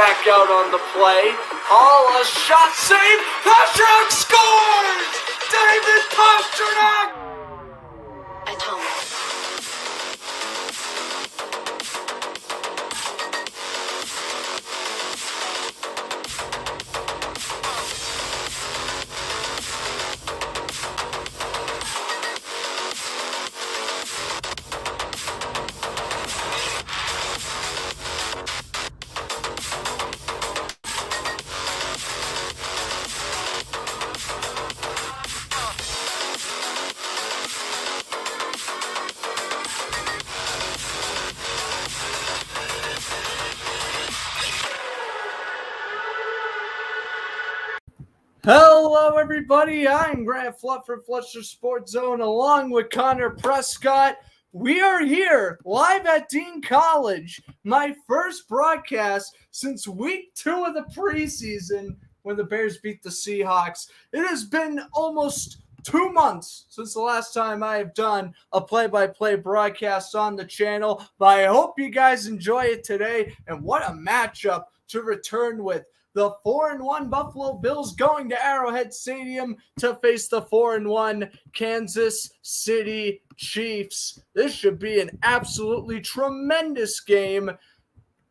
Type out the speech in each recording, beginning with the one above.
back out on the play. Hall, a shot save. Pastrnak scores! David Pastrnak! Atomic. Hello, everybody. I'm Grant Flutt for Fletcher Sports Zone, along with Connor Prescott. We are here live at Dean College. My first broadcast since week 2 of the preseason when the Bears beat the Seahawks. It has been almost 2 months since the last time I have done a play-by-play broadcast on the channel, but I hope you guys enjoy it today. And what a matchup to return with. The 4-1 Buffalo Bills going to Arrowhead Stadium to face the 4-1 Kansas City Chiefs. This should be an absolutely tremendous game.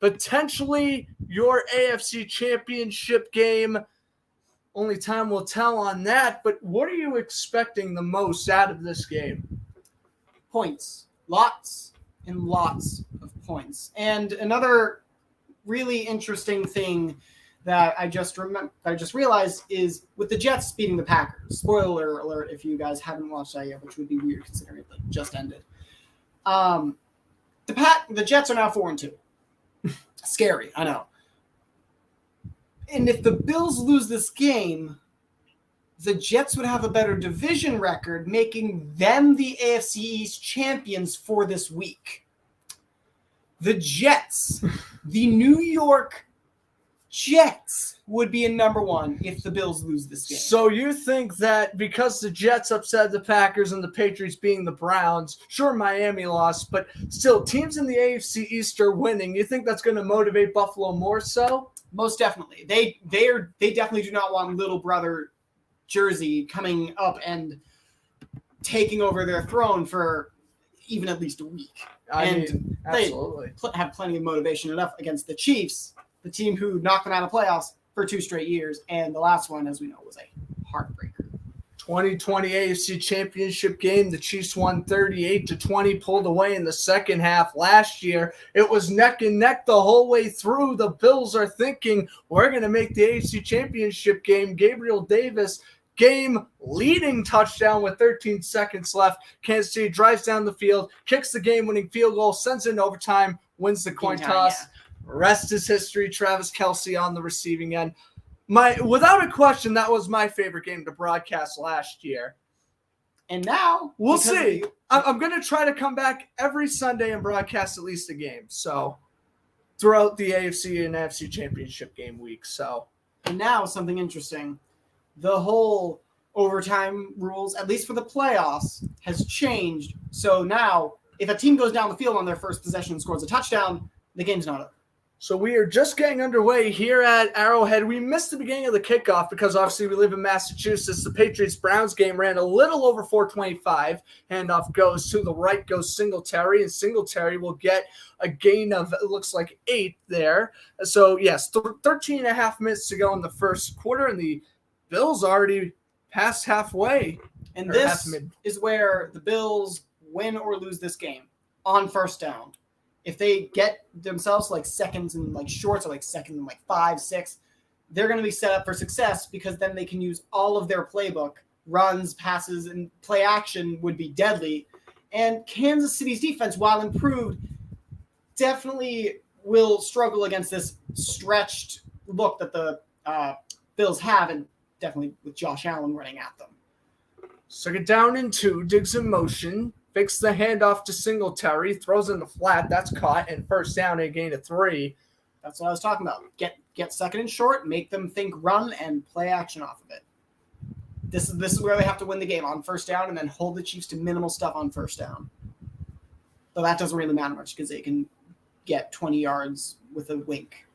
Potentially your AFC Championship game. Only time will tell on that, but what are you expecting the most out of this game? Points. Lots and lots of points. And another really interesting thing that I just realized is with the Jets beating the Packers. Spoiler alert if you guys haven't watched that yet, which would be weird considering it just ended. The Jets are now 4-2. Scary, I know. And if the Bills lose this game, the Jets would have a better division record, making them the AFC East champions for this week. The Jets, the New York Jets, would be in number 1 if the Bills lose this game. So you think that because the Jets upset the Packers and the Patriots being the Browns, sure, Miami lost, but still teams in the AFC East are winning. You think that's going to motivate Buffalo more so? Most definitely. They definitely do not want little brother Jersey coming up and taking over their throne for even at least a week. I mean, absolutely. They have plenty of motivation enough against the Chiefs, the team who knocked them out of playoffs for 2 straight years, and the last one, as we know, was a heartbreaker. 2020 AFC Championship game, the Chiefs won 38-20, pulled away in the second half. Last year, it was neck and neck the whole way through. The Bills are thinking, we're going to make the AFC Championship game. Gabriel Davis, game-leading touchdown with 13 seconds left. Kansas City drives down the field, kicks the game-winning field goal, sends it in overtime, wins the coin toss. Yeah. Rest is history. Travis Kelce on the receiving end. Without a question, that was my favorite game to broadcast last year. And now we'll see. I'm going to try to come back every Sunday and broadcast at least a game. So throughout the AFC and NFC Championship game week. So and now something interesting. The whole overtime rules, at least for the playoffs, has changed. So now if a team goes down the field on their first possession and scores a touchdown, the game's not over. So we are just getting underway here at Arrowhead. We missed the beginning of the kickoff because obviously we live in Massachusetts. The Patriots-Browns game ran a little over 4:25. Handoff goes to the right, goes Singletary, and Singletary will get a gain of, it looks like 8 there. So yes, 13 and a half minutes to go in the first quarter, and the Bills already past halfway. And this is where the Bills win or lose this game on first down. If they get themselves like seconds and like shorts or like second and like 5, 6, they're going to be set up for success because then they can use all of their playbook. Runs, passes, and play action would be deadly. And Kansas City's defense, while improved, definitely will struggle against this stretched look that the Bills have, and definitely with Josh Allen running at them. Second down and 2, Diggs in motion. Fakes the handoff to Singletary, throws in the flat, that's caught, and first down, a gain of 3. That's what I was talking about. Get second and short, make them think run, and play action off of it. This is where they have to win the game on first down and then hold the Chiefs to minimal stuff on first down. But that doesn't really matter much because they can get 20 yards with a wink.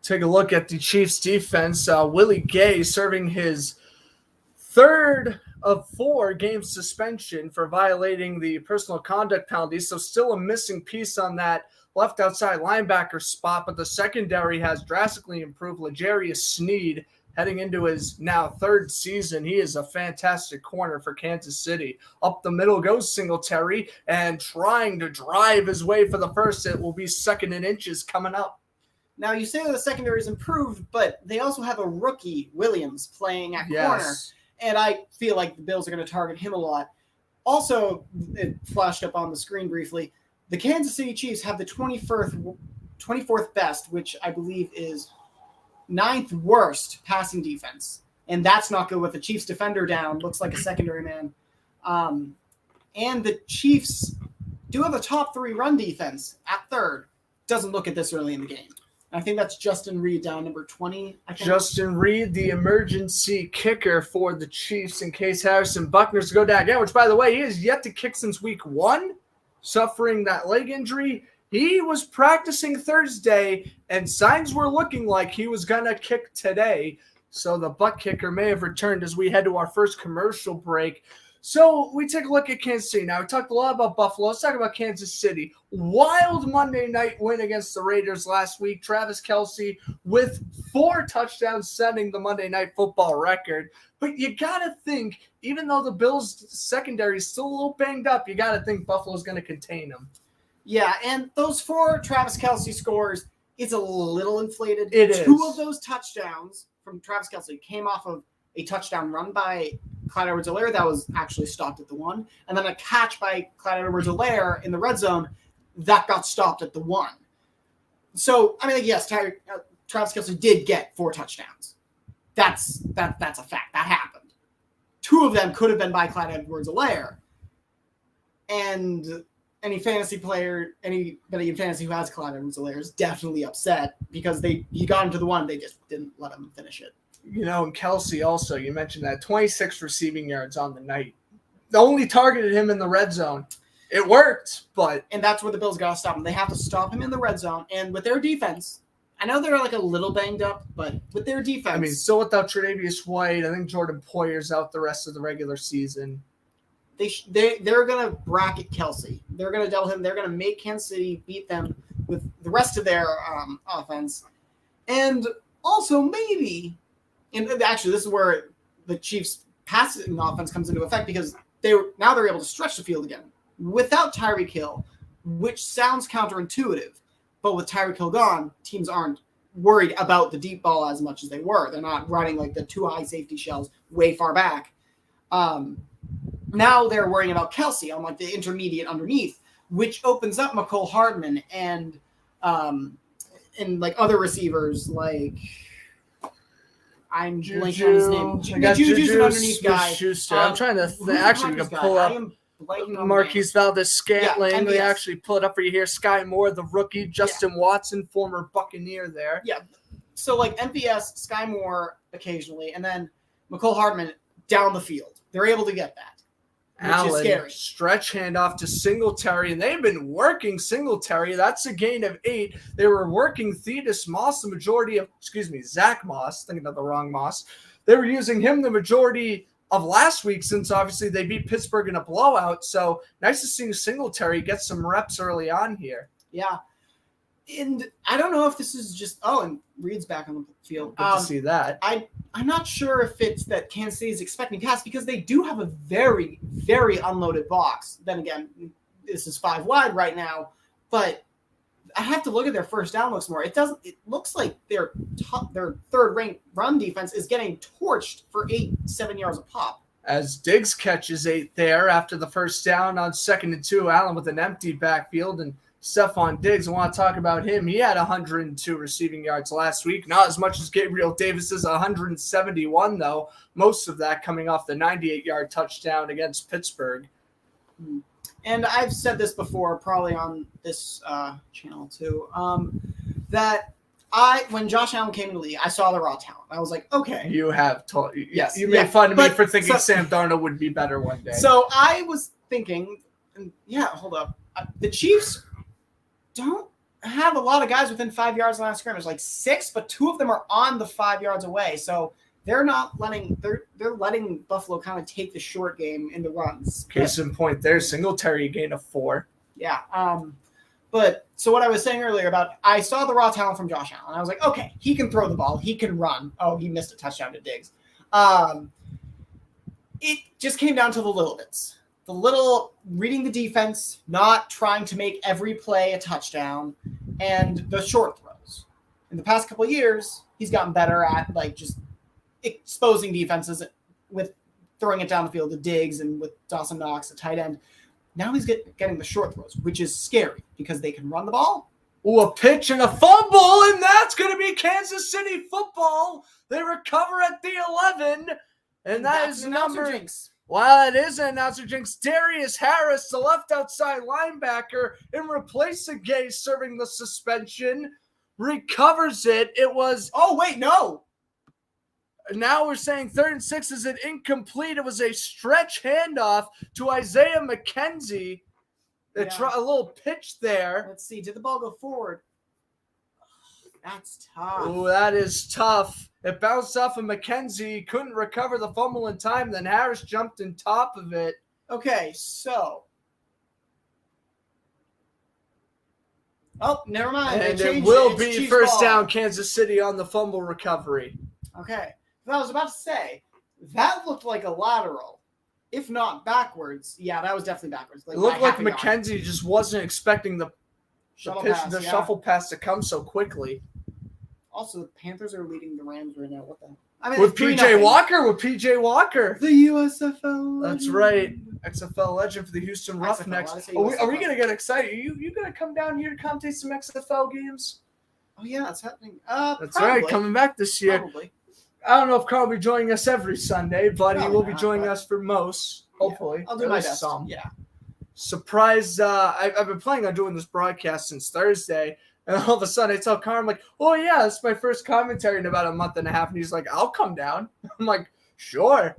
take a look at the Chiefs defense. Willie Gay serving his third of 4 game suspension for violating the personal conduct penalty. So still a missing piece on that left outside linebacker spot, but the secondary has drastically improved. L'Jarius Sneed heading into his now 3rd season. He is a fantastic corner for Kansas City. Up the middle goes Singletary and trying to drive his way for the first. It will be 2nd and inches coming up. Now, you say that the secondary is improved, but they also have a rookie, Williams, playing at corner. And I feel like the Bills are going to target him a lot. Also, it flashed up on the screen briefly, the Kansas City Chiefs have the 24th best, which I believe is 9th worst passing defense. And that's not good with the Chiefs defender down. Looks like a secondary man. And the Chiefs do have a top 3 run defense at 3rd. Doesn't look at this early in the game. I think that's Justin Reed down number 20. Justin Reed, the emergency kicker for the Chiefs in case Harrison Buckner's go down again, which, by the way, he has yet to kick since week 1, suffering that leg injury. He was practicing Thursday, and signs were looking like he was going to kick today. So the butt kicker may have returned as we head to our first commercial break. So we take a look at Kansas City. Now, we talked a lot about Buffalo. Let's talk about Kansas City. Wild Monday night win against the Raiders last week. Travis Kelce with 4 touchdowns, setting the Monday Night Football record. But you got to think, even though the Bills' secondary is still a little banged up, you got to think Buffalo's going to contain them. Yeah, and those 4 Travis Kelce scores, it's a little inflated. It is. 2 of those touchdowns from Travis Kelce came off of a touchdown run by Clyde Edwards-Helaire that was actually stopped at the 1, and then a catch by Clyde Edwards-Helaire in the red zone that got stopped at the 1. So, I mean, yes, Travis Kelce did get 4 touchdowns. That's a fact. That happened. 2 of them could have been by Clyde Edwards-Helaire. And any fantasy player, anybody in fantasy who has Clyde Edwards-Helaire is definitely upset because he got into the 1, they just didn't let him finish it. You know, and Kelce also, you mentioned that, 26 receiving yards on the night. They only targeted him in the red zone. It worked, but... And that's where the Bills got to stop him. They have to stop him in the red zone. And with their defense, I know they're like a little banged up, but with their defense... I mean, still without Tre'Davious White. I think Jordan Poyer's out the rest of the regular season. They're going to bracket Kelce. They're going to double him. They're going to make Kansas City beat them with the rest of their offense. And also maybe... And actually, this is where the Chiefs' passing offense comes into effect because they're able to stretch the field again without Tyreek Hill, which sounds counterintuitive. But with Tyreek Hill gone, teams aren't worried about the deep ball as much as they were. They're not running like the 2 high safety shells way far back. Now they're worrying about Kelce on like the intermediate underneath, which opens up McCole Hardman and like other receivers like. I'm blanking on his name. I got Juju's an underneath guy. I'm trying to actually we can pull up Marquise Valdes-Scantling. Yeah, we actually pull it up for you here. Sky Moore, the rookie. Justin Watson, former Buccaneer there. Yeah. So like MPS, Sky Moore occasionally, and then McCole Hardman down the field. They're able to get that. Which is scary. Stretch handoff to Singletary, and they've been working Singletary. That's a gain of 8. They were working Thetis Moss the majority of, Zach Moss, thinking of the wrong Moss. They were using him the majority of last week since obviously they beat Pittsburgh in a blowout. So nice to see Singletary get some reps early on here. Yeah. And I don't know if this is just, and Reed's back on the field. Good to see that. I'm not sure if it's that Kansas City is expecting pass because they do have a very, very unloaded box. Then again, this is 5 wide right now, but I have to look at their first down looks more. It looks like their 3rd-ranked run defense is getting torched for 7 yards a pop. As Diggs catches 8 there after the first down on 2nd and 2, Allen with an empty backfield, and Stephon Diggs, I want to talk about him. He had 102 receiving yards last week. Not as much as Gabriel Davis's 171, though. Most of that coming off the 98-yard touchdown against Pittsburgh. And I've said this before, probably on this channel too, that when Josh Allen came into the league, I saw the raw talent. I was like, okay. You have told. Yes. You made fun of me for thinking Sam Darnold would be better one day. So I was thinking, hold up. The Chiefs don't have a lot of guys within 5 yards of the line of scrimmage, like 6, but 2 of them are on the 5 yards away. So they're letting Buffalo kind of take the short game into runs. Case in point there, Singletary gain of 4. Yeah. But so what I was saying earlier about I saw the raw talent from Josh Allen. I was like, okay, he can throw the ball. He can run. Oh, he missed a touchdown to Diggs. It just came down to the little bits. The little reading the defense, not trying to make every play a touchdown, and the short throws. In the past couple of years, he's gotten better at like just exposing defenses with throwing it down the field to Diggs and with Dawson Knox, a tight end. Now he's getting the short throws, which is scary because they can run the ball. Ooh, a pitch and a fumble, and that's going to be Kansas City football. They recover at the 11, and that is number. Jinx. Well, it is an announcer jinx. Darius Harris, the left outside linebacker, in replace of Gay serving the suspension, recovers it. It was. Oh wait, no. Now we're saying 3rd and 6 is an incomplete. It was a stretch handoff to Isaiah McKenzie. A little pitch there. Let's see. Did the ball go forward? That's tough. Oh, that is tough. It bounced off of McKenzie. Couldn't recover the fumble in time. Then Harris jumped on top of it. Okay, so. Oh, never mind. And it will be first down Kansas City on the fumble recovery. Okay. I was about to say, that looked like a lateral. If not backwards. Yeah, that was definitely backwards. It looked like McKenzie just wasn't expecting the shuffle pass to come so quickly. Also, the Panthers are leading the Rams right now. What the hell? I mean, with PJ Walker. The USFL legend. That's right. XFL legend for the Houston Roughnecks. Are we going to get excited? Are you going to come down here to commentate some XFL games? Oh, yeah, that's happening. That's right. Coming back this year. Probably. I don't know if Carl will be joining us every Sunday, but he will be joining us for most, hopefully. Yeah, I'll do my best. Some. Yeah. Surprise. I've been planning on doing this broadcast since Thursday, and all of a sudden I tell Carl, I'm like, oh, yeah, it's my first commentary in about a month and a half, and he's like, I'll come down. I'm like, sure.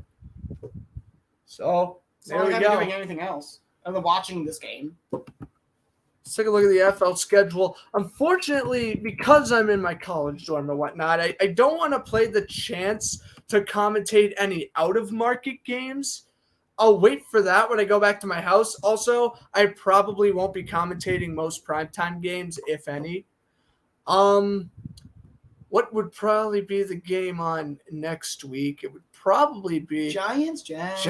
So there we go. Doing anything else other than watching this game. Let's take a look at the NFL schedule. Unfortunately, because I'm in my college dorm and whatnot, I don't want to play the chance to commentate any out-of-market games. I'll wait for that when I go back to my house. Also, I probably won't be commentating most primetime games, if any. What would probably be the game on next week? It would probably be Giants-Jags.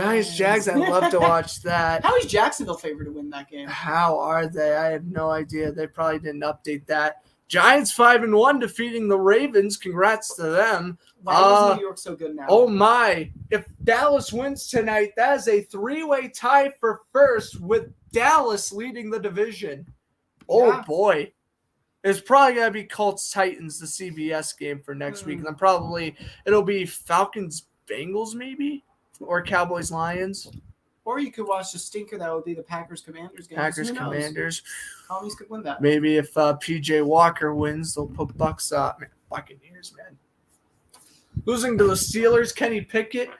I'd love to watch that. How is Jacksonville favored to win that game? How are they? I have no idea. They probably didn't update that. Giants 5-1 defeating the Ravens. Congrats to them. Why is New York so good now? Oh my. If Dallas wins tonight, that is a 3-way tie for first with Dallas leading the division. Oh boy. It's probably going to be Colts-Titans, the CBS game for next week. And then it'll be Falcons-Bengals maybe? Or Cowboys-Lions. Or you could watch the stinker that would be the Packers-Commanders game. Packers-Commanders. Colonies could win that. Maybe if PJ Walker wins, they'll put Bucks up. Buccaneers, man. Losing to the Steelers, Kenny Pickett.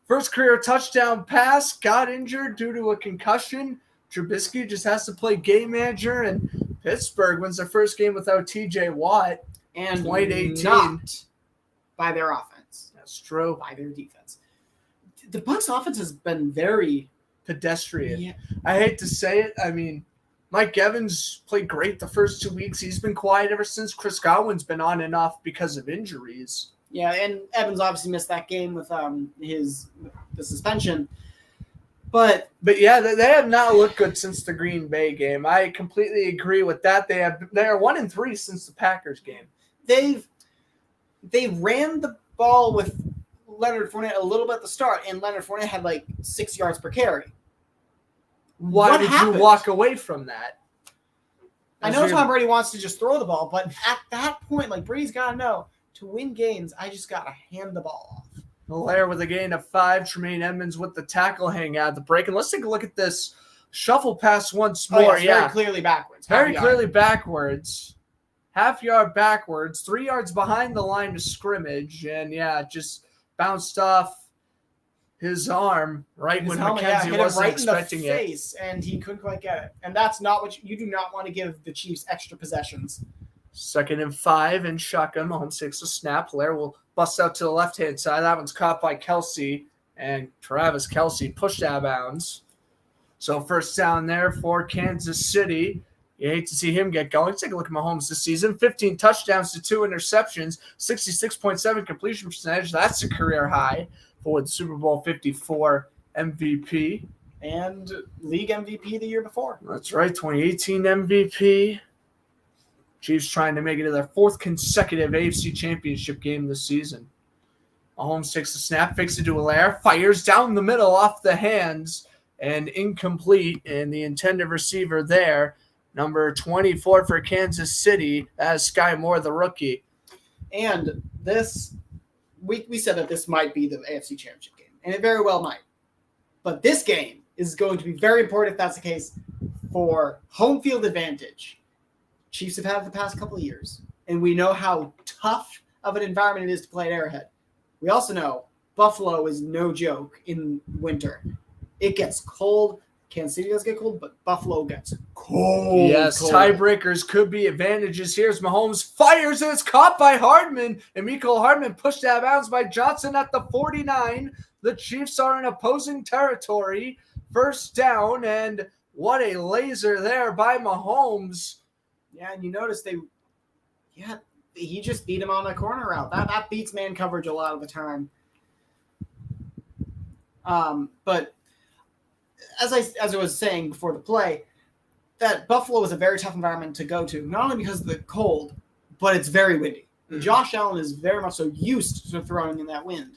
First career touchdown pass, got injured due to a concussion. Trubisky just has to play game manager, and Pittsburgh wins their first game without T.J. Watt and 2018. Not by their offense. That's true. By their defense. The Bucs offense has been very pedestrian. Yeah. I hate to say it. I mean, Mike Evans played great the first 2 weeks. He's been quiet ever since. Chris Godwin's been on and off because of injuries. Yeah, and Evans obviously missed that game with the suspension. But yeah, they have not looked good since the Green Bay game. I completely agree with that. They are 1-3 since the Packers game. They ran the ball with Leonard Fournette a little bit at the start, and Leonard Fournette had like 6 yards per carry. Why did you walk away from that? I know Tom Brady wants to just throw the ball, but at that point, like Brady's got to know, to win games, I just got to hand the ball off. Hilaire with a gain of 5. Tremaine Edmonds with the tackle hang out the break. And let's take a look at this shuffle pass once more. Very clearly backwards. Very clearly backwards. Half yard backwards. 3 yards behind the line of scrimmage. And, just bounced off his arm right when McKenzie wasn't expecting it. And he couldn't quite get it. And that's not what you do not want to give the Chiefs extra possessions. 2nd and 5 in shotgun. Mahomes takes a snap. Blair will bust out to the left-hand side. That one's caught by Kelsey, and Travis Kelsey pushed out of bounds. So first down there for Kansas City. You hate to see him get going. Take a look at Mahomes this season. 15 touchdowns to 2 interceptions, 66.7 completion percentage. That's a career high for the Super Bowl 54 MVP. And league MVP the year before. That's right, 2018 MVP. Chiefs trying to make it to their 4th consecutive AFC Championship game this season. Mahomes takes the snap, fakes it to Allaire, fires down the middle off the hands, and incomplete. And the intended receiver there, number 24 for Kansas City, as Sky Moore, the rookie. And this, we said that this might be the AFC Championship game, and it very well might. But this game is going to be very important if that's the case for home field advantage. Chiefs have had it the past couple of years, and we know how tough of an environment it is to play at Arrowhead. We also know Buffalo is no joke in winter. It gets cold. Kansas City does get cold, but Buffalo gets cold. Yes, cold. tiebreakers could be advantages. Here's Mahomes, fires, and it's caught by Hardman. And Mecole Hardman pushed out of bounds by Johnson at the 49. The Chiefs are in opposing territory. First down, and what a laser there by Mahomes. Yeah, and you notice he just beat him on a corner route. That beats man coverage a lot of the time. But as I was saying before the play, that Buffalo is a very tough environment to go to, not only because of the cold, but it's very windy. Mm-hmm. Josh Allen is very much so used to throwing in that wind,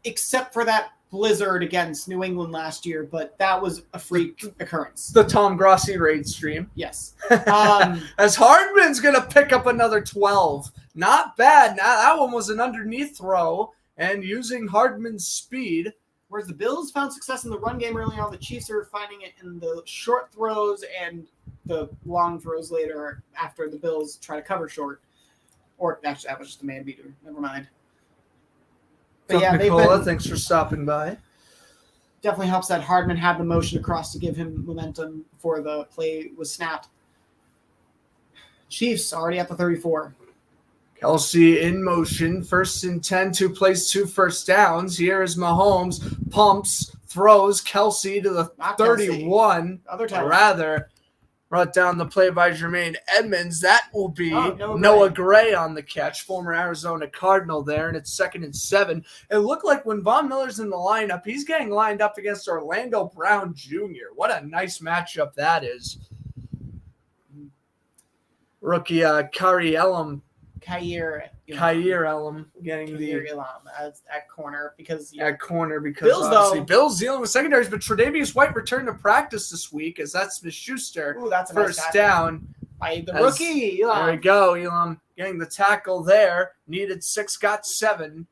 except for that blizzard against New England last year, but that was a freak occurrence. The Tom Grossi raid stream. Yes. As Hardman's going to pick up another 12. Not bad. Now that one was an underneath throw, and using Hardman's speed. Whereas the Bills found success in the run game early on, the Chiefs are finding it in the short throws and the long throws later after the Bills try to cover short. Or actually, that was just a man beater. Never mind. But yeah, Nicola, thanks for stopping by. Definitely helps that Hardman had the motion across to give him momentum before the play was snapped. Chiefs already at the 34. Kelsey in motion, 1st and 10, 2 plays, 2 first downs. Here is Mahomes, pumps, throws Kelsey to the 31. Other time. Rather, brought down the play by Jermaine Edmonds. That will be Noah Gray on the catch, former Arizona Cardinal there, and it's 2nd and 7. It looked like when Von Miller's in the lineup, he's getting lined up against Orlando Brown Jr. What a nice matchup that is. Rookie Kaiir Elam getting the at corner because Bill's dealing with secondaries, but Tre'Davious White returned to practice this week as that's Smith-Schuster. Ooh, that's a first nice down by the rookie. There we go, Elam getting the tackle there. Needed 6, got 7.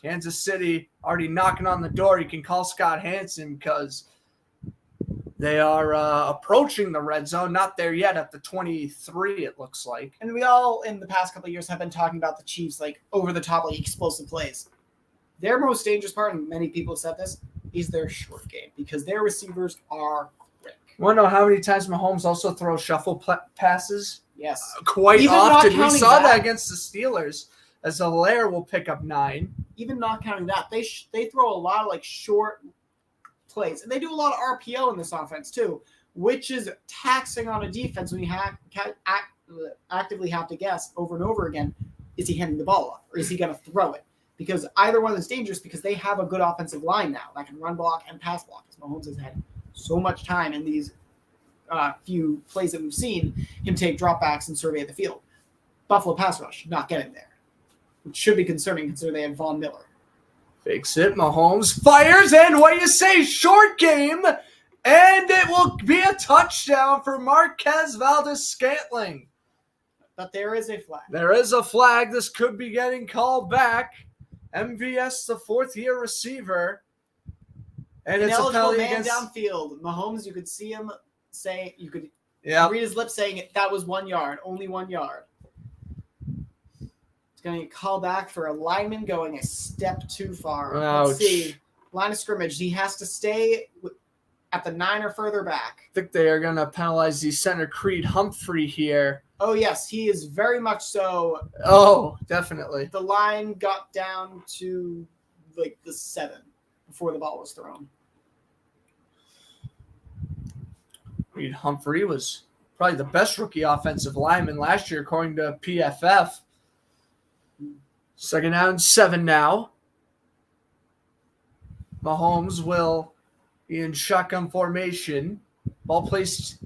Kansas City already knocking on the door. You can call Scott Hanson because they are approaching the red zone. Not there yet at the 23, it looks like. And we all, in the past couple of years, have been talking about the Chiefs, like, over-the-top, like, explosive plays. Their most dangerous part, and many people have said this, is their short game because their receivers are quick. You want to know how many times Mahomes also throws shuffle passes? Yes. Quite often. We saw that against the Steelers, as Allaire will pick up 9. Even not counting that, they throw a lot of, like, short plays. And they do a lot of RPO in this offense too, which is taxing on a defense when you actively have to guess over and over again, is he handing the ball off or is he going to throw it? Because either one is dangerous because they have a good offensive line now that can run block and pass block. As Mahomes has had so much time in these few plays that we've seen him take dropbacks and survey the field. Buffalo pass rush, not getting there, which should be concerning considering they have Von Miller. Fakes it. Mahomes fires, and what do you say? Short game, and it will be a touchdown for Marquez Valdes-Scantling. But there is a flag. There is a flag. This could be getting called back. MVS, the 4th-year receiver. And it's a penalty man against downfield. Mahomes, you could see him say, you could read his lips saying that was 1 yard, only 1 yard. Going to get called back for a lineman going a step too far. Ouch. Let's see. Line of scrimmage. He has to stay at the 9 or further back. I think they are going to penalize the center Creed Humphrey here. Oh, yes, he is very much so. Oh, definitely. The line got down to like the 7 before the ball was thrown. Reed Humphrey was probably the best rookie offensive lineman last year, according to PFF. Second down, 7 now. Mahomes will be in shotgun formation. Ball placed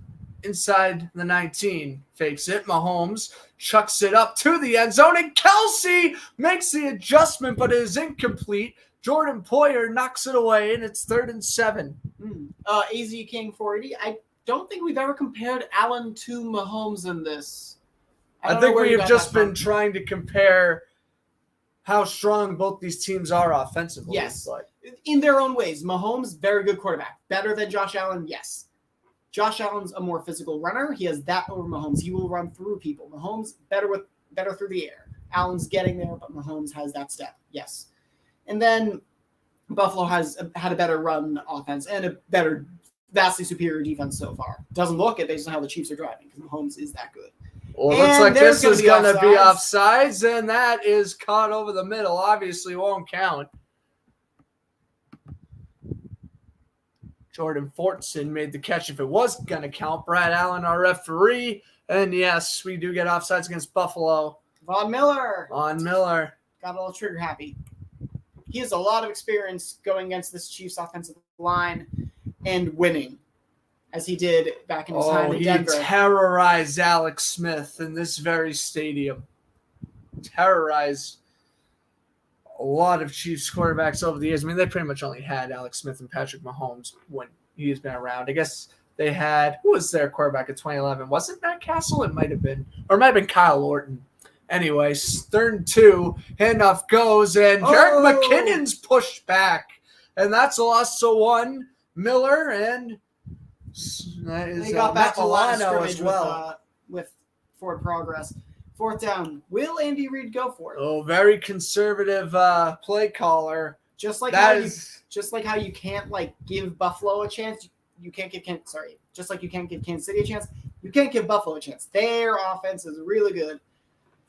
inside the 19. Fakes it. Mahomes chucks it up to the end zone, and Kelsey makes the adjustment, but it is incomplete. Jordan Poyer knocks it away, and it's 3rd and 7. AZ King 480. I don't think we've ever compared Allen to Mahomes in this. I think we have just been trying to compare how strong both these teams are offensively. Yes. But in their own ways. Mahomes, very good quarterback. Better than Josh Allen? Yes. Josh Allen's a more physical runner. He has that over Mahomes. He will run through people. Mahomes, better through the air. Allen's getting there, but Mahomes has that step. Yes. And then Buffalo has had a better run offense and a better, vastly superior defense so far. Doesn't look it based on how the Chiefs are driving because Mahomes is that good. Well, it looks like this is going to be offsides, and that is caught over the middle. Obviously won't count. Jordan Fortson made the catch if it was going to count. Brad Allen, our referee. And yes, we do get offsides against Buffalo. Von Miller. Got a little trigger happy. He has a lot of experience going against this Chiefs offensive line and winning, as he did back in his time in Denver. He terrorized Alex Smith in this very stadium. Terrorized a lot of Chiefs quarterbacks over the years. I mean, they pretty much only had Alex Smith and Patrick Mahomes when he's been around. I guess they had, who was their quarterback in 2011? Was it Matt Castle? It might have been. Or it might have been Kyle Orton. Anyways, 3rd and 2, handoff goes, and Jerick McKinnon's pushed back. And that's a loss to 1. Miller, and that is they got back to the line of Milano scrimmage as well. with forward progress. 4th down. Will Andy Reid go for it? Oh, very conservative play caller. Just like how you can't give Buffalo a chance, you can't give just like you can't give Kansas City a chance, you can't give Buffalo a chance. Their offense is really good.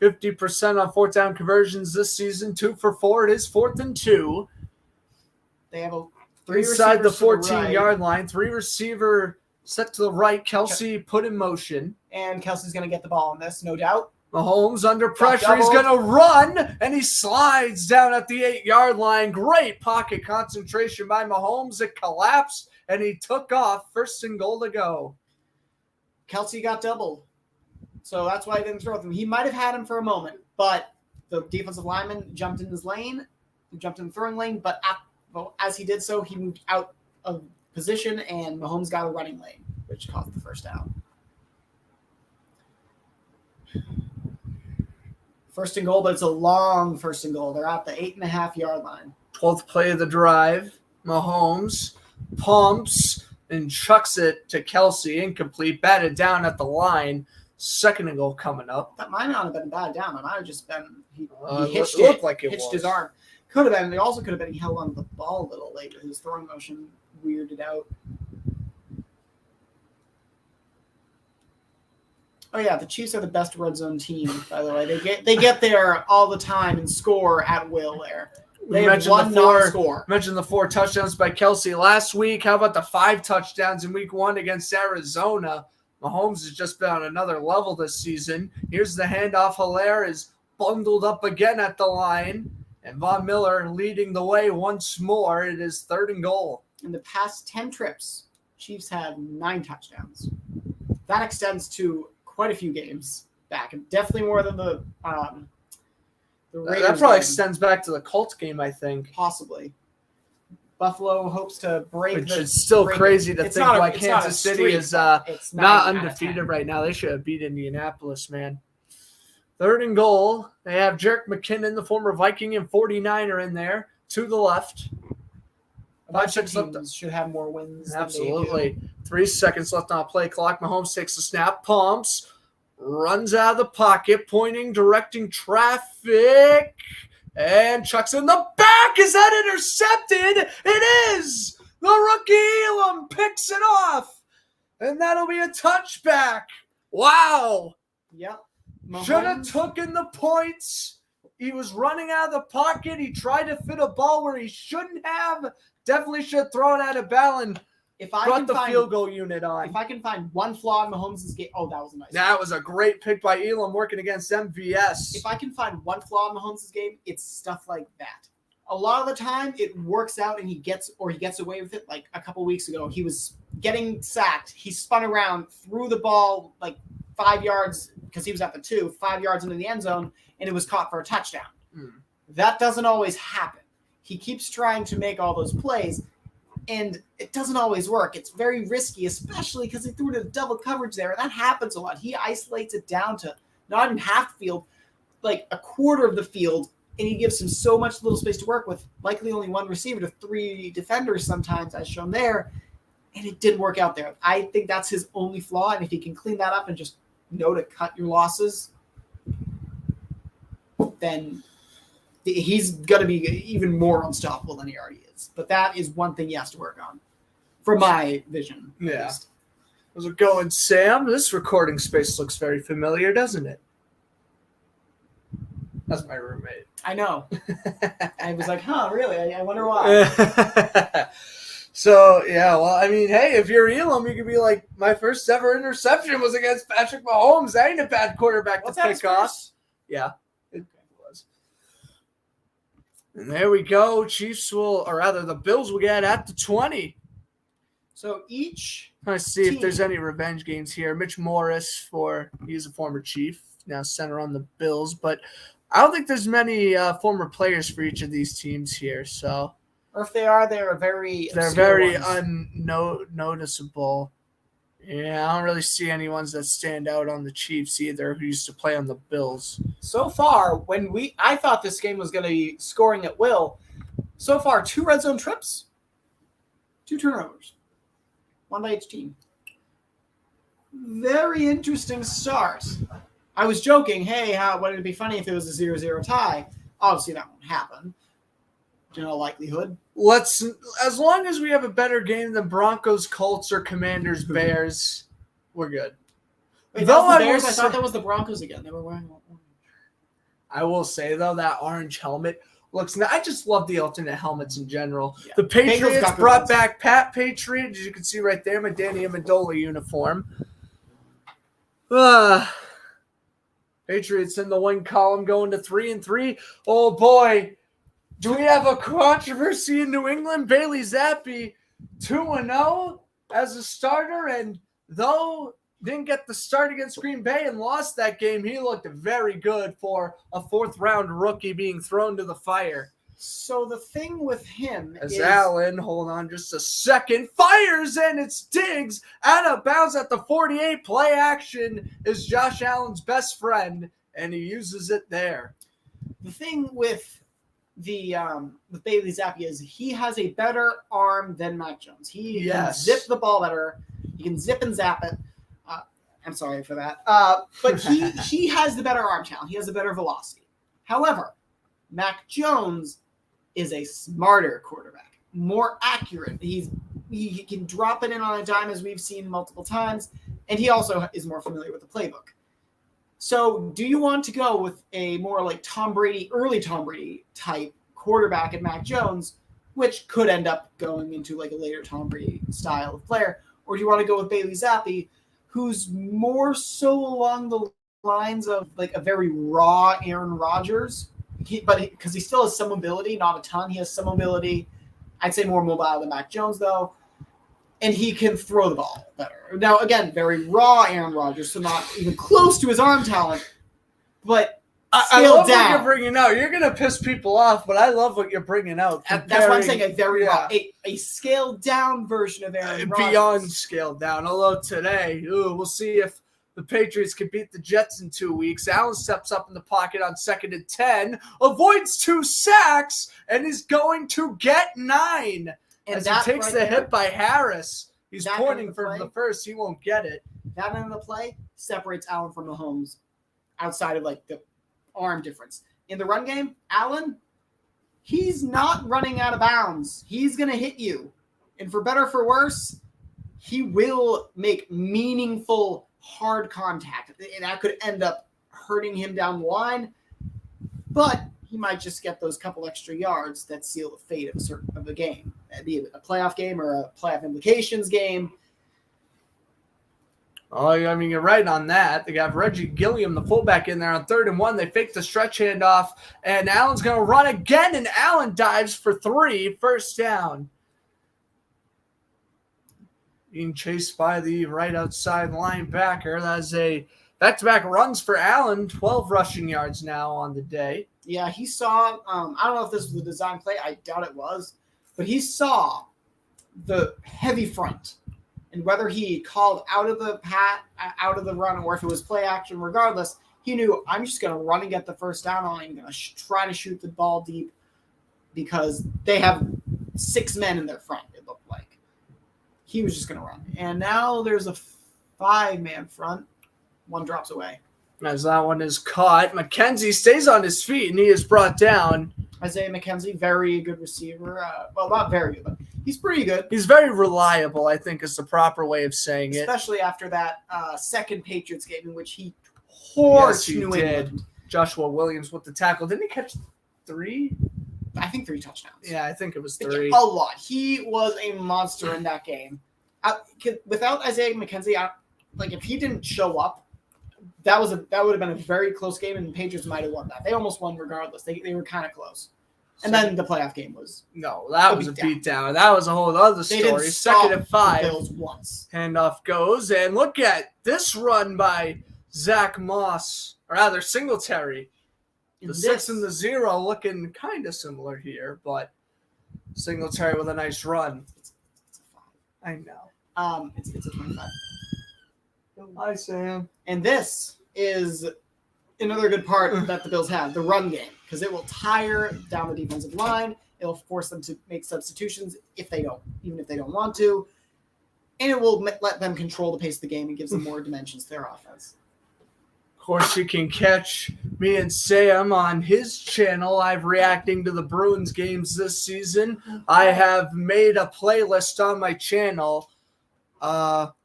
50% on 4th down conversions this season. 2 for 4. It is 4th and 2. They have inside the 14-yard line. 3 receiver set to the right. Kelsey put in motion. And Kelsey's going to get the ball on this, no doubt. Mahomes under pressure. He's going to run, and he slides down at the 8-yard line. Great pocket concentration by Mahomes. It collapsed, and he took off. 1st and goal to go. Kelsey got doubled, so that's why he didn't throw them. He might have had him for a moment, but the defensive lineman jumped in his lane. He jumped in the throwing lane, but as he did so, he moved out of position, and Mahomes got a running lane, which caused the 1st down. 1st and goal, but it's a long 1st and goal. They're at the 8.5-yard line. 12th play of the drive. Mahomes pumps and chucks it to Kelsey. Incomplete. Batted down at the line. 2nd and goal coming up. That might not have been batted down. It might have just been he hitched hitched his arm. Could have been. It also could have been he held on to the ball a little late. His throwing motion weirded out. Oh yeah, the Chiefs are the best red zone team. By the way, they get there all the time and score at will. There, they have one non-score. Mentioned the 4 touchdowns by Kelsey last week. How about the 5 touchdowns in Week 1 against Arizona? Mahomes has just been on another level this season. Here's the handoff. Hilaire is bundled up again at the line, and Von Miller leading the way once more. It is 3rd and goal. In the past 10 trips, Chiefs had 9 touchdowns. That extends to quite a few games back, and definitely more than the Raiders. That probably extends back to the Colts game, I think. Possibly. Buffalo hopes to break. Which is still crazy to think why Kansas City is not undefeated right now. They should have beat Indianapolis, man. 3rd and goal. They have Jerick McKinnon, the former Viking and 49er, in there to the left. 5 seconds left. Should have more wins. Absolutely. 3 seconds left on a play clock. Mahomes takes the snap, pumps, runs out of the pocket, pointing, directing traffic, and chucks in the back. Is that intercepted? It is. The rookie Elam picks it off, and that'll be a touchback. Wow. Yep. Should have Mahomes- taken the points. He was running out of the pocket. He tried to fit a ball where he shouldn't have. Definitely should have thrown out of bounds and If I brought can the find field goal unit on. if I can find one flaw in Mahomes' game, that was a nice. That was a great pick by Elam working against MVS. If I can find one flaw in Mahomes' game, it's stuff like that. A lot of the time, it works out and he gets away with it. Like a couple weeks ago, he was getting sacked. He spun around, threw the ball like 5 yards because he was at the 2, 5 yards into the end zone, and it was caught for a touchdown. That doesn't always happen. He keeps trying to make all those plays, and it doesn't always work. It's very risky, especially because he threw it in double coverage there, and that happens a lot. He isolates it down to not even half the field, like a quarter of the field, and he gives him so much little space to work with, likely only one receiver to 3 defenders sometimes, as shown there, and it didn't work out there. I think that's his only flaw, and if he can clean that up and just know to cut your losses, then he's going to be even more unstoppable than he already is. But that is one thing he has to work on, from my vision. at Yeah. least. How's it going, Sam? This recording space looks very familiar, doesn't it? That's my roommate. I know. I was like, really? I wonder why. So, yeah, well, I mean, hey, if you're Elam, you could be like, my first ever interception was against Patrick Mahomes. That ain't a bad quarterback What's to that, his pick off. first? Yeah, it was. And there we go. Chiefs will, or rather, the Bills will get at the 20. So each Let's see if team. there's any revenge games here. Mitch Morris, he's a former Chief, now center on the Bills, but I don't think there's many former players for each of these teams here, so or if they are, they're very they're obscure very ones. unnoticeable. Yeah, I don't really see any ones that stand out on the Chiefs either, who used to play on the Bills. So far, I thought this game was going to be scoring at will. So far, 2 red zone trips, 2 turnovers, 1 by each team. Very interesting start. I was joking, hey, wouldn't it be funny if it was a 0-0 tie? Obviously, that won't happen. In all likelihood. As long as we have a better game than Broncos, Colts, or Commanders, Bears, we're good. Wait, Though that was the I Bears? will I thought say- that was the Broncos again. They were wearing orange. I will say, though, that orange helmet looks. I just love the alternate helmets in general. Yeah. The Patriots got good brought ones. back Pat Patriot, as you can see right there, my Danny Amendola uniform. Patriots in the win column going to 3-3. Oh boy, do we have a controversy in New England? Bailey Zappi 2-0 as a starter, and though didn't get the start against Green Bay and lost that game, he looked very good for a 4th-round rookie being thrown to the fire. So the thing with him As is Allen, hold on just a second, fires and it's Diggs out of bounds at the 48. Play action is Josh Allen's best friend, and he uses it there. the thing with with Bailey Zappi is he has a better arm than Mac Jones. He can Yes. zip the ball better. He can zip and zap it. I'm sorry for that. But he has the better arm talent. He has a better velocity. However, Mac Jones is a smarter quarterback, more accurate. He can drop it in on a dime, as we've seen multiple times, and he also is more familiar with the playbook. So do you want to go with a more like Tom Brady, early Tom Brady type quarterback at Mac Jones, which could end up going into like a later Tom Brady style of player? Or do you want to go with Bailey Zappi, who's more so along the lines of like a very raw Aaron Rodgers, because he still has some mobility, not a ton. He has some mobility. I'd say more mobile than Mac Jones, though. And he can throw the ball better. Now, again, very raw Aaron Rodgers, so not even close to his arm talent, but I scaled love what down. you're bringing out. You're going to piss people off, but I love what you're bringing out. That's why I'm saying a very yeah. raw, a scaled down version of Aaron Rodgers. Beyond scaled down. Although today, we'll see if the Patriots can beat the Jets in 2 weeks. Allen steps up in the pocket on 2nd and 10, avoids 2 sacks, and is going to get 9. And As he that takes right the there, hit by Harris. He's That pointing end of the for play? the first. He won't get it. that end of the play separates Allen from Mahomes outside of like the arm difference. In the run game, Allen, he's not running out of bounds. He's going to hit you. And for better or for worse, he will make meaningful, hard contact. And that could end up hurting him down the line. But he might just get those couple extra yards that seal the fate of a game. Be it a playoff game or a playoff implications game. Oh, I mean, you're right on that. They got Reggie Gilliam, the fullback, in there on 3rd and 1. They fake the stretch handoff, and Allen's going to run again, and Allen dives for 3, first down. Being chased by the right outside linebacker. That's a back-to-back runs for Allen, 12 rushing yards now on the day. Yeah, he saw, I don't know if this was a design play. I doubt it was. But he saw the heavy front. And whether he called out of the run, or if it was play action, regardless, he knew, I'm just going to run and get the first down. I'm going to try to shoot the ball deep because they have 6 men in their front, it looked like. He was just going to run. And now there's a 5-man front. One drops away. As that one is caught, McKenzie stays on his feet, and he is brought down. Isaiah McKenzie, very good receiver. Well, not very good, but he's pretty good. He's very reliable, I think is the proper way of saying it. Especially after that second Patriots game in which he torched Yes, he New did. England. Joshua Williams with the tackle. Didn't he catch 3? I think 3 touchdowns. Yeah, I think it was 3. A lot. He was a monster in that game. Without Isaiah McKenzie, if he didn't show up, that would have been a very close game, and the Patriots might have won that. They almost won regardless. They were kind of close. And then the playoff game was. No, that was a beatdown. That was a whole other story. They didn't Second and 5. the Bills once. Handoff goes, and look at this run by Zach Moss, or rather Singletary. The 6 and the 0 looking kind of similar here, but Singletary with a nice run. It's a 5. I know. It's a 25. Hi, Sam. And this is another good part that the Bills have, the run game, because it will tire down the defensive line. It'll force them to make substitutions even if they don't want to. And it will let them control the pace of the game and gives them more dimensions to their offense. Of course, you can catch me and Sam on his channel. I'm reacting to the Bruins games this season. I have made a playlist on my channel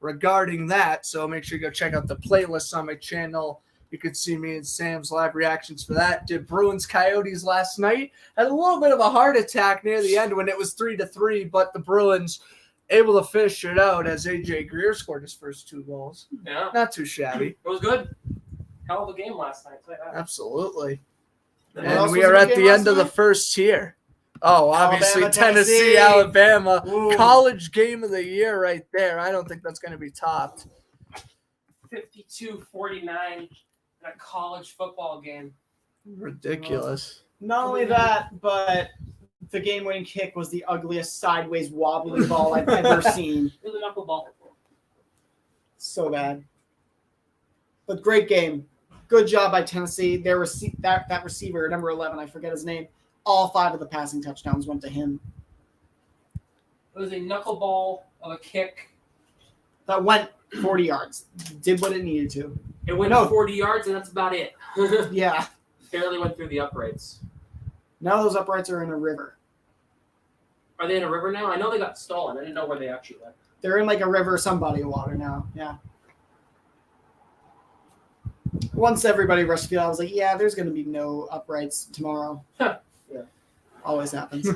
regarding that, so make sure you go check out the playlist on my channel. You could see me and Sam's live reactions for that. Did Bruins Coyotes last night. Had a little bit of a heart attack near the end when it was 3-3, but the Bruins able to finish it out as AJ Greer scored his first 2 goals. Yeah. Not too shabby. It was good. Hell of a game last night. Absolutely. What And else we was are in the at game the last end of the night? first tier. Oh, obviously Alabama, Tennessee, Tennessee. Alabama. Ooh. College game of the year right there. I don't think that's going to be topped. 52-49 in a college football game. Ridiculous. Not only that, but the game-winning kick was the ugliest sideways wobbly ball I've ever seen. It was a knuckleball. So bad. But great game. Good job by Tennessee. That receiver, number 11, I forget his name, all 5 of the passing touchdowns went to him. It was a knuckleball of a kick. That went 40 yards. Did what it needed to. It went 40 yards, and that's about it. Yeah. Barely went through the uprights. Now those uprights are in a river. Are they in a river now? I know they got stolen. I didn't know where they actually went. They're in like a river, some body of water now. Yeah. Once everybody rushed the field, I was like, yeah, there's going to be no uprights tomorrow. Yeah. Always happens.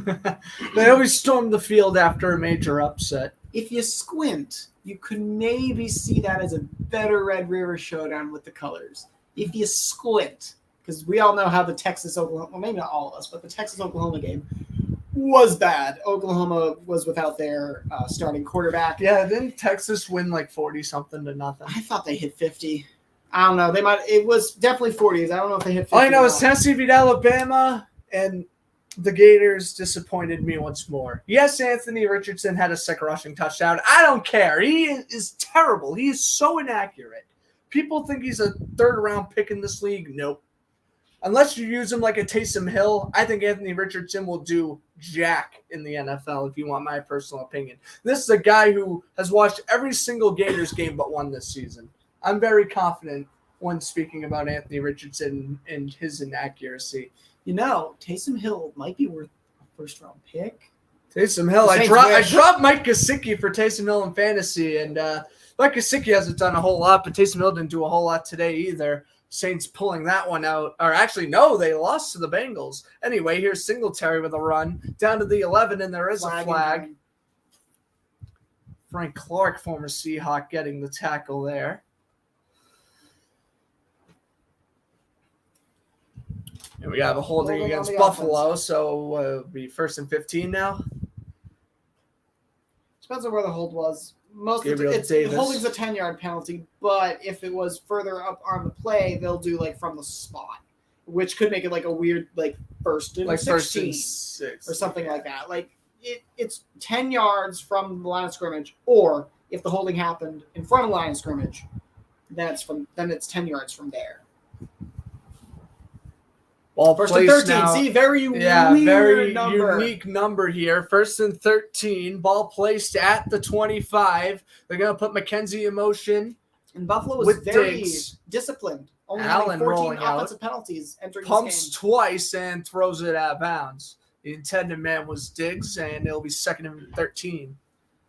They always storm the field after a major upset. If you squint, you could maybe see that as a better Red River showdown with the colors. If you squint, because we all know how the Texas-Oklahoma, well, maybe not all of us, but the Texas-Oklahoma game was bad. Oklahoma was without their starting quarterback. Yeah, didn't Texas win like 40-something to nothing? I thought they hit 50. I don't know. They might. It was definitely 40s. I don't know if they hit 50. All I know or is not. Tennessee beat Alabama, and the Gators disappointed me once more. Yes, Anthony Richardson had a sick rushing touchdown. I don't care. He is terrible. He is so inaccurate. People think he's a third-round pick in this league. Nope. Unless you use him like a Taysom Hill, I think Anthony Richardson will do jack in the NFL, if you want my personal opinion. This is a guy who has watched every single Gators game but one this season. I'm very confident when speaking about Anthony Richardson and his inaccuracy. You know, Taysom Hill might be worth a first-round pick. Taysom Hill. I dropped Mike Gesicki for Taysom Hill in fantasy, and Like Gesicki hasn't done a whole lot, but Taysom Hill didn't do a whole lot today either. Saints pulling that one out. Or actually, no, they lost to the Bengals. Anyway, here's Singletary with a run down to the 11, and there is a flag. Frank Clark, former Seahawk, getting the tackle there. And we have a holding against Buffalo, offense. So it'll be 1st and 15 now. Depends on where the hold was. Davis. Holding's a 10-yard penalty, but if it was further up on the play, they'll do like from the spot, which could make it like a weird like 1st and 16 or something like that. Like it's 10 yards from the line of scrimmage, or if the holding happened in front of the line of scrimmage, then it's 10 yards from there. Ball 1st and 13. Now. See, very unique number here. 1st and 13. Ball placed at the 25. They're going to put McKenzie in motion. And Buffalo was very disciplined. Only Allen 14 offensive penalties entering Pumps this game. Twice and throws it out of bounds. The intended man was Diggs, and it'll be 2nd and 13.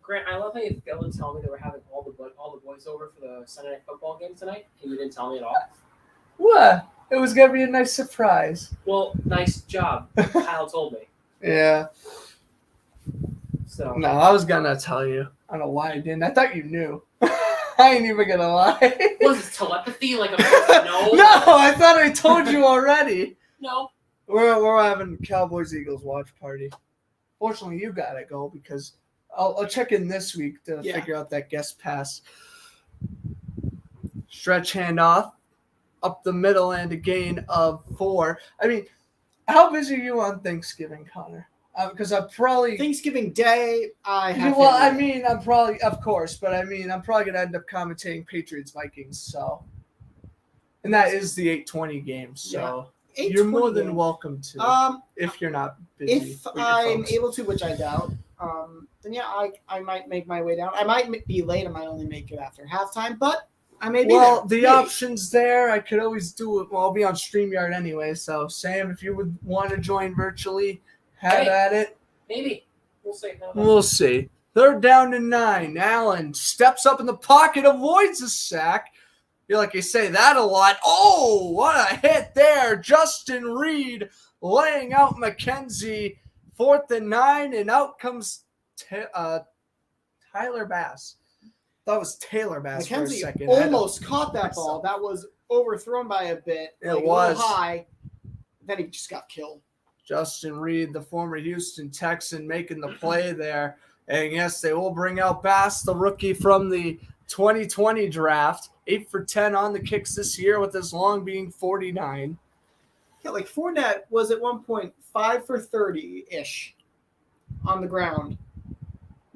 Grant, I love how you failed to tell me they were having all the boys over for the Sunday Night Football game tonight, and you didn't tell me at all. What? It was going to be a nice surprise. Well, nice job. Kyle told me. Yeah. So. No, I was going to tell you. I don't know why I didn't. I thought you knew. I ain't even going to lie. Was it telepathy? Like, no? No, I thought I told you already. No. We're having Cowboys-Eagles watch party. Fortunately, you got to go because I'll check in this week to figure out that guest pass. Stretch handoff. Up the middle and a gain of 4. I mean, how busy are you on Thanksgiving, Connor? Because I'm probably Thanksgiving Day. I'm probably, of course, but I'm probably gonna end up commentating Patriots Vikings. So, and that is the 8:20 game. So you're more than welcome to. If you're not busy, if I'm able to, which I doubt. Then I might make my way down. I might be late. I might only make it after halftime, but. I may be the options there, I could always do it. Well, I'll be on StreamYard anyway. So, Sam, if you would want to join virtually, have at it. Maybe. We'll see. We'll see. 3rd down to 9. Allen steps up in the pocket, avoids a sack. Feel like you say that a lot. Oh, what a hit there. Justin Reed laying out McKenzie. 4th and 9, and out comes Tyler Bass. That was Taylor Bass for a second. Almost caught that ball. That was overthrown by a bit. It was. A little high. Then he just got killed. Justin Reed, the former Houston Texan, making the play there. And yes, they will bring out Bass, the rookie from the 2020 draft. 8 for 10 on the kicks this year, with his long being 49. Yeah, like Fournette was at one point 5 for 30-ish on the ground.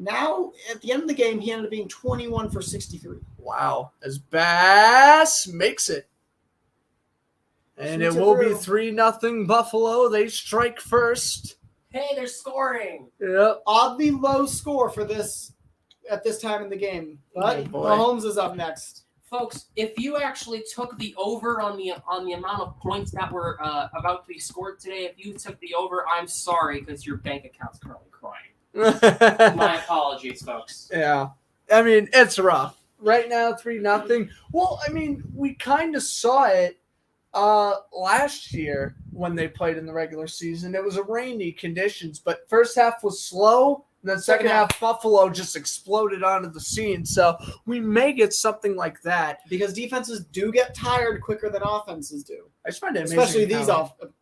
Now, at the end of the game, he ended up being 21 for 63. Wow. As Bass makes it. And it will be 3-0 Buffalo. They strike first. Hey, they're scoring. Yep. Oddly low score for this at this time in the game. But Mahomes is up next. Folks, if you actually took the over on the amount of points that were about to be scored today, if you took the over, I'm sorry because your bank account's currently crying. My apologies, folks. Yeah. I mean, it's rough. Right now, 3-0. Well, I mean, we kind of saw it last year when they played in the regular season. It was a rainy conditions, but first half was slow, and then second half Buffalo just exploded onto the scene. So we may get something like that. Because defenses do get tired quicker than offenses do. I just find it amazing.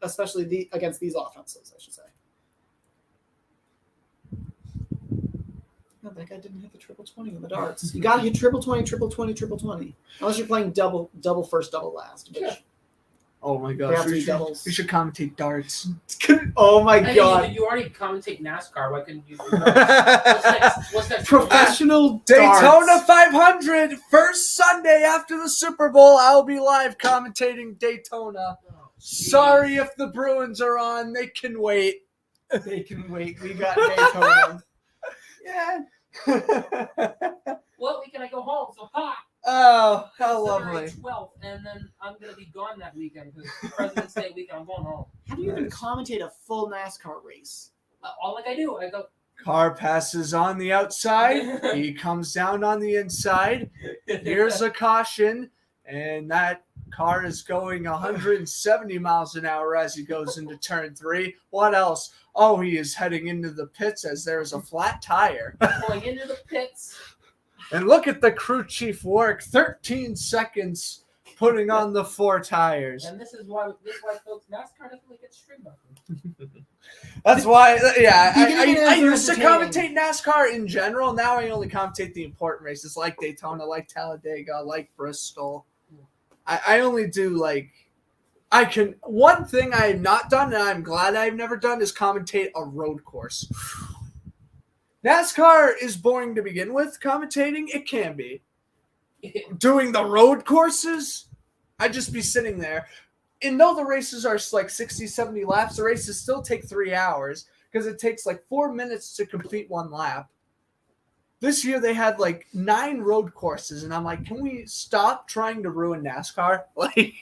Especially against these offenses, I should say. That guy didn't hit the triple 20 in the darts. You got to hit triple 20, triple 20, triple 20. Unless you're playing double first, double last. Oh my gosh, we should commentate darts. Oh my god. You already commentate NASCAR. Why couldn't you do darts? What's next? Professional Daytona 500, first Sunday after the Super Bowl. I'll be live commentating Daytona. Sorry if the Bruins are on. They can wait. They can wait. We got Daytona. Yeah. What week can I go home? So hot. Oh, how lovely. 12th, and then I'm going to be gone that weekend because President's Day weekend. I'm going home. How do you even commentate a full NASCAR race? All like I do. I go Car passes on the outside. He comes down on the inside. Here's a caution, and that car is going 170 miles an hour as he goes into turn 3. What else? Oh, he is heading into the pits as there is a flat tire. Going into the pits. And look at the crew chief work. 13 seconds putting on the 4 tires. And this is why folks, NASCAR doesn't like its stream button. That's why, yeah, Beginning I is used to entertaining. commentate NASCAR in general. Now I only commentate the important races like Daytona, like Talladega, like Bristol. I only do one thing I have not done, and I'm glad I've never done, is commentate a road course. NASCAR is boring to begin with. Commentating, it can be. Doing the road courses, I'd just be sitting there. And though the races are like 60, 70 laps, the races still take 3 hours because it takes like 4 minutes to complete one lap. This year they had like 9 road courses, and I'm like, can we stop trying to ruin NASCAR? Like,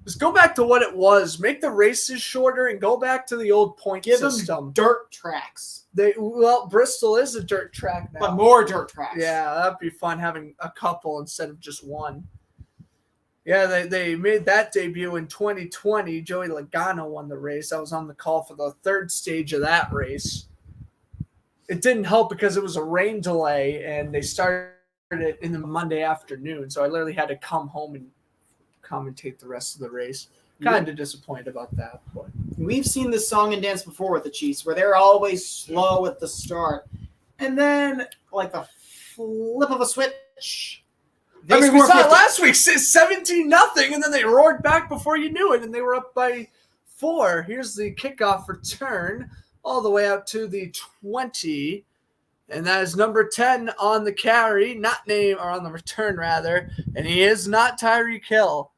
just go back to what it was. Make the races shorter and go back to the old point Give them system. dirt tracks, Bristol is a dirt track now. but more dirt tracks. Yeah, that'd be fun having a couple instead of just one. Yeah, they made that debut in 2020. Joey Logano won the race. I was on the call for the 3rd stage of that race. It didn't help because it was a rain delay, and they started it in the Monday afternoon, so I literally had to come home and commentate the rest of the race. Kind of disappointed about that. But We've seen this song and dance before with the Chiefs, where they're always slow at the start, and then like the flip of a switch. we score saw it 50. last week, 17-0, and then they roared back before you knew it, and they were up by 4. Here's the kickoff return all the way out to the 20, and that is number 10 on the carry, on the return rather, and he is not Tyreek Hill.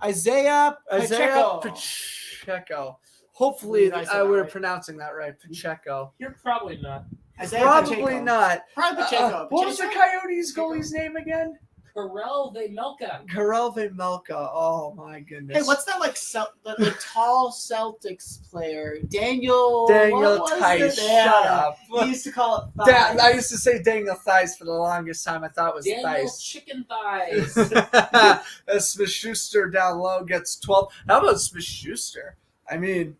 Isaiah Pacheco. Hopefully, I said that we're right. pronouncing that right. Pacheco. You're probably not. Isaiah Probably Pacheco. not. Probably Pacheco. What was the Pacheco? Coyotes goalie's name again? Karel Vemelka. Karel Vemelka. Oh my goodness. Hey, what's that the tall Celtics player? Daniel Daniel what was Tice? it? Shut up. He used to call it I used to say Daniel Thighs for the longest time. I thought it was Daniel Thighs. Chicken Thighs. As Smith-Schuster down low gets 12. How about Smith-Schuster? I mean,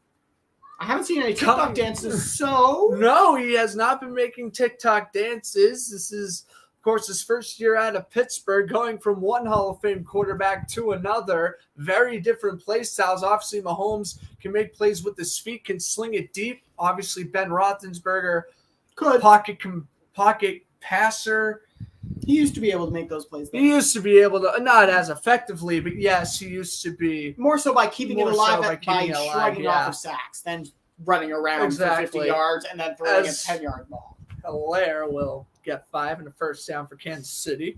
I haven't seen any Come- TikTok dances, so no, he has not been making TikTok dances. This is, of course, his first year out of Pittsburgh, going from one Hall of Fame quarterback to another. Very different play styles. Obviously, Mahomes can make plays with his feet, can sling it deep. Obviously, Ben Roethlisberger, good. pocket passer. He used to be able to make those plays. Though. He used to be able to, not as effectively, but yes, he used to be. More so by keeping More it alive, so by by keeping it alive, shrugging yeah. off of sacks, then running around for Exactly. 50 yards and then throwing As- a 10-yard ball. Hilaire will get 5 and a first down for Kansas City.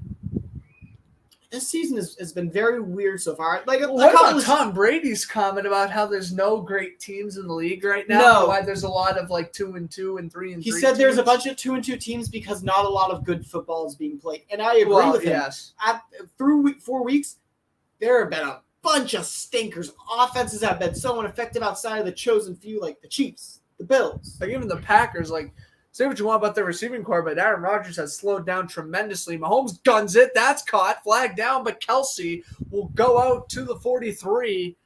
This season has been very weird so far. Like What about Tom Brady's comment about how there's no great teams in the league right now? No. Why there's a lot of like 2-2 and 3-3. He said there's a teams? bunch of 2-2 teams because not a lot of good football is being played, and I agree Well, with him. yes. Through 4 weeks, there have been a bunch of stinkers. Offenses have been so ineffective outside of the chosen few, like the Chiefs, the Bills. Like even the Packers, like say what you want about their receiving core, but Aaron Rodgers has slowed down tremendously. Mahomes guns it. That's caught. Flag down, but Kelsey will go out to the 43.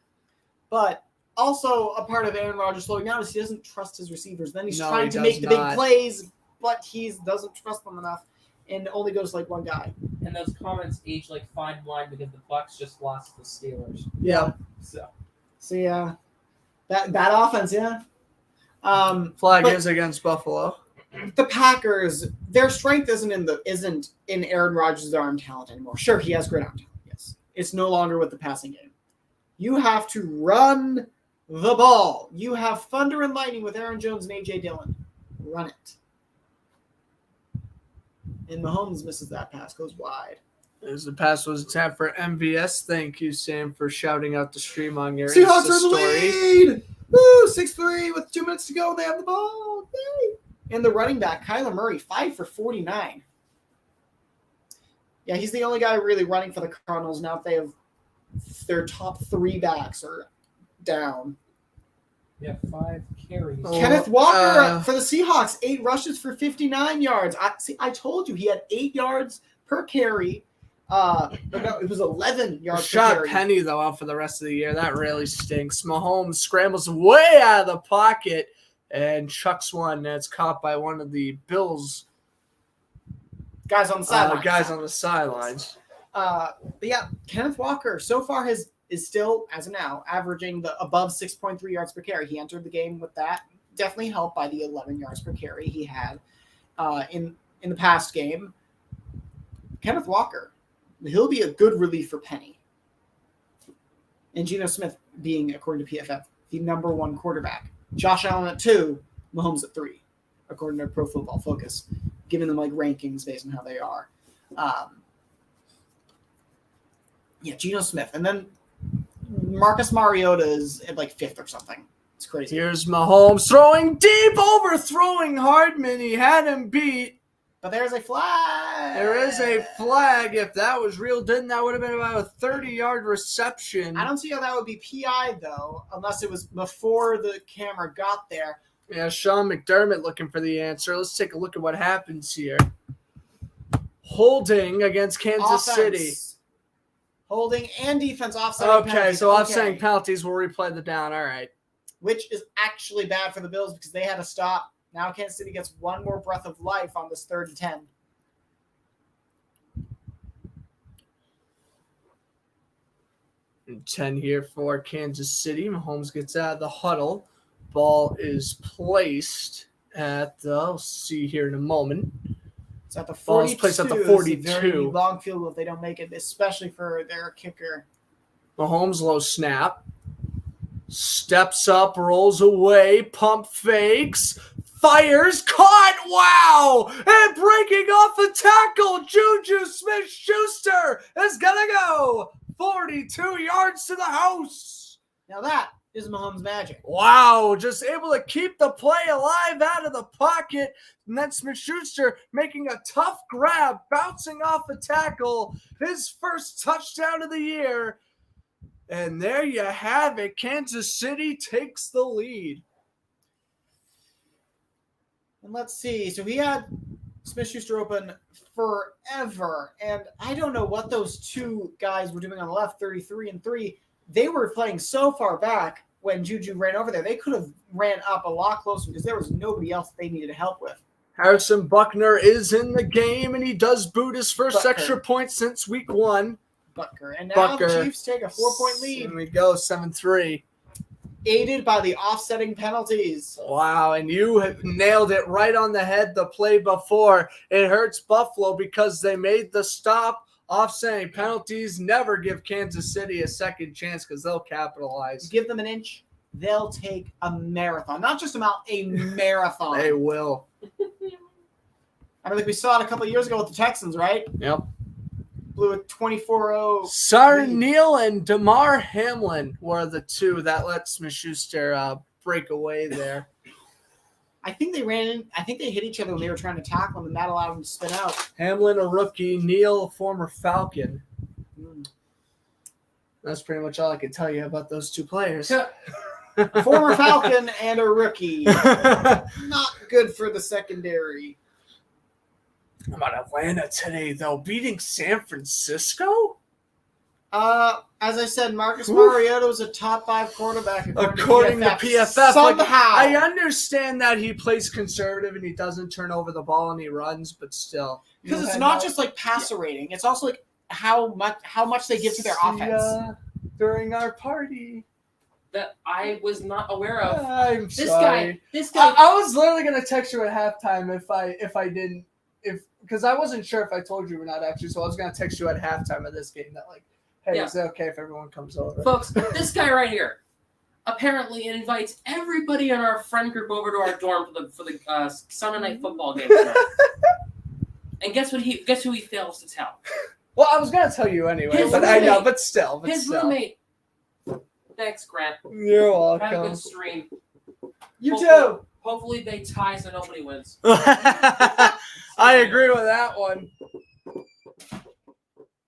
But also a part of Aaron Rodgers slowing down is he doesn't trust his receivers. Then he's No, trying he to does make the not. big plays, but he doesn't trust them enough and only goes like one guy. And those comments age like fine wine because the Bucks just lost to the Steelers. Yeah. So So yeah, that offense, yeah. Flag But- is against Buffalo. The Packers, their strength isn't in Aaron Rodgers' arm talent anymore. Sure, he has great arm talent. Yes, it's no longer with the passing game. You have to run the ball. You have thunder and lightning with Aaron Jones and AJ Dillon. Run it. And Mahomes misses that pass, goes wide. As the pass was attempt for MVS. Thank you, Sam, for shouting out the stream on your Seahawks Insta are in the story. lead. Woo! 6-3 with 2 minutes to go. They have the ball. Yay! And the running back, Kyler Murray, 5 for 49. Yeah, he's the only guy really running for the Cardinals now. If they have their top 3 backs are down. Yeah, 5 carries. Oh. Kenneth Walker for the Seahawks, 8 rushes for 59 yards. I told you he had 8 yards per carry. But no, it was 11 yards per Rashad carry. Penny, though, out for the rest of the year. That really stinks. Mahomes scrambles way out of the pocket and chucks one that's caught by one of the Bills Guys on the sideline. guys on the sidelines. But yeah, Kenneth Walker so far is still, as of now, averaging the above 6.3 yards per carry. He entered the game with that. Definitely helped by the 11 yards per carry he had in the past game. Kenneth Walker, he'll be a good relief for Penny. And Geno Smith being, according to PFF, the number 1 quarterback. Josh Allen at 2, Mahomes at 3, according to Pro Football Focus, giving them like rankings based on how they are. Yeah, Geno Smith. And then Marcus Mariota is at like 5th or something. It's crazy. Here's Mahomes throwing deep, overthrowing Hardman. He had him beat. But there's a flag. There is a flag. If that was reeled in, that would have been about a 30-yard reception. I don't see how that would be PI, though, unless it was before the camera got there. Yeah, Sean McDermott looking for the answer. Let's take a look at what happens here. Holding against Kansas City. Holding and defense offsetting Okay, penalties. so offsetting penalties will replay the down. All right. Which is actually bad for the Bills because they had to stop. Now Kansas City gets one more breath of life on this 3rd and 10. And 10 here for Kansas City. Mahomes gets out of the huddle. Ball is placed at the, I'll see here in a moment. It's at the Ball's 42. placed at the It's a 42. very long field goal if they don't make it, especially for their kicker. Mahomes low snap. Steps up, rolls away, pump fakes, fires, caught, wow! And breaking off the tackle, Juju Smith-Schuster is gonna go 42 yards to the house. Now that is Mahomes' magic. Wow, just able to keep the play alive out of the pocket. And then Smith-Schuster making a tough grab, bouncing off a tackle. His first touchdown of the year. And there you have it. Kansas City takes the lead. And let's see. So he had Smith-Schuster open forever. And I don't know what those two guys were doing on the left, 33 and 3. They were playing so far back when Juju ran over there. They could have ran up a lot closer because there was nobody else they needed help with. Harrison Buckner is in the game, and he does boot his first extra point since week 1. Butker. And now the Chiefs take a 4-point lead. Here we go, 7-3. Aided by the offsetting penalties. Wow, and you have nailed it right on the head the play before. It hurts Buffalo because they made the stop. Offsetting penalties never give Kansas City a second chance because they'll capitalize. Give them an inch, they'll take a marathon. Not just a mile, a marathon. They will. I think we saw it a couple of years ago with the Texans, right? Yep. Blew a 24-0. Sar Neal and DeMar Hamlin were the two that let Smith-Schuster break away there. I think they ran in. I think they hit each other when they were trying to tackle him, and that allowed them to spin out. Hamlin, a rookie. Neal, a former Falcon. That's pretty much all I can tell you about those two players. Former Falcon and a rookie. Not good for the secondary. How about Atlanta today, though? Beating San Francisco? As I said, Marcus Mariota was a top 5 quarterback According to PFF. Somehow. Like, I understand that he plays conservative and he doesn't turn over the ball and he runs, but still. Because it's not just like passer rating. It's also like how much they give to their offense. During our party. That I was not aware of. I'm This sorry. guy. I was literally gonna text you at halftime if I didn't because I wasn't sure if I told you or not actually, so I was gonna text you at halftime of this game that like, hey, Yeah. is it okay if everyone comes over? Folks, this guy right here apparently invites everybody in our friend group over to our dorm for the Sunday night football game tonight. And guess who he fails to tell? Well, I was gonna tell you anyway, His but I know, roommate- but still. His roommate. Thanks, Grant. You're Have a welcome. good stream. You Hopefully- too. Hopefully they tie so nobody wins. I agree with that one.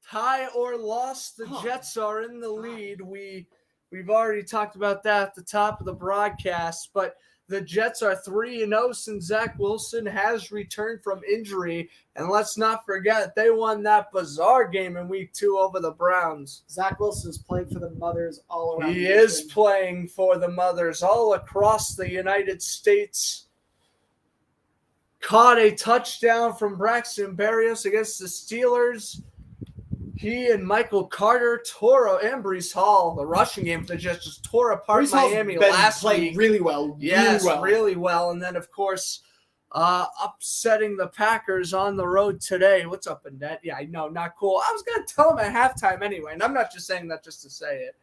Tie or loss, the Jets are in the lead. We We've already talked about that at the top of the broadcast, but the Jets are 3-0 since Zach Wilson has returned from injury. And let's not forget, they won that bizarre game in week 2 over the Browns. Zach Wilson is playing for the Mothers all around. He is playing for the Mothers all across the United States. Caught a touchdown from Braxton Berrios against the Steelers. He and Michael Carter tore, and Breece Hall, the rushing game for the Jets, just tore apart Miami last week. Really well. Yes, really well. And then, of course, upsetting the Packers on the road today. What's up, Annette? Yeah, I know, not cool. I was going to tell him at halftime anyway, and I'm not just saying that just to say it.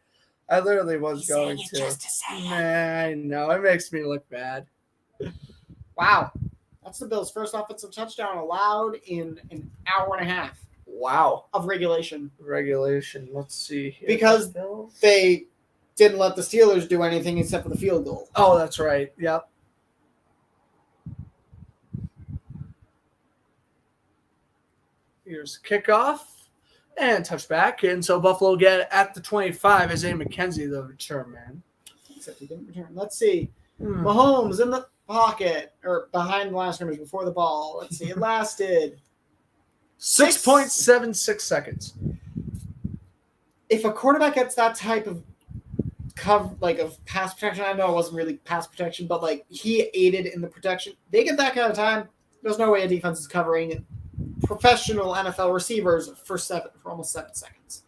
I literally was going to. Just to say it. I know. It makes me look bad. Wow. That's the Bills' first offensive touchdown allowed in an hour and a half. Wow. Of regulation. Let's see here. Because they didn't let the Steelers do anything except for the field goal. Oh, that's right. Yep. Here's kickoff and touchback. And so Buffalo get at the 25. Isaiah McKenzie, the return man. Except he didn't return. Let's see. Mahomes in the pocket or behind the line of scrimmage before the ball. Let's see. It lasted 6.76 seconds. If a quarterback gets that type of of pass protection, I know it wasn't really pass protection, but he aided in the protection. They get that kind of time. There's no way a defense is covering professional NFL receivers for almost 7 seconds.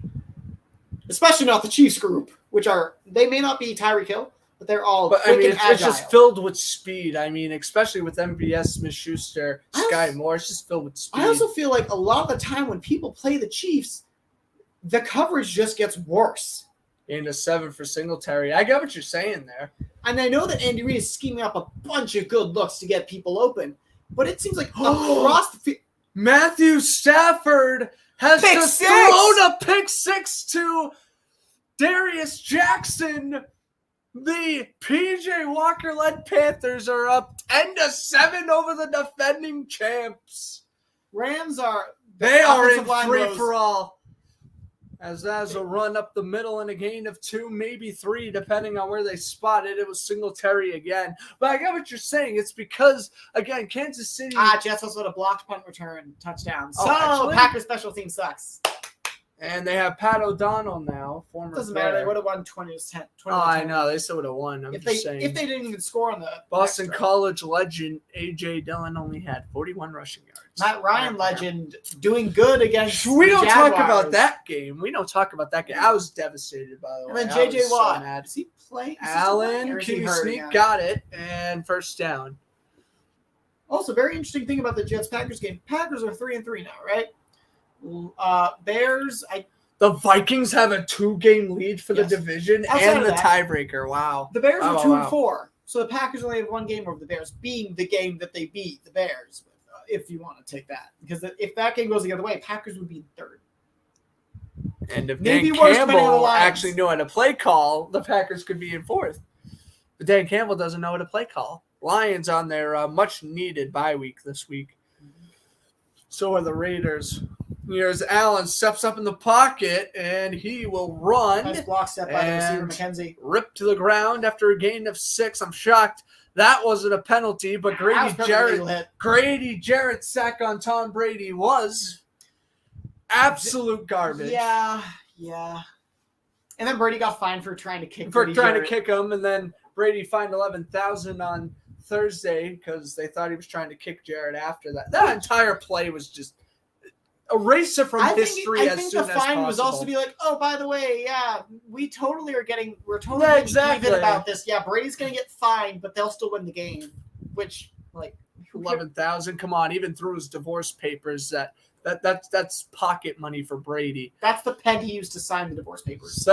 Especially not the Chiefs group, they may not be Tyreek Hill, but they're all quick and agile. It's just filled with speed. I mean, especially with MVS, Smith-Schuster, Sky Moore, it's just filled with speed. I also feel like a lot of the time when people play the Chiefs, the coverage just gets worse. Into 7 for Singletary. I get what you're saying there. And I know that Andy Reid is scheming up a bunch of good looks to get people open, but it seems like across the field. Matthew Stafford has just thrown a pick six to Darius Jackson. The PJ Walker-led Panthers are up 10-7 over the defending champs. Rams are in free-for-all. As that's a run up the middle and a gain of 2, maybe 3, depending on where they spot it. It was Singletary again. But I get what you're saying. It's because, again, Kansas City. Jets also had a blocked punt return touchdown. So actually? Packers special team sucks. And they have Pat O'Donnell now, former Doesn't matter. They would have won 20-10. I know. They still would have won. I'm just saying. If they didn't even score on the Boston College legend A.J. Dillon only had 41 rushing yards. Matt Ryan legend doing good against We don't Jaguars. talk about that game. I was devastated, by the way. And then J.J. Watt. So mad. Is he playing? Allen Sneak got it, and first down. Also, very interesting thing about the Jets-Packers game. Packers are 3-3 now, right? Bears, The Vikings have a 2-game lead for the division and the tiebreaker. Wow. The Bears are 2-4, so the Packers only have 1 game over the Bears, being the game that they beat the Bears. If you want to take that, because if that game goes the other way, Packers would be in 3rd. And if Dan Campbell actually knew how to play call, the Packers could be in 4th. But Dan Campbell doesn't know how to play call. Lions on their much-needed bye week this week. So are the Raiders. Here's Allen, steps up in the pocket, and he will run. Nice block step by the receiver, McKenzie. Ripped to the ground after a gain of 6. I'm shocked that wasn't a penalty, but Grady Jarrett's sack on Tom Brady was absolute garbage. Yeah. And then Brady got fined for trying to kick him, and then Brady fined $11,000 on Thursday because they thought he was trying to kick Jarrett after that. That entire play was just erase it from history as soon as possible. I think the fine was also be like, oh, by the way, we're totally even about this. Yeah, Brady's going to get fined, but they'll still win the game, which, $11,000, come on, even through his divorce papers, that's pocket money for Brady. That's the pen he used to sign the divorce papers.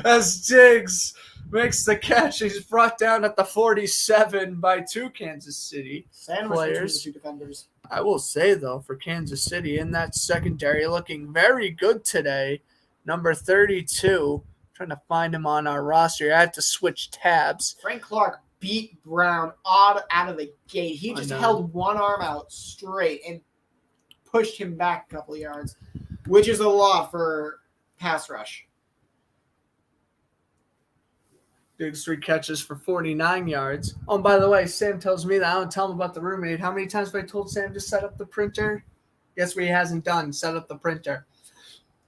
As Diggs makes the catch, he's brought down at the 47 by 2 Kansas City players. The 2 defenders. I will say, though, for Kansas City, in that secondary, looking very good today. Number 32, trying to find him on our roster. I had to switch tabs. Frank Clark beat Brown out of the gate. He just held one arm out straight and pushed him back a couple of yards, which is a lot for pass rush. Diggs 3 catches for 49 yards. Oh, and by the way, Sam tells me that I don't tell him about the roommate. How many times have I told Sam to set up the printer? Guess what he hasn't done? Set up the printer.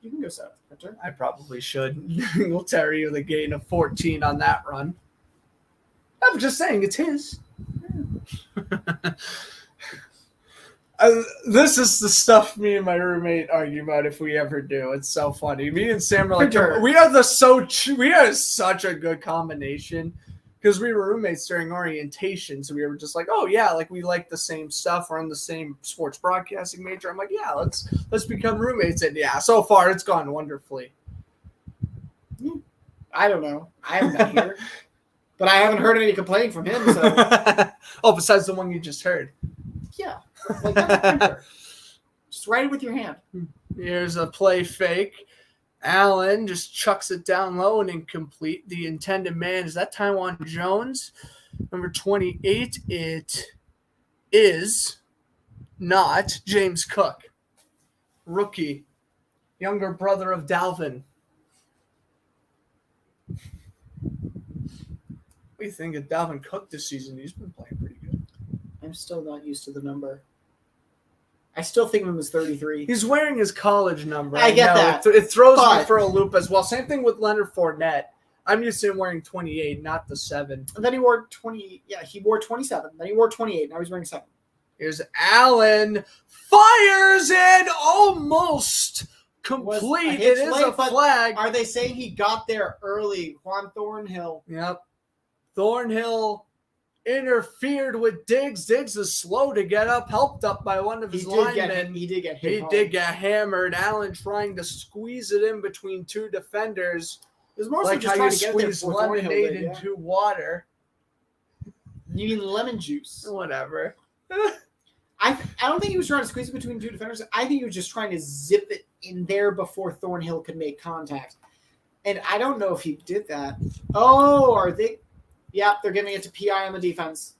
You can go set up the printer. I probably should. We'll tarry with a gain of 14 on that run. I'm just saying, it's his. This is the stuff me and my roommate argue about if we ever do. It's so funny. Me and Sam are like, Sure. we are such a good combination because we were roommates during orientation. So we were just like, oh yeah, like we like the same stuff. We're on the same sports broadcasting major. I'm like, yeah, let's become roommates. And yeah, so far it's gone wonderfully. I don't know. I haven't been here, but I haven't heard any complaining from him. So Oh, besides the one you just heard. yeah, like that's a printer. Just write it with your hand. Here's a play fake. Allen just chucks it down low and incomplete. The intended man is that Taiwan Jones. Number 28, it is not James Cook. Rookie. Younger brother of Dalvin. What do you think of Dalvin Cook this season? He's been playing pretty good. I'm still not used to the number. I still think of him as 33. He's wearing his college number. I get know. that. It throws me But- for a loop as well. Same thing with Leonard Fournette. I'm used to him wearing 28, not the 7. And then he wore 20. Yeah, he wore 27. Then he wore 28. Now he's wearing 7. Here's Allen. Fires and almost complete. hitch It is late, a but flag. Are they saying he got there early? Juan Thornhill. Yep. Thornhill interfered with Diggs. Diggs is slow to get up, helped up by one of his linemen. He did get hit. He hard. did get hammered. Allen trying to squeeze it in between two defenders. It was more so Like just how you trying to get there squeeze before Thornhill lemonade did, yeah. into water. You mean lemon juice? Whatever. I don't think he was trying to squeeze it between two defenders. I think he was just trying to zip it in there before Thornhill could make contact. And I don't know if he did that. Oh, are they? Yeah, they're giving it to PI on the defense.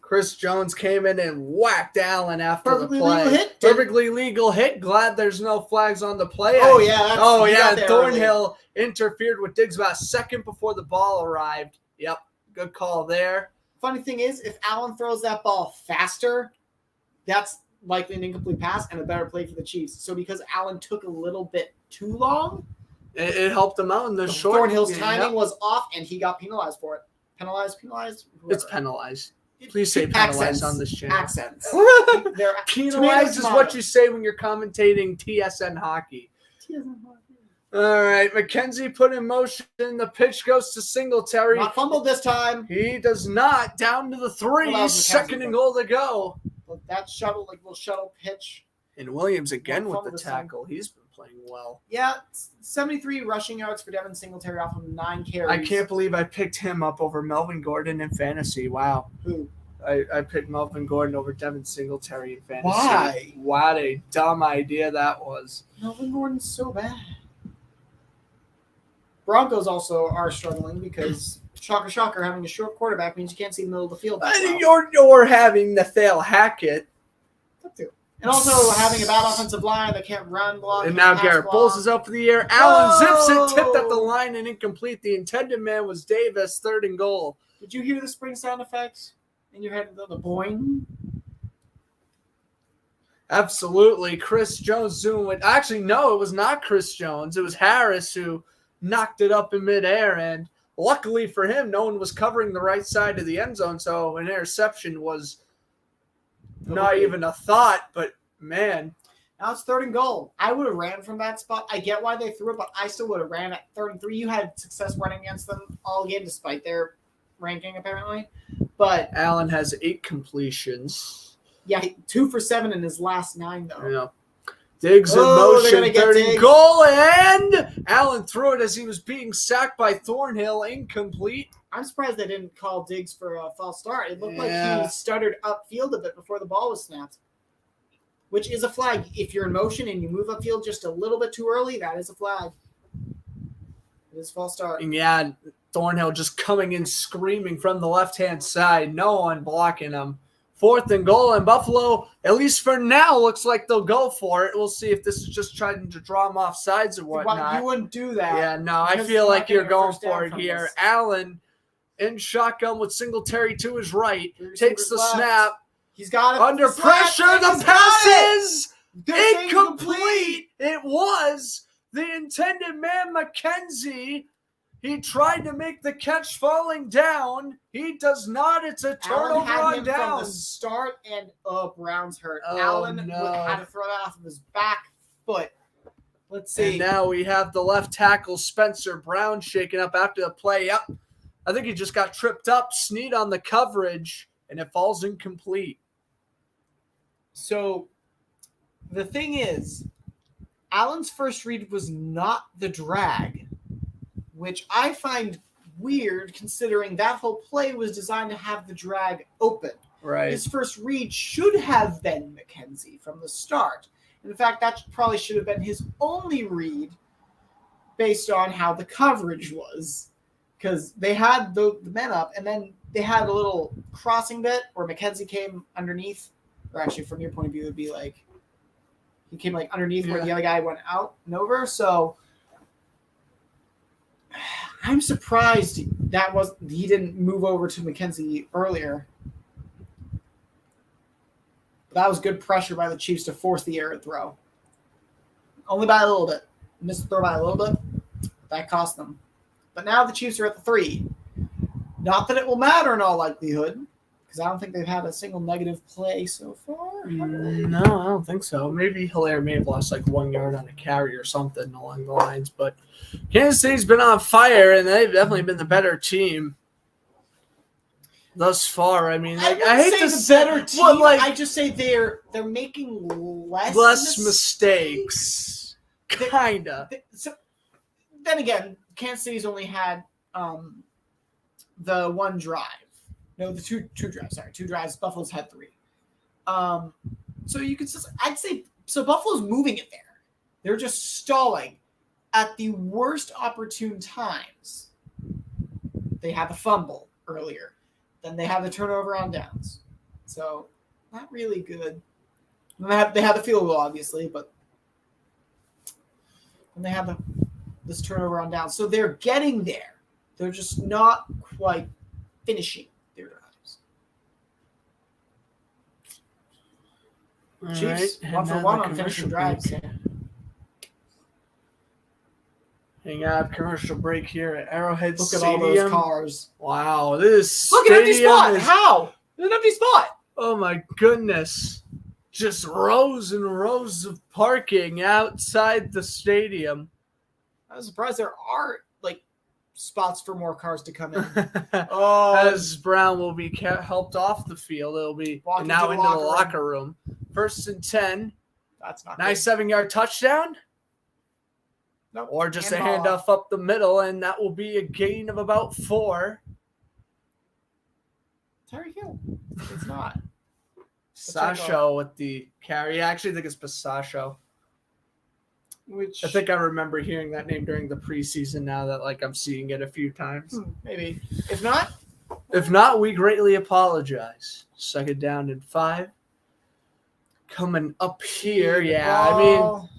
Chris Jones came in and whacked Allen after Perfectly the play. legal hit. Perfectly legal hit. Glad there's no flags on the play. Oh yeah. He got And there Thornhill interfered with Diggs about a second before the ball arrived. Yep, good call there. Funny thing is, if Allen throws that ball faster, that's likely an incomplete pass and a better play for the Chiefs. So because Allen took a little bit too long, It helped him out in the short. Thornhill's game. timing Yep. was off and he got penalized for it. Penalized. It's whoever. penalized. Please say penalized on this channel. Accents. They're Penalized is what you say when you're commentating TSN hockey. All right, McKenzie put in motion. The pitch goes to Singletary. Not fumbled this time. He does not. Down to the 3. Well, that was McKenzie, Second and but- goal to go. But that shuttle, like little shuttle pitch. And Williams again Not with the fumbled this time. tackle. He's been playing well. Yeah, 73 rushing yards for Devin Singletary off of 9 carries. I can't believe I picked him up over Melvin Gordon in fantasy. Wow. Who? I picked Melvin Gordon over Devin Singletary in fantasy. Why? What a dumb idea that was. Melvin Gordon's so bad. Broncos also are struggling because shocker, having a short quarterback means you can't see the middle of the field. that well. You're having Nathaniel Hackett. That too. And also having a bad offensive line that can't run block. And now pass Garrett block. Bowles is up for the air. Allen zips it, tipped at the Whoa! line and incomplete. The intended man was Davis, 3rd and goal. Did you hear the spring sound effects in your head? The boing? Absolutely. Chris Jones zooming. Actually, no, it was not Chris Jones. It was Harris who knocked it up in midair. And luckily for him, no one was covering the right side of the end zone. So an interception was not Okay. even a thought. But, man, Now it's 3rd and goal. I would have ran from that spot. I get why they threw it, but I still would have ran at 3rd and 3. You had success running against them all game despite their ranking, apparently. But, Allen has 8 completions. yeah, 2 for 7 in his last 9, though. Yeah. Diggs in Oh, they're gonna motion, get 3rd and Diggs. goal, and Allen threw it as he was being sacked by Thornhill, incomplete. I'm surprised they didn't call Diggs for a false start. It looked like Yeah. he stuttered upfield a bit before the ball was snapped, which is a flag. If you're in motion and you move upfield just a little bit too early, that is a flag. It is false start. And yeah, Thornhill just coming in screaming from the left-hand side. No one blocking him. 4th and goal, and Buffalo, at least for now, looks like they'll go for it. We'll see if this is just trying to draw them off sides or whatnot. You wouldn't do that. Yeah, no, I because feel you're like not you're getting a going first down for it from here. this. Allen in shotgun with Singletary to his right, Three takes the receivers left. snap. He's got it. Under pressure, the pass is Good incomplete. It was the intended man, McKenzie. He tried to make the catch falling down. He does not. It's a Allen turnover had on him from the downs. start, and Brown's hurt. Oh, Allen no. had to throw that off of his back foot. Let's see. And now we have the left tackle, Spencer Brown, shaken up after the play. Yep. I think he just got tripped up. Snead on the coverage, and it falls incomplete. So the thing is, Allen's first read was not the drag, which I find weird considering that whole play was designed to have the drag open. Right. His first read should have been McKenzie from the start. In fact, that probably should have been his only read based on how the coverage was. Because they had the men up, and then they had a little crossing bit where McKenzie came underneath. Or actually, from your point of view, it would be like he came like underneath where the other guy went out and over. So I'm surprised he didn't move over to McKenzie earlier. But that was good pressure by the Chiefs to force the error throw. Only by a little bit. Missed the throw by a little bit. That cost them. But now the Chiefs are at the 3. Not that it will matter in all likelihood, because I don't think they've had a single negative play so far. No, I don't think so. Maybe Hilaire may have lost like 1 yard on a carry or something along the lines. But Kansas City's been on fire, and they've definitely been the better team thus far. I mean, like, I hate to say better team. well, like, I just say they're making less mistakes. Kinda. So, then again, Kansas City's only had the one drive. No, the two drives. Sorry, 2 drives. Buffalo's had 3. So you could, I'd say, so Buffalo's moving it there. They're just stalling at the worst opportune times. They had the fumble earlier. Then they had the turnover on downs. So not really good. And they had the field goal, obviously, but then they had this turnover on downs. So they're getting there. They're just not quite finishing their drives. Chiefs, right, 1 for 1 on finishing drives. Hang on, commercial break here at Arrowhead Look Stadium. at all those cars. Wow, this Look, an empty stadium spot. is- How? There's an empty spot. Oh my goodness. Just rows and rows of parking outside the stadium. I was surprised there are like spots for more cars to come in. As Brown will be helped off the field, it'll be Walking now to the into the locker locker room. 1st and 10. That's not Nice good. 7-yard touchdown. Nope. Or just a Handball. handoff up the middle, and that will be a gain of about 4. Tyreek Hill. It's not. Sasho with the carry. I actually think it's Basasho. Which I think I remember hearing that name during the preseason now that like I'm seeing it a few times. maybe. If not, If not, we greatly apologize. 2nd down and 5. Coming up here, yeah. I mean,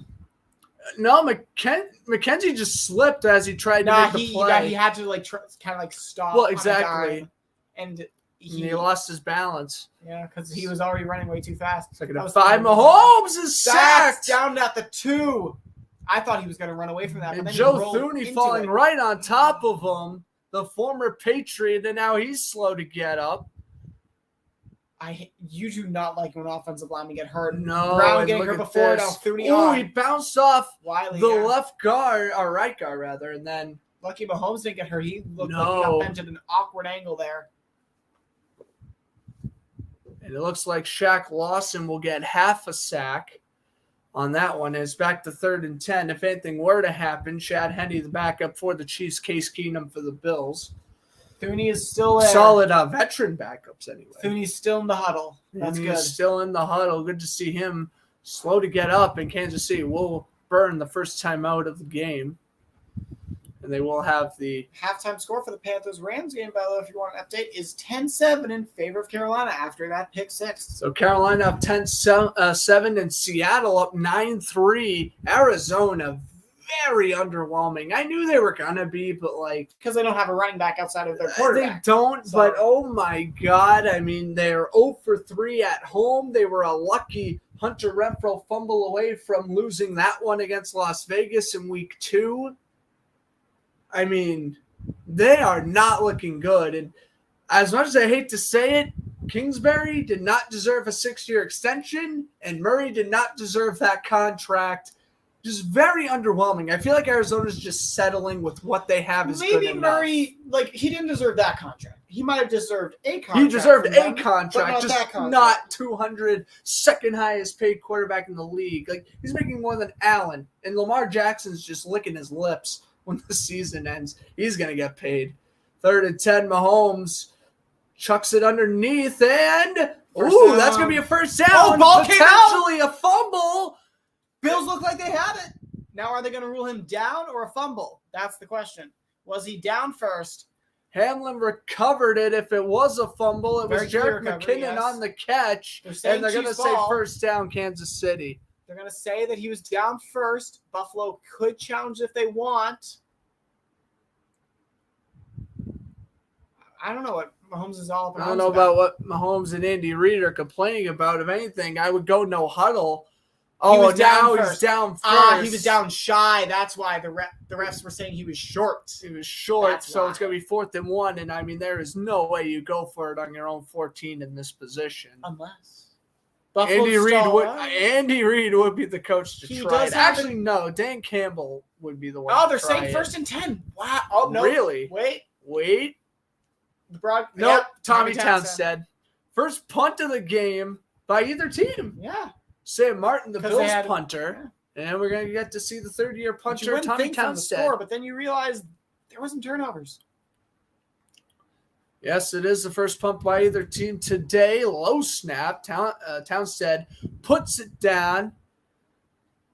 no, McKenzie just slipped as he tried to make the play. he had to like kind of like stop. Well, on a exactly. dime, and He lost his balance. Yeah, because he was already running way too fast. 2nd That and was 5. the- Mahomes is Sacked sacked. down at the 2. I thought he was going to run away from that. And but then Joe he rolled Thuney into falling it. right on top of him, the former Patriot, and now he's slow to get up. You do not like when offensive linemen get hurt. No, Brown and getting look hurt at before, this. now Thuney Ooh, on. he bounced off Wiley, the yeah. left guard, or right guard rather, and then Lucky Mahomes didn't get hurt. He looked like he No. got bent at an awkward angle there. and it looks like Shaq Lawson will get half a sack on that one. It's back to 3rd and 10. If anything were to happen, Chad Henne, the backup for the Chiefs, Case Keenum for the Bills. Thuney is still there. Solid veteran backups anyway. Thuney's still in the huddle. That's And good. he's still in the huddle. Good to see him slow to get up, and Kansas City will burn the first time out of the game. And and they will have the Halftime score for the Panthers-Rams game, by the way, if you want an update, is 10-7 in favor of Carolina after that pick six. So Carolina up 10-7 and Seattle up 9-3. Arizona very underwhelming. I knew they were gonna be, but like Because they don't have a running back outside of their quarterback. they don't. So- But oh my God! I mean, they're 0-for-3 at home. They were a lucky Hunter Renfrow fumble away from losing that one against Las Vegas in week 2. I mean, they are not looking good. And as much as I hate to say it, Kingsbury did not deserve a 6-year extension, and Murray did not deserve that contract. Just very underwhelming. I feel like Arizona's just settling with what they have is good Maybe enough. Murray, he didn't deserve that contract. He might have deserved a contract. He deserved from a them, contract, but not just that contract. not 200, second highest paid quarterback in the league. Like, he's making more than Allen, and Lamar Jackson's just licking his lips when the season ends. He's going to get paid. 3rd and 10, Mahomes chucks it underneath, and First ooh, down. that's going to be a first down. Oh, ball came out. Potentially a fumble. Bills look like they have it. Now, are they going to rule him down or a fumble? That's the question. Was he down first? Hamlin recovered it. If it was a fumble, it Very was good Jerick recovery, McKinnon yes. on the catch, They're saying and they're going to Chiefs say ball. first down, Kansas City. They're going to say that he was down first. Buffalo could challenge if they want. I don't know what Mahomes is all about. I don't know about what Mahomes and Andy Reid are complaining about. If anything, I would go no huddle. Oh, was down now he's first. down first. He was down shy. That's why the refs were saying he was short. He was short, That's so why. it's going to be 4th and 1. And I mean, there is no way you go for it on your own 14 in this position. Unless Andy Reid stall would. out. Andy Reid would be the coach to He try does it. have Actually, no. Dan Campbell would be the one. Oh, to they're try saying it. 1st and 10. Wow. Oh no. Really? Wait. The broad. Nope. Yep, Tommy Townsend. First punt of the game by either team. Yeah. Sam Martin, the 'Cause Bills they had- punter. And we're going to get to see the 3rd-year But you puncher, wouldn't Tommy think from the Townsend. score, but then you realize there wasn't turnovers. Yes, it is the first punt by either team today. Low snap. Townsend puts it down.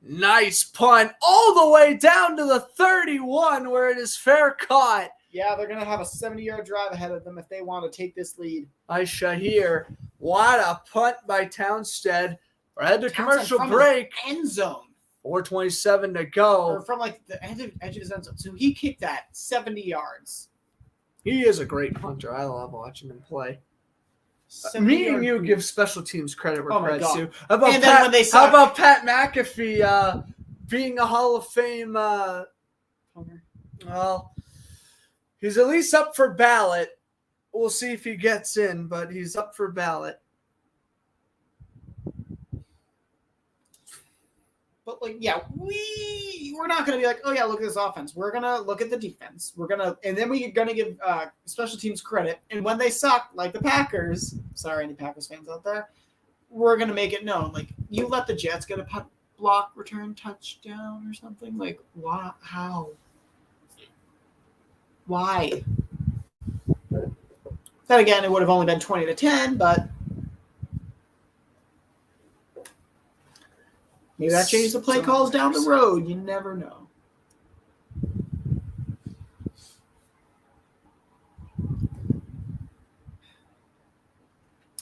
Nice punt all the way down to the 31 where it is fair caught Yeah, they're going to have a 70-yard drive ahead of them if they want to take this lead. by Shahir. What a punt by Townsend. We're headed to Townsend commercial from break. his end zone. 4:27 to Or go. from the edge of his end zone. So he kicked that 70 yards. He is a great punter. I love watching him play. 70 Me and yard you boot. give special teams credit where Oh my credit's God. due. How about And then when they How suck. about Pat McAfee being a Hall of Fame? Well, he's at least up for ballot. We'll see if he gets in, but he's up for ballot. But we're not gonna be like, oh yeah, look at this offense. We're gonna look at the defense. And then we're gonna give special teams credit. And when they suck, like the Packers, sorry, any Packers fans out there, we're gonna make it known. Like, you let the Jets get a punt block return touchdown or something. Like, why? How? Why? Then again, it would have only been 20-10, but maybe that changes the play calls down the road. You never know.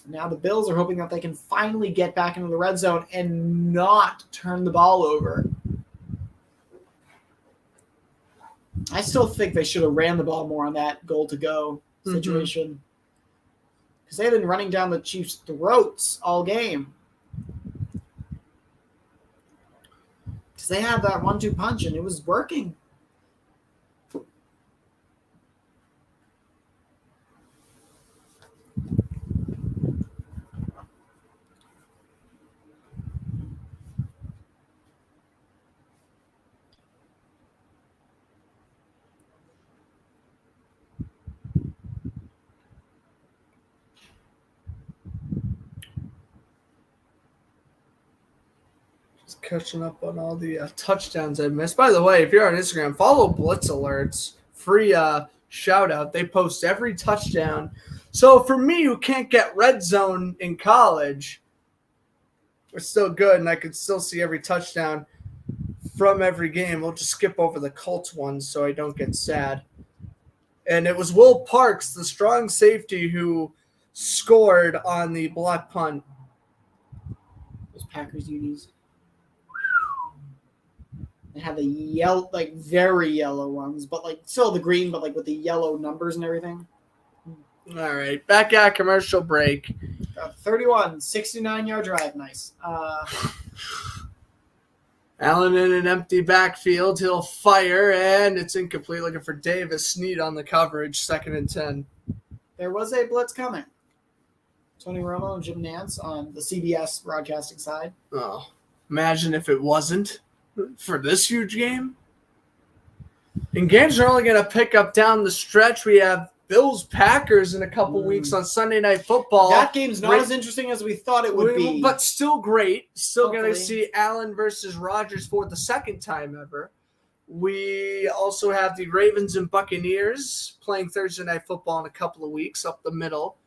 Now the Bills are hoping that they can finally get back into the red zone and not turn the ball over. I still think they should have ran the ball more on that goal to go situation. Because they've been running down the Chiefs' throats all game. Because they had that 1-2 punch and it was working. Just catching up on all the touchdowns I missed. By the way, if you're on Instagram, follow Blitz Alerts. Free shout out. They post every touchdown. So for me, who can't get red zone in college, we're still good, and I can still see every touchdown. from every game. We'll just skip over the Colts ones so I don't get sad. And it was Will Parks, the strong safety, who scored on the block punt. Those Packers unis. They have the yellow, like very yellow ones, but like still the green, but like with the yellow numbers and everything. All right, back at commercial break. 31, 69-yard drive. Nice. Allen in an empty backfield. He'll fire, and it's incomplete. Looking for Davis. Snead on the coverage. 2nd and 10. There was a blitz coming. Tony Romo and Jim Nance on the CBS broadcasting side. Oh, imagine if it wasn't for this huge game. And games are only going to pick up down the stretch. We have Bills-Packers in a couple weeks on Sunday Night Football. That game's not as interesting as we thought it would be. But still great. Still going to Hopefully. see Allen versus Rodgers for the second time ever. We also have the Ravens and Buccaneers playing Thursday Night Football in a couple of weeks up the middle.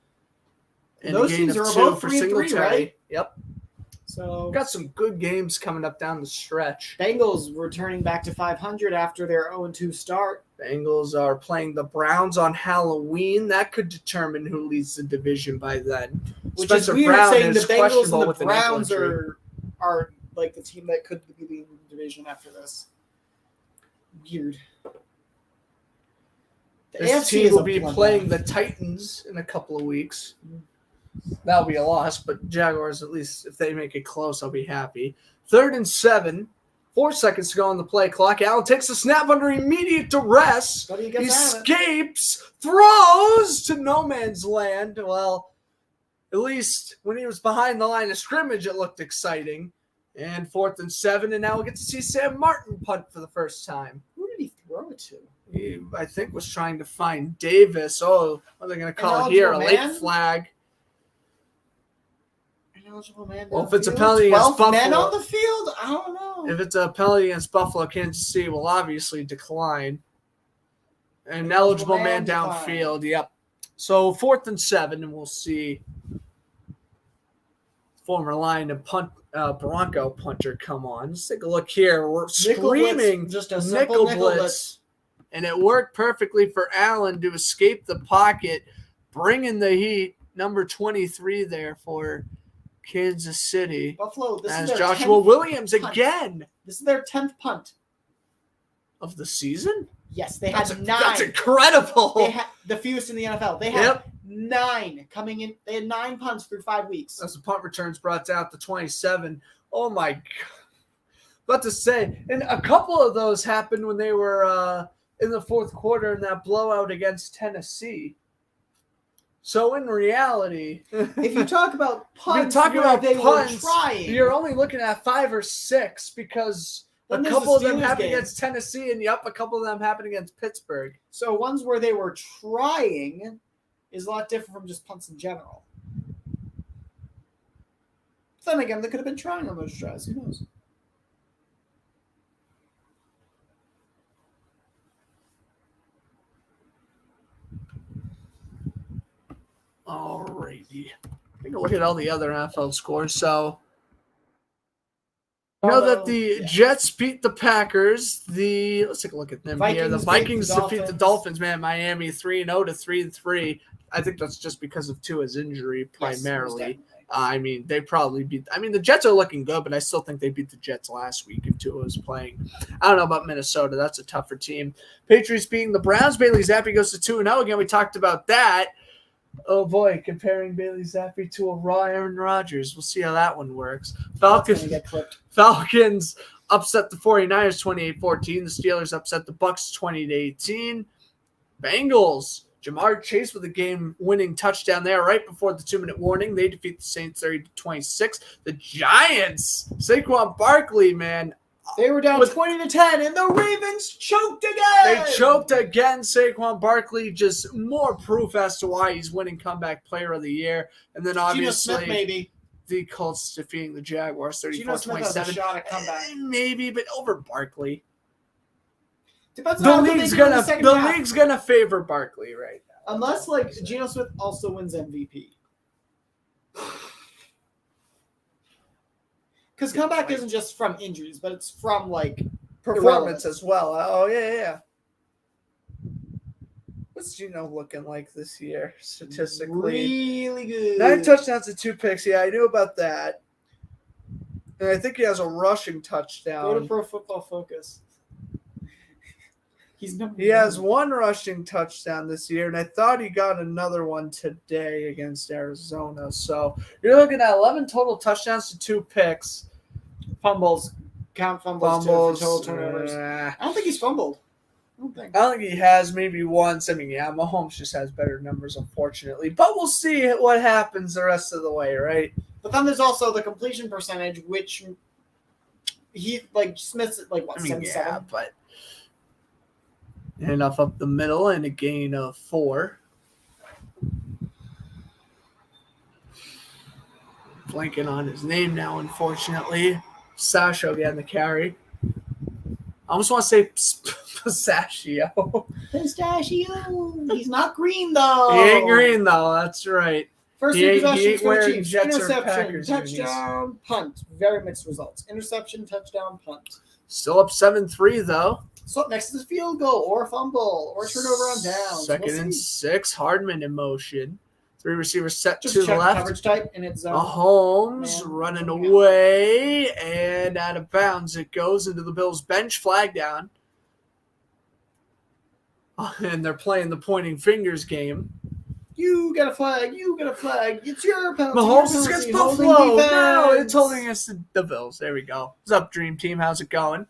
And those a gain teams of are 2 both for 3-3, Singletary. right? Yep. So We've got some good games coming up down the stretch. Bengals returning back to 500 after their 0-2 start. Bengals are playing the Browns on Halloween. That could determine who leads the division by then. Which Spencer is weird, Brown saying the is Bengals questionable and with the an ankle Browns injury. are like the team that could be leading the division after this. Weird. The This AFC team is will a be bloodbath. playing the Titans in a couple of weeks. That'll be a loss, but Jaguars, at least if they make it close, I'll be happy. 3rd and 7. 4 seconds to go on the play clock. Allen takes the snap under immediate duress. But he He gets out of it. escapes, throws to no man's land. Well, at least when he was behind the line of scrimmage, it looked exciting. And 4th and 7, and now we get to see Sam Martin punt for the first time. Who did he throw it to? He, I think, was trying to find Davis. Oh, what are they going to call it here? A Ineligible late man? flag. Ineligible man Well, down if it's a field? penalty against 12 men Buffalo- on the field? I don't know. If it's a penalty against Buffalo, Kansas City will obviously decline. An eligible man decline. downfield, yep. So 4th and 7, and we'll see former Lion and Bronco punter come on. Let's take a look here. We're Nickel blitz, screaming just a simple nickel blitz. and it worked perfectly for Allen to escape the pocket, bringing the heat. Number 23 there for Kansas City. Buffalo, this is As their Joshua 10th Williams punt. again This is their 10th punt. of the season. Yes, they That's had 9. That's incredible. They had the fewest in the NFL. They had Yep. 9 coming in. They had 9 punts through 5 weeks. As the punt returns brought down to 27. Oh my God. About to say, and a couple of those happened when they were in the 4th quarter in that blowout against Tennessee. So in reality, If you talk about punts, you're talking where about they punts, were trying. you're only looking at 5 or 6 because Then a there's couple of the them Steelers happened game. against Tennessee, and a couple of them happened against Pittsburgh. So ones where they were trying is a lot different from just punts in general. Then again, they could have been trying on those tries. Who knows? Alrighty. Take a look at all the other NFL scores. So, you know that the Jets beat the Packers. Let's take a look at them here. The Vikings beat Vikings the defeat the Dolphins. Dolphins, man. Miami 3-0 to 3-3. I think that's just because of Tua's injury Yes, most primarily. definitely. I mean, they probably beat. I mean, the Jets are looking good, but I still think they beat the Jets last week if Tua was playing. I don't know about Minnesota. That's a tougher team. Patriots beating the Browns. Bailey Zappi goes to 2-0 again. We talked about that. Oh boy, comparing Bailey Zappi to a raw Aaron Rodgers. We'll see how that one works. That's gonna get clipped. Falcons upset the 49ers 28-14. The Steelers upset the Bucks 20-18. Bengals, Jamar Chase with a game-winning touchdown there right before the 2-minute warning. They defeat the Saints 30-26. The Giants, Saquon Barkley, man, They were down With- 20-10, and the Ravens choked again. they choked again. Saquon Barkley, just more proof as to why he's winning comeback player of the year. And then Geno obviously Smith, maybe. the Colts defeating the Jaguars Geno Smith has a 34-27. shot at comeback. Maybe, but over Barkley. Depends The on what they league's do in gonna second the half. league's gonna favor Barkley right now. Unless like Geno Smith also wins MVP. Because comeback isn't just from injuries, but it's from like performance as well. Oh yeah. What's Geno looking like this year statistically? Really good. 9 touchdowns and 2 picks. Yeah, I knew about that. And I think he has a rushing touchdown. Go to Pro Football Focus. He's number He has 1 rushing touchdown this year, and I thought he got another one today against Arizona. So you're looking at 11 total touchdowns to 2 picks. fumbles. Count fumbles, too, for total turnovers. I don't think he's fumbled. I don't think he has, maybe once. I mean, yeah, Mahomes just has better numbers, unfortunately. But we'll see what happens the rest of the way, right? But then there's also the completion percentage, which he Smith's at 77. Yeah, but enough up the middle and a gain of 4. Blanking on his name now, unfortunately. Sasho getting the carry. I almost want to say Pistachio. Pistachio. He's not green, though. He ain't green, though. That's right. First He two ain't possessions for the wearing Chiefs. Jets or Interception, Packers touchdown, punt. Very mixed results. Interception, touchdown, punt. Still up 7-3, though. So up next is field goal or fumble or turnover on downs. Second We'll and see. 6. Hardman in motion. 3 receivers set Just to the check left. coverage type and it's Mahomes Man, running coming out. away and out of bounds. It goes into the Bills' bench, flag down. And they're playing the pointing fingers game. You get a flag. You get a flag. It's your penalty. Mahomes your is against penalty. Buffalo. Holding No, defense. it's holding against the Bills. There we go. What's up, Dream Team? How's it going?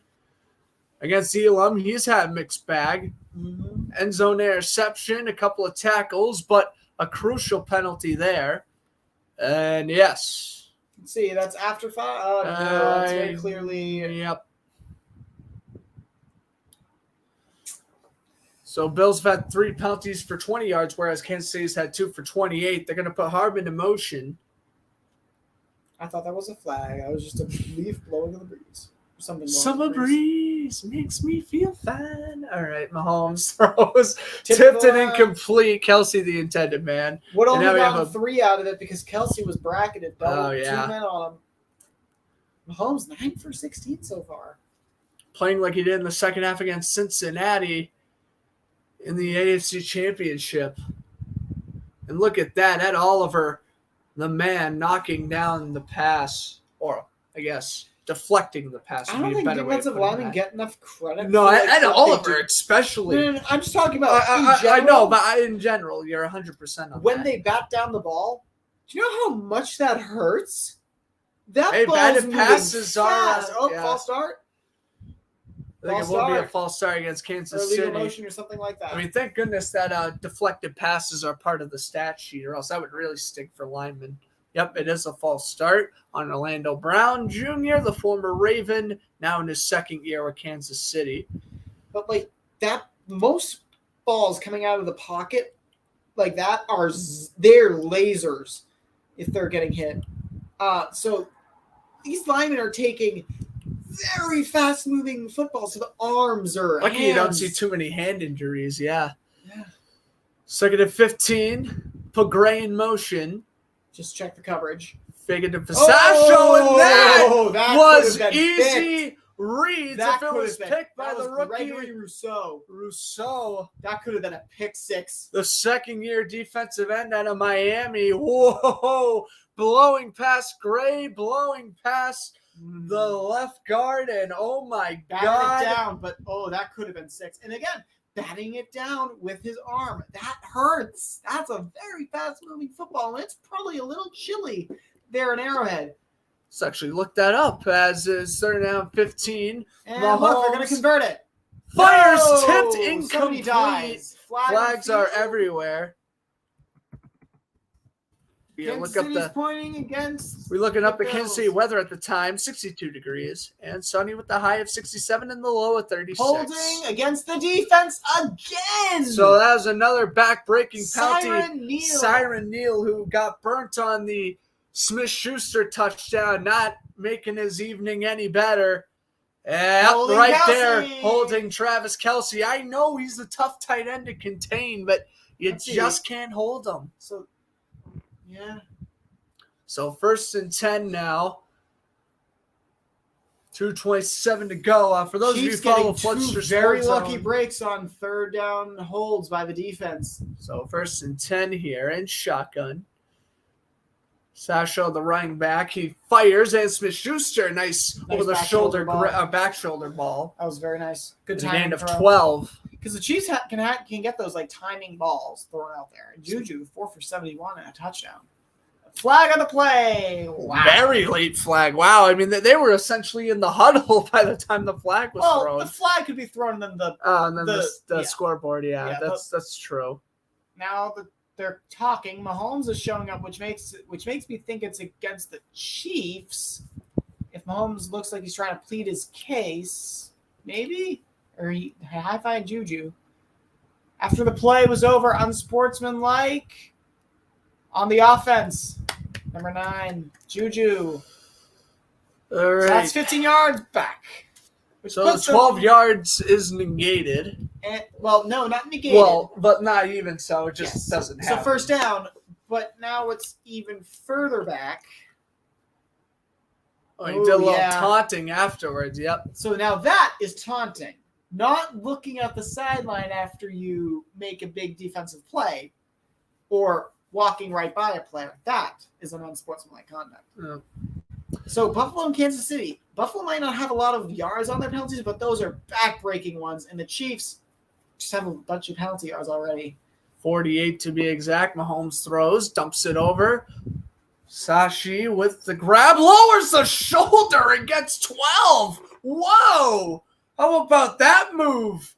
Against Elam, he's had a mixed bag. Mhm. End zone interception, a couple of tackles, but a crucial penalty there. And yes. Let's see, that's after 5. Oh, no, that's very Uh, clearly. Yep. So Bills have had 3 penalties for 20 yards, whereas Kansas City's had 2 for 28. They're going to put Hardman in motion. I thought that was a flag. I was just a leaf blowing in the breeze. Something. blowing in Summer the breeze. breeze makes me feel fine. All right, Mahomes throws. Tip Tipped the and line. incomplete. Kelsey, the intended man. Would only now we have gotten a- 3 out of it because Kelsey was bracketed. Double, Oh, yeah. 2 men on him. Mahomes 9 for 16 so far. Playing like he did in the second half against Cincinnati in the AFC Championship. And look at that. Ed Oliver, the man, knocking down the pass. Or, I guess, deflecting the pass I would don't be a think better way of defensive putting linemen that. get enough credit. No, for, Ed what they Oliver do. especially. No, I'm just talking about in I general, know, but in general, you're 100% on when that. they bat down the ball, do you know how much that hurts? That Hey, ball's batted moving passes are, fast. Oh, yeah. false start I think it false will be a start. false start against or Kansas legal City. motion or something like that. I mean, thank goodness that deflected passes are part of the stat sheet, or else that would really stink for linemen. Yep, it is a false start on Orlando Brown Jr., the former Raven, now in his second year with Kansas City. But like that, most balls coming out of the pocket like that are they're lasers if they're getting hit. So these linemen are taking very fast-moving footballs, so the arms are Lucky you don't hands. see too many hand injuries, yeah. Yeah. Second and 15, put Gray in motion. Just check the coverage. Fake it to Pistachio, and that was could have been easy picked. reads That if it could was have been. picked by That the was rookie Gregory Rousseau. Rousseau. That could have been a pick 6. The second-year defensive end out of Miami. Whoa! Blowing past Gray, blowing past the left guard, and oh my Batting God. it down, but that could have been 6. And again, batting it down with his arm. That hurts. That's a very fast-moving football, and it's probably a little chilly there in Arrowhead. Let's actually look that up as is third down 15. And look, they're going Mahomes to convert it. Fires No! tipped Somebody incomplete. dies. Flag on Flags the are field. everywhere. Yeah, Kansas look up City's the. pointing against. We're looking up the the Kansas Bills. City weather at the time, 62 degrees, and sunny with the high of 67 and the low of 36. Holding against the defense again. So that was another back-breaking penalty. Siren Neal. Siren Neal, who got burnt on the Smith-Schuster touchdown, not making his evening any better. And Holding right Kelsey. there, holding Travis Kelsey. I know he's a tough tight end to contain, but you Let's see. just can't hold him. So, yeah. So 1st and 10 now. 2:27 to go. For those Chiefs of you who follow getting two Fletcher very Sports lucky Zone, breaks on third down holds by the defense. so 1st and 10 here, and shotgun. Sasha, the running back, he fires, and Smith-Schuster, nice over-the-shoulder, back shoulder ball. That was very nice. Good Gain timing of throw. 12. Because the Chiefs can get those like timing balls thrown out there. Juju 4 for 71 and a touchdown. Flag on the play. Wow. Very late flag. Wow. I mean, they were essentially in the huddle by the time the flag was thrown. The flag could be thrown in the. And then the scoreboard. Yeah, that's true. Now they're talking. Mahomes is showing up, which makes me think it's against the Chiefs. If Mahomes looks like he's trying to plead his case, maybe, or he high-fived Juju. After the play was over, unsportsmanlike. On the offense, number 9, Juju. All So right. that's 15 yards back. So the 12 yards is negated. Well, no, not negated. Well, but not even so. It just doesn't happen. So first down, but now it's even further back. Oh, he did a little taunting afterwards. Yep. So now that is taunting. Not looking at the sideline after you make a big defensive play or walking right by a player. That is an unsportsmanlike conduct. Yeah. So Buffalo and Kansas City. Buffalo might not have a lot of yards on their penalties, but those are back-breaking ones. And the Chiefs just have a bunch of penalty yards already. 48 to be exact. Mahomes throws, dumps it over. Sashi with the grab, lowers the shoulder and gets 12. Whoa! How about that move?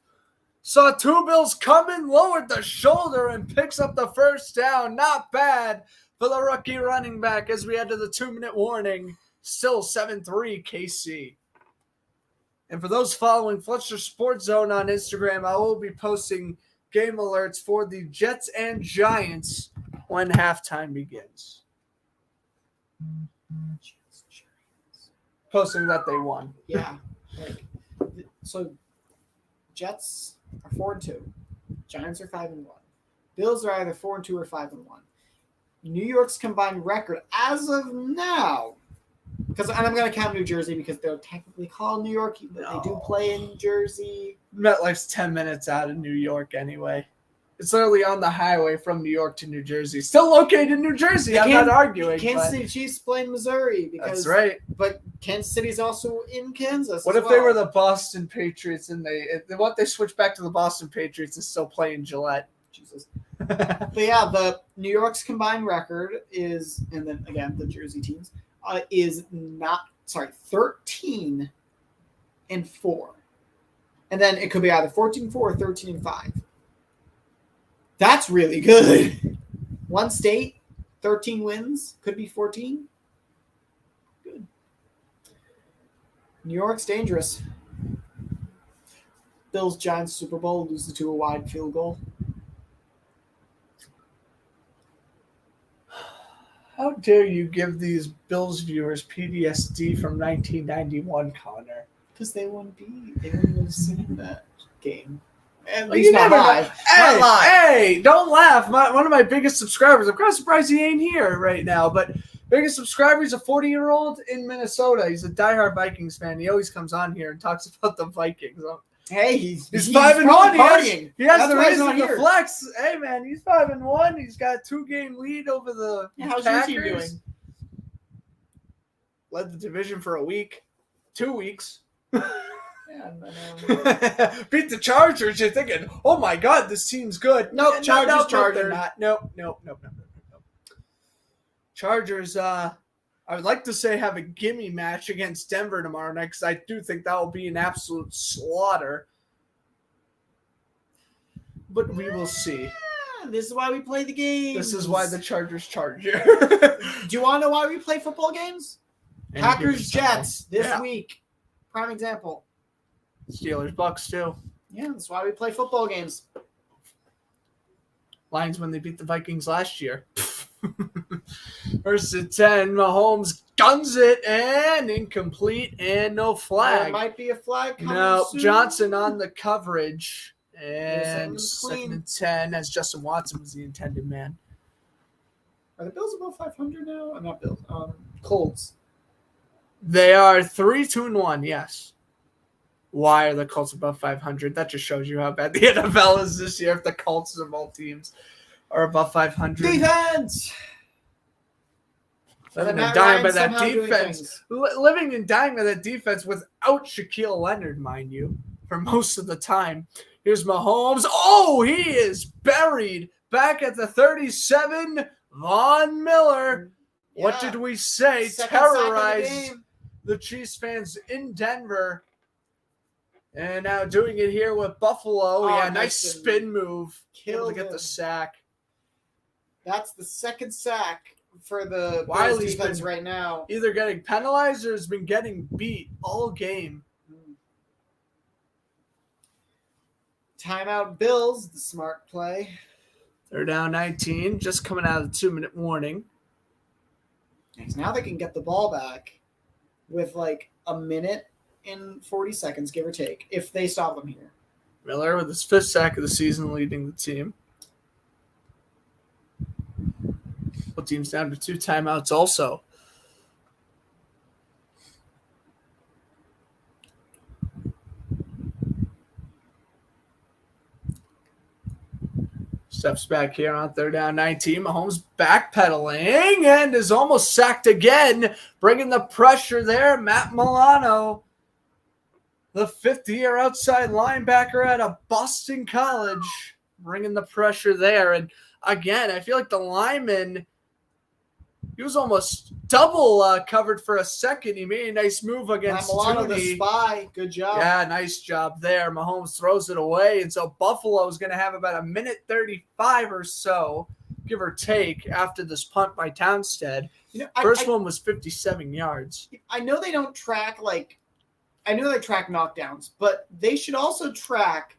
Saw 2 Bills coming, lowered the shoulder, and picks up the first down. Not bad for the rookie running back as we head to the 2-minute warning. Still 7-3 KC. And for those following Fletcher Sports Zone on Instagram, I will be posting game alerts for the Jets and Giants when halftime begins. Posting that they won. Yeah. So Jets are 4-2. Giants are 5-1. Bills are either 4-2 or 5-1. New York's combined record as of now, and I'm going to count New Jersey because they're technically called New York, but they do play in Jersey. MetLife's 10 minutes out of New York anyway. It's literally on the highway from New York to New Jersey. Still located in New Jersey. I'm not arguing. Kansas City Chiefs play in Missouri. That's right. But Kansas City's also in Kansas. What if they were the Boston Patriots and they switch back to the Boston Patriots and still play in Gillette? Jesus. But yeah, the New York's combined record is, and then again the Jersey teams is 13-4, and then it could be either 14-4 or 13-5. That's really good. One state, 13 wins, could be 14. Good. New York's dangerous. Bills Giants Super Bowl, loses to a wide field goal. How dare you give these Bills viewers PTSD from 1991, Connor? Because they wouldn't have seen that game. At Well, least you not never live. Hey, Not live. hey, don't laugh. One of my biggest subscribers, I'm kind of surprised he ain't here right now, but biggest subscriber, he's a 40-year-old in Minnesota. He's a diehard Vikings fan. He always comes on here and talks about the Vikings. Hey, he's 5-1. partying. He has That's the why he's reason not to here. flex. Hey, man, he's 5-1. He's got a 2-game lead over the How's your Packers. team doing? Led the division for a week. 2 weeks. Yeah, Beat the Chargers. You're thinking, oh my God, this team's good. Nope, Chargers. They're not. Nope. Chargers, I would like to say have a gimme match against Denver tomorrow night because I do think that will be an absolute slaughter. But we will see. This is why we play the games. This is why the Chargers charge you. Do you want to know why we play football games? And Packers Jets this Yeah. week. Prime example. Steelers Bucks too. Yeah, that's why we play football games. Lions when they beat the Vikings last year. First and 10, Mahomes guns it and incomplete and no There flag. might be a flag coming No, soon. Johnson on the coverage. And Seven's clean. second and 10 as Justin Watson was the intended man. Are the Bills above 500 now? Not Bills. Colts. They are 3-2-1, yes. Why are the Colts above 500? That just shows you how bad the NFL is this year if the Colts of all teams are above 500. Defense! Living Matt and dying Ryan by that somehow doing defense. things. Living and dying by that defense without Shaquille Leonard, mind you, for most of the time. Here's Mahomes. Oh, he is buried back at the 37. Von Miller. What Yeah. did we say? Second sack of the Terrorized game. the Chiefs fans in Denver. And now doing it here with Buffalo. Oh, Yeah, nice nice spin move. Able to Killed get the him. sack. That's the second sack for the Bills Wiley's defense been- right now. Either getting penalized or has been getting beat all game. Timeout Bills, the smart play. They're down 19, just coming out of the 2-minute warning. Because now they can get the ball back with like a minute and 40 seconds, give or take, if they stop them here. Miller with his 5th sack of the season leading the team. Both teams down to 2 timeouts also. Steps back here on 3rd down 19. Mahomes backpedaling and is almost sacked again, bringing the pressure there. Matt Milano, the 5th-year outside linebacker out of Boston College, bringing the pressure there. And again, I feel like the lineman, he was almost double covered for a second. He made a nice move Matt against Milano, the Tooney. spy. Good job. Yeah, nice job there. Mahomes throws it away, and so Buffalo is going to have about a minute 35 or so, give or take, after this punt by Townsend. You know, First one was 57 yards. I know they don't track I know they track knockdowns, but they should also track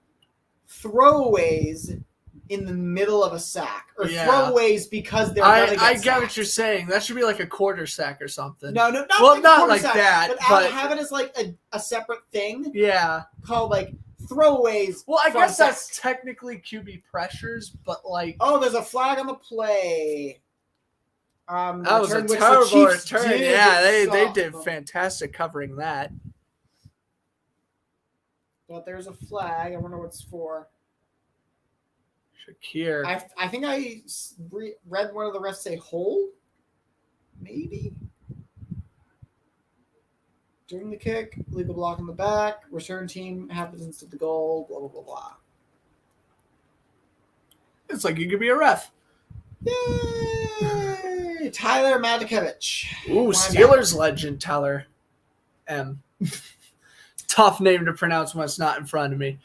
throwaways in the middle of a sack or Yeah. throwaways because they're gonna I get get what sacked. you're saying. That should be like a quarter sack or something. No, not Well, like not quarter like sack, that, but but- have it as like a separate thing Yeah. called like throwaways. Well, I from guess sack. that's technically QB pressures, but like Oh, there's a flag on the play. that was a return which the terrible Chiefs return. did Yeah, they stop did them. fantastic covering that. But there's a flag. I wonder what it's for. Shakir. I think I read one of the refs say hold, maybe. During the kick, legal block in the back, return team happens to the goal, blah, blah, blah, blah. It's like you could be a ref. Yay! Tyler Matakevich. Ooh, Steelers legend Tyler M. Tough name to pronounce when it's not in front of me.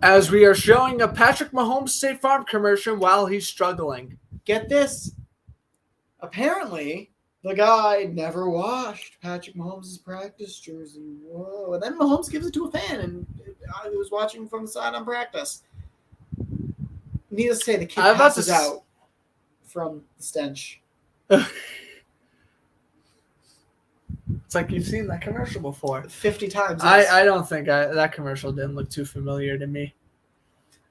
As we are showing a Patrick Mahomes State Farm commercial while he's struggling. Get this. Apparently, the guy never washed Patrick Mahomes' practice jersey. Whoa. And then Mahomes gives it to a fan, and I was watching from the side on practice. Needless to say, the kid I'm about to passes s- out from the stench. It's like you've seen that commercial before. 50 times. yes. I don't think that commercial didn't look too familiar to me.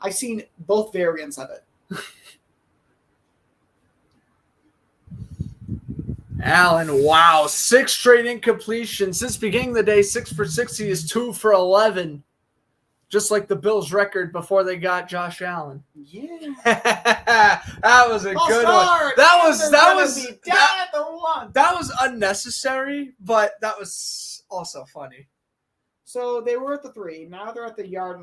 I've seen both variants of it. Allen, wow, 6 straight incompletions. Since beginning the day, 6 for 60 is 2 for 11. Just like the Bills' record before they got Josh Allen. Yeah. That was a good one. That was unnecessary, but that was also funny. So they were at the 3. Now they're at the 1.5 yards.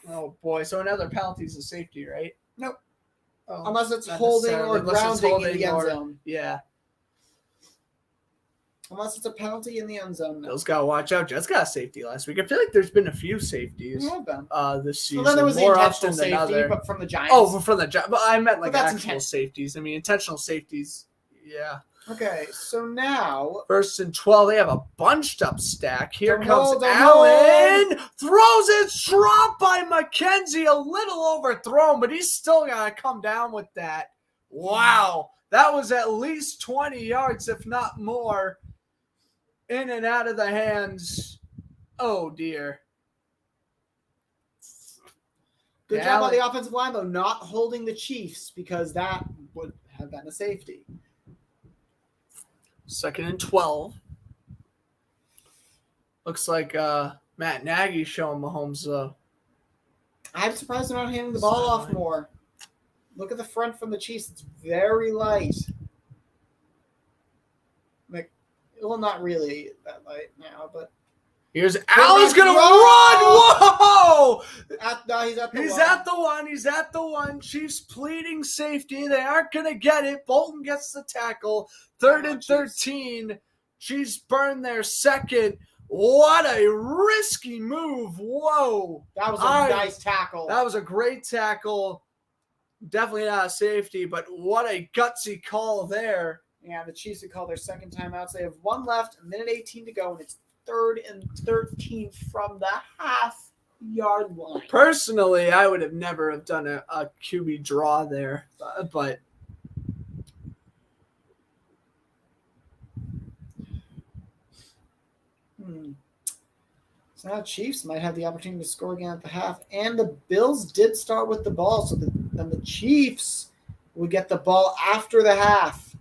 Oh boy! So another penalty is a safety, right? Nope. Oh, Unless it's not holding necessarily. or Unless it's grounding in the holding end or- zone. Yeah, Unless it's a penalty in the end zone. No. Bills gotta watch out. Jets got a safety last week. I feel like there's been a few safeties Yeah, Ben. this season. Well, then there was the more intentional often than safety, other. but from the Giants. Oh, from the but I meant like But that's actual intent. safeties. I mean, intentional safeties. Yeah. Okay, so now 1st and 12. They have a bunched up stack. Here Don't comes hold, don't Allen. Throws it. Dropped by McKenzie. A little overthrown, but he's still got to come down with that. Wow. That was at least 20 yards, if not more, in and out of the hands. Oh, dear. good Yeah, job by Allen. the offensive line though, not holding the Chiefs because that would have been a safety. 2nd and 12. Looks like Matt Nagy showing Mahomes. I'm surprised they're not handing the ball off more. Look at the front from the Chiefs. It's very light. Well, not really that light now, but Here's Allen's gonna run. Whoa! he's at the He's one. at the one. He's at the one. Chiefs pleading safety. They aren't gonna get it. Bolton gets the tackle. 3rd and 13. Chiefs burn their second. What a risky move. Whoa. That was a nice tackle. That was a great tackle. Definitely not a safety, but what a gutsy call there. Yeah, the Chiefs would call their second timeouts. They have one left, 1:18 to go, and it's 3rd and 13 from the half-yard line. Personally, I would have never have done a QB draw there, but So now Chiefs might have the opportunity to score again at the half, and the Bills did start with the ball, so then the Chiefs would get the ball after the half,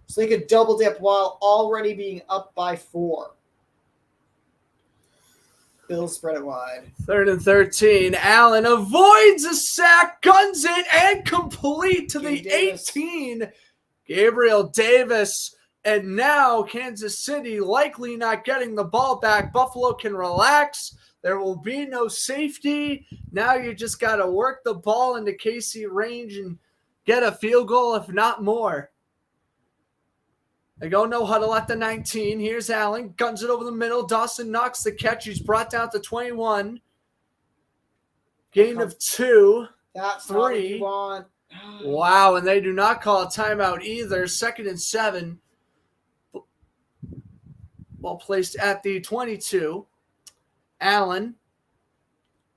so they could double dip while already being up by 4. Bills spread it wide. 3rd and 13. Allen avoids a sack, guns it, and complete to the Davis. 18. Gabriel Davis. And now Kansas City likely not getting the ball back. Buffalo can relax. There will be no safety. Now you just got to work the ball into KC range and get a field goal, if not more. They go no huddle at the 19. Here's Allen. Guns it over the middle. Dawson knocks the catch. He's brought down to 21. Gain of 2. That's not what 3. you want. Wow, and they do not call a timeout either. 2nd and 7. Ball placed at the 22. Allen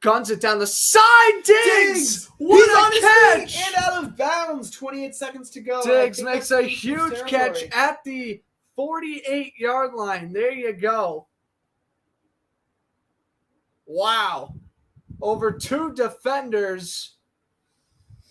guns it down the side. Diggs! What He's a on his catch! feet and out of bounds. 28 seconds to go. Diggs I think makes that's a Chiefs huge territory. catch at the 48-yard line. There you go. Wow. Over 2 defenders.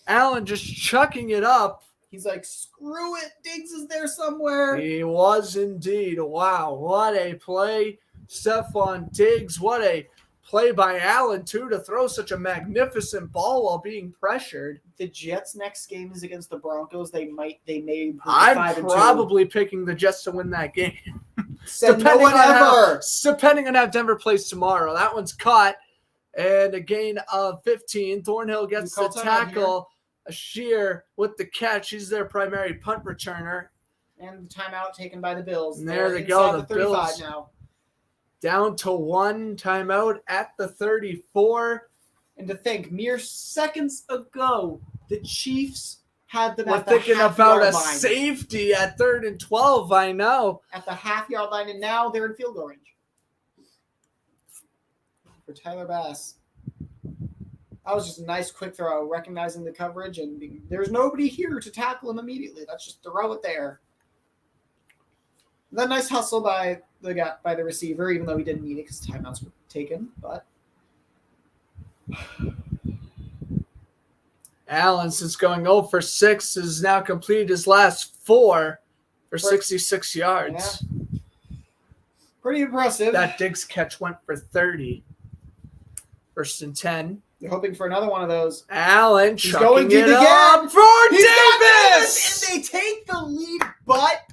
Allen just chucking it up. He's like, screw it. Diggs is there somewhere. He was indeed. Wow. What a play. Stephon Diggs. What a play by Allen, too, to throw such a magnificent ball while being pressured. The Jets' next game is against the Broncos. They may improve to I'm 5-2. probably picking the Jets to win that game. Said no one ever. Depending on how Denver plays tomorrow. That one's caught. And a gain of 15. Thornhill gets the You call timeout tackle. Shear with the catch. He's their primary punt returner. And the timeout taken by the Bills. And there They're they go, inside the 35 Bills. now. Down to 1 timeout at the 34. And to think, mere seconds ago, the Chiefs had them We're at the thinking about half-yard a line. safety at 3rd and 12. I know. At the half-yard line, and now they're in field goal range. For Tyler Bass. That was just a nice quick throw, recognizing the coverage, and there's nobody here to tackle him immediately. Let's just throw it there. That nice hustle by the receiver, even though he didn't need it because timeouts were taken. But Allen, since going 0 for 6, has now completed his last 4 for 66 yards. Yeah. Pretty impressive. That Diggs catch went for 30. 1st and 10. They're hoping for another one of those. Allen He's chucking going deep it again. up for He's got Davis! and they take the lead, but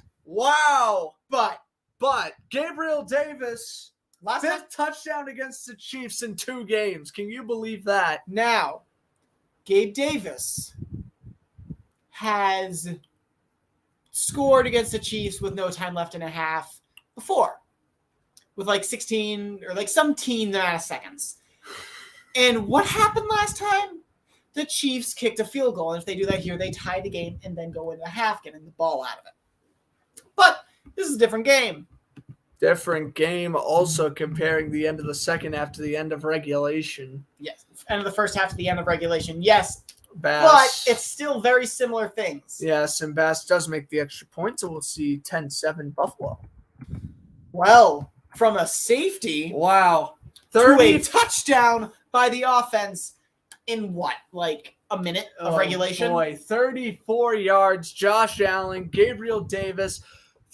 Gabriel Davis, last time, 5th touchdown against the Chiefs in 2 games. Can you believe that? now, Gabe Davis has scored against the Chiefs with no time left in a half before, with like 16 or like some teen amount of seconds. And what happened last time? The Chiefs kicked a field goal, and if they do that here, they tie the game and then go into a half, getting the ball out of it. But this is a different game. Different game, also comparing the end of the second half to the end of regulation. Yes, end of the first half to the end of regulation. Yes, Bass. but it's still very similar things. Yes, and Bass does make the extra point, so we'll see 10-7 Buffalo. Well, from a safety Wow. to a 30 touchdown by the offense in what, like a minute of regulation? Boy, 34 yards. Josh Allen, Gabriel Davis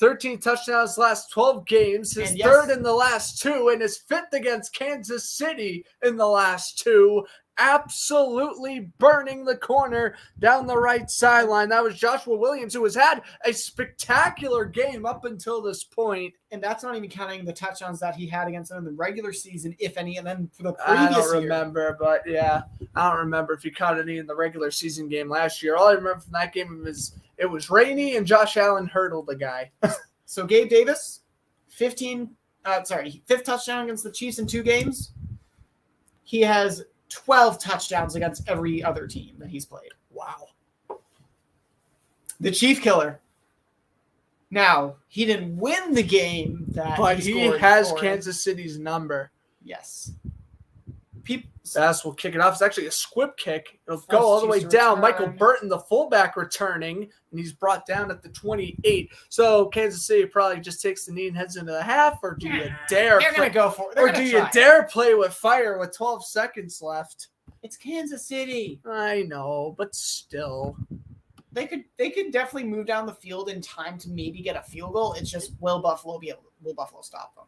13 touchdowns last 12 games, his And yes- third in the last 2, and his 5th against Kansas City in the last 2. Absolutely burning the corner down the right sideline. That was Joshua Williams, who has had a spectacular game up until this point. And that's not even counting the touchdowns that he had against them in the regular season, if any, and then for the I previous don't year. remember, but yeah, I don't remember if he caught any in the regular season game last year. All I remember from that game is it was rainy and Josh Allen hurdled the guy. So Gabe Davis, 5th touchdown against the Chiefs in 2 games. He has 12 touchdowns against every other team that he's played. Wow. The Chief Killer. Now, he didn't win the game that But he scored has for. Kansas City's number. Yes. Bass will kick it off. It's actually a squib kick. It'll Force go all the way Chiefs to down. return. Michael Burton, the fullback, returning, and he's brought down at the 28. So Kansas City probably just takes the knee and heads into the half, or do you dare They're play, going to go for it. They're or gonna do you try. dare play with fire with 12 seconds left? It's Kansas City. I know, but still. They could definitely move down the field in time to maybe get a field goal. It's just will Buffalo stop them?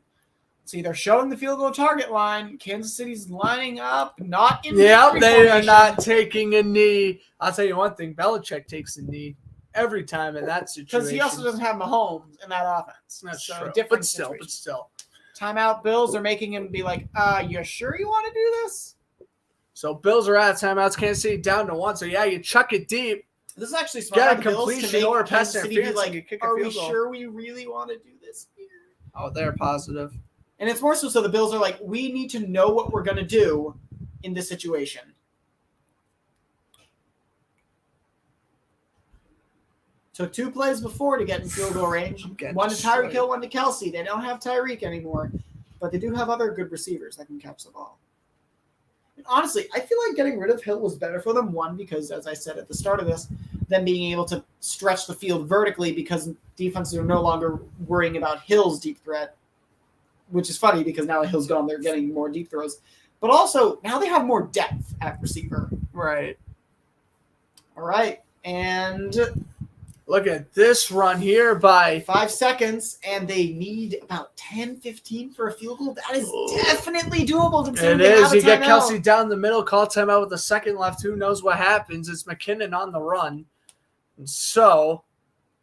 See, they're showing the field goal target line. Kansas City's lining up, not in Yeah, victory they are formation. not taking a knee. I'll tell you one thing. Belichick takes a knee every time in that situation. Because he also doesn't have Mahomes in that offense. That's so true. different But still, situation. Timeout Bills are making him be like, you sure you want to do this? So Bills are out of timeouts. Kansas City down to 1. So yeah, you chuck it deep. This is actually smart. Get by a the Bills to completion make or a pass Kansas City be interference and you like, kick a are we field goal. sure we really want to do this here? Oh, they're positive. And it's more so the Bills are like, we need to know what we're going to do in this situation. Took 2 plays before to get in field goal range. Getting One to Tyreek destroyed. Hill, one to Kelsey. They don't have Tyreek anymore, but they do have other good receivers that can catch the ball. And honestly, I feel like getting rid of Hill was better for them. One, because as I said at the start of this, them being able to stretch the field vertically because defenses are no longer worrying about Hill's deep threat, which is funny because now Hill's gone, they're getting more deep throws. But also, now they have more depth at receiver. Right. All right. And Look at this run here by 5 seconds, and they need about 10, 15 for a field goal. That is Oh. definitely doable. it Considering they is. have a You get timeout. Kelsey down the middle, call timeout with a second left. Who knows what happens? It's McKinnon on the run. And so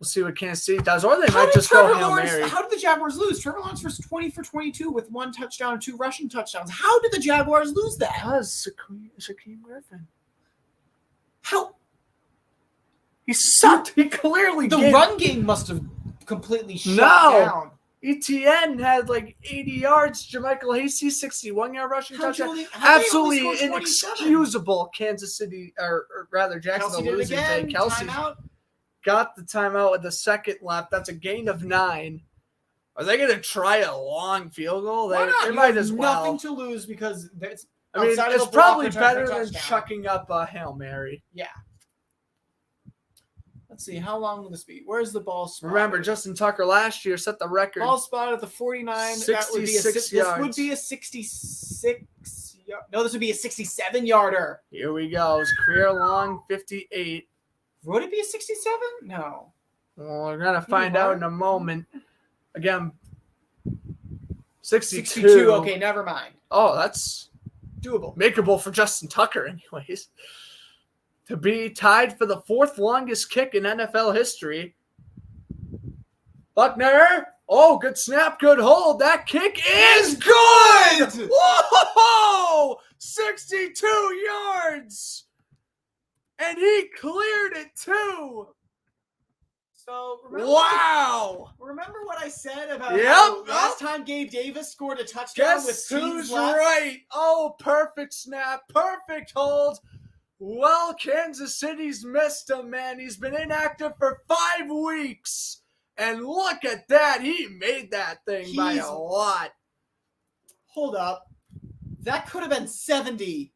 we'll see what Kansas City does. Or they How might did just Trevor go Hail Lawrence? Mary. How did the Jaguars lose? Trevor Lawrence was 20 for 22 with 1 touchdown and 2 rushing touchdowns. How did the Jaguars lose that? Because Shaquem Griffin. How He sucked. He clearly the gave. run game must have completely shut No. down. ETN had like 80 yards. Jermichael Hasty, 61-yard rushing How'd touchdown. you only- how'd they Absolutely only score 27? inexcusable. Kansas City, or rather Kelsey Jacksonville did it losing again. day. Kelsey Timeout. got the timeout with a second left. That's a gain of 9. Are they going to try a long field goal? Why not? They You might have as well. nothing to lose because it's I mean, outside of it's the block probably return for a better than touchdown. chucking up a Hail Mary. Yeah. Let's see. How long will this be? Where's the ball spot? Remember, Justin Tucker last year set the record. ball spot at the 49. That would be 66 this yards. would be a 66. No, this would be a 67-yarder. Here we go. His career long 58. Would it be a 67? No. Well, we're going to find out in a moment. Again, 62. 62. Okay, never mind. Oh, that's Doable. makeable for Justin Tucker anyways. To be tied for the 4th longest kick in NFL history. Buckner. Oh, good snap, good hold. That kick is good. Whoa! 62 yards. And he cleared it too. So Wow. remember what I said about Yep. how last time Gabe Davis scored a touchdown with Guess teams who's left? right? Oh, perfect snap, perfect hold. Well, Kansas City's missed him, man. He's been inactive for 5 weeks. And look at that. He made that thing by He's- a lot. Hold up. That could have been 70.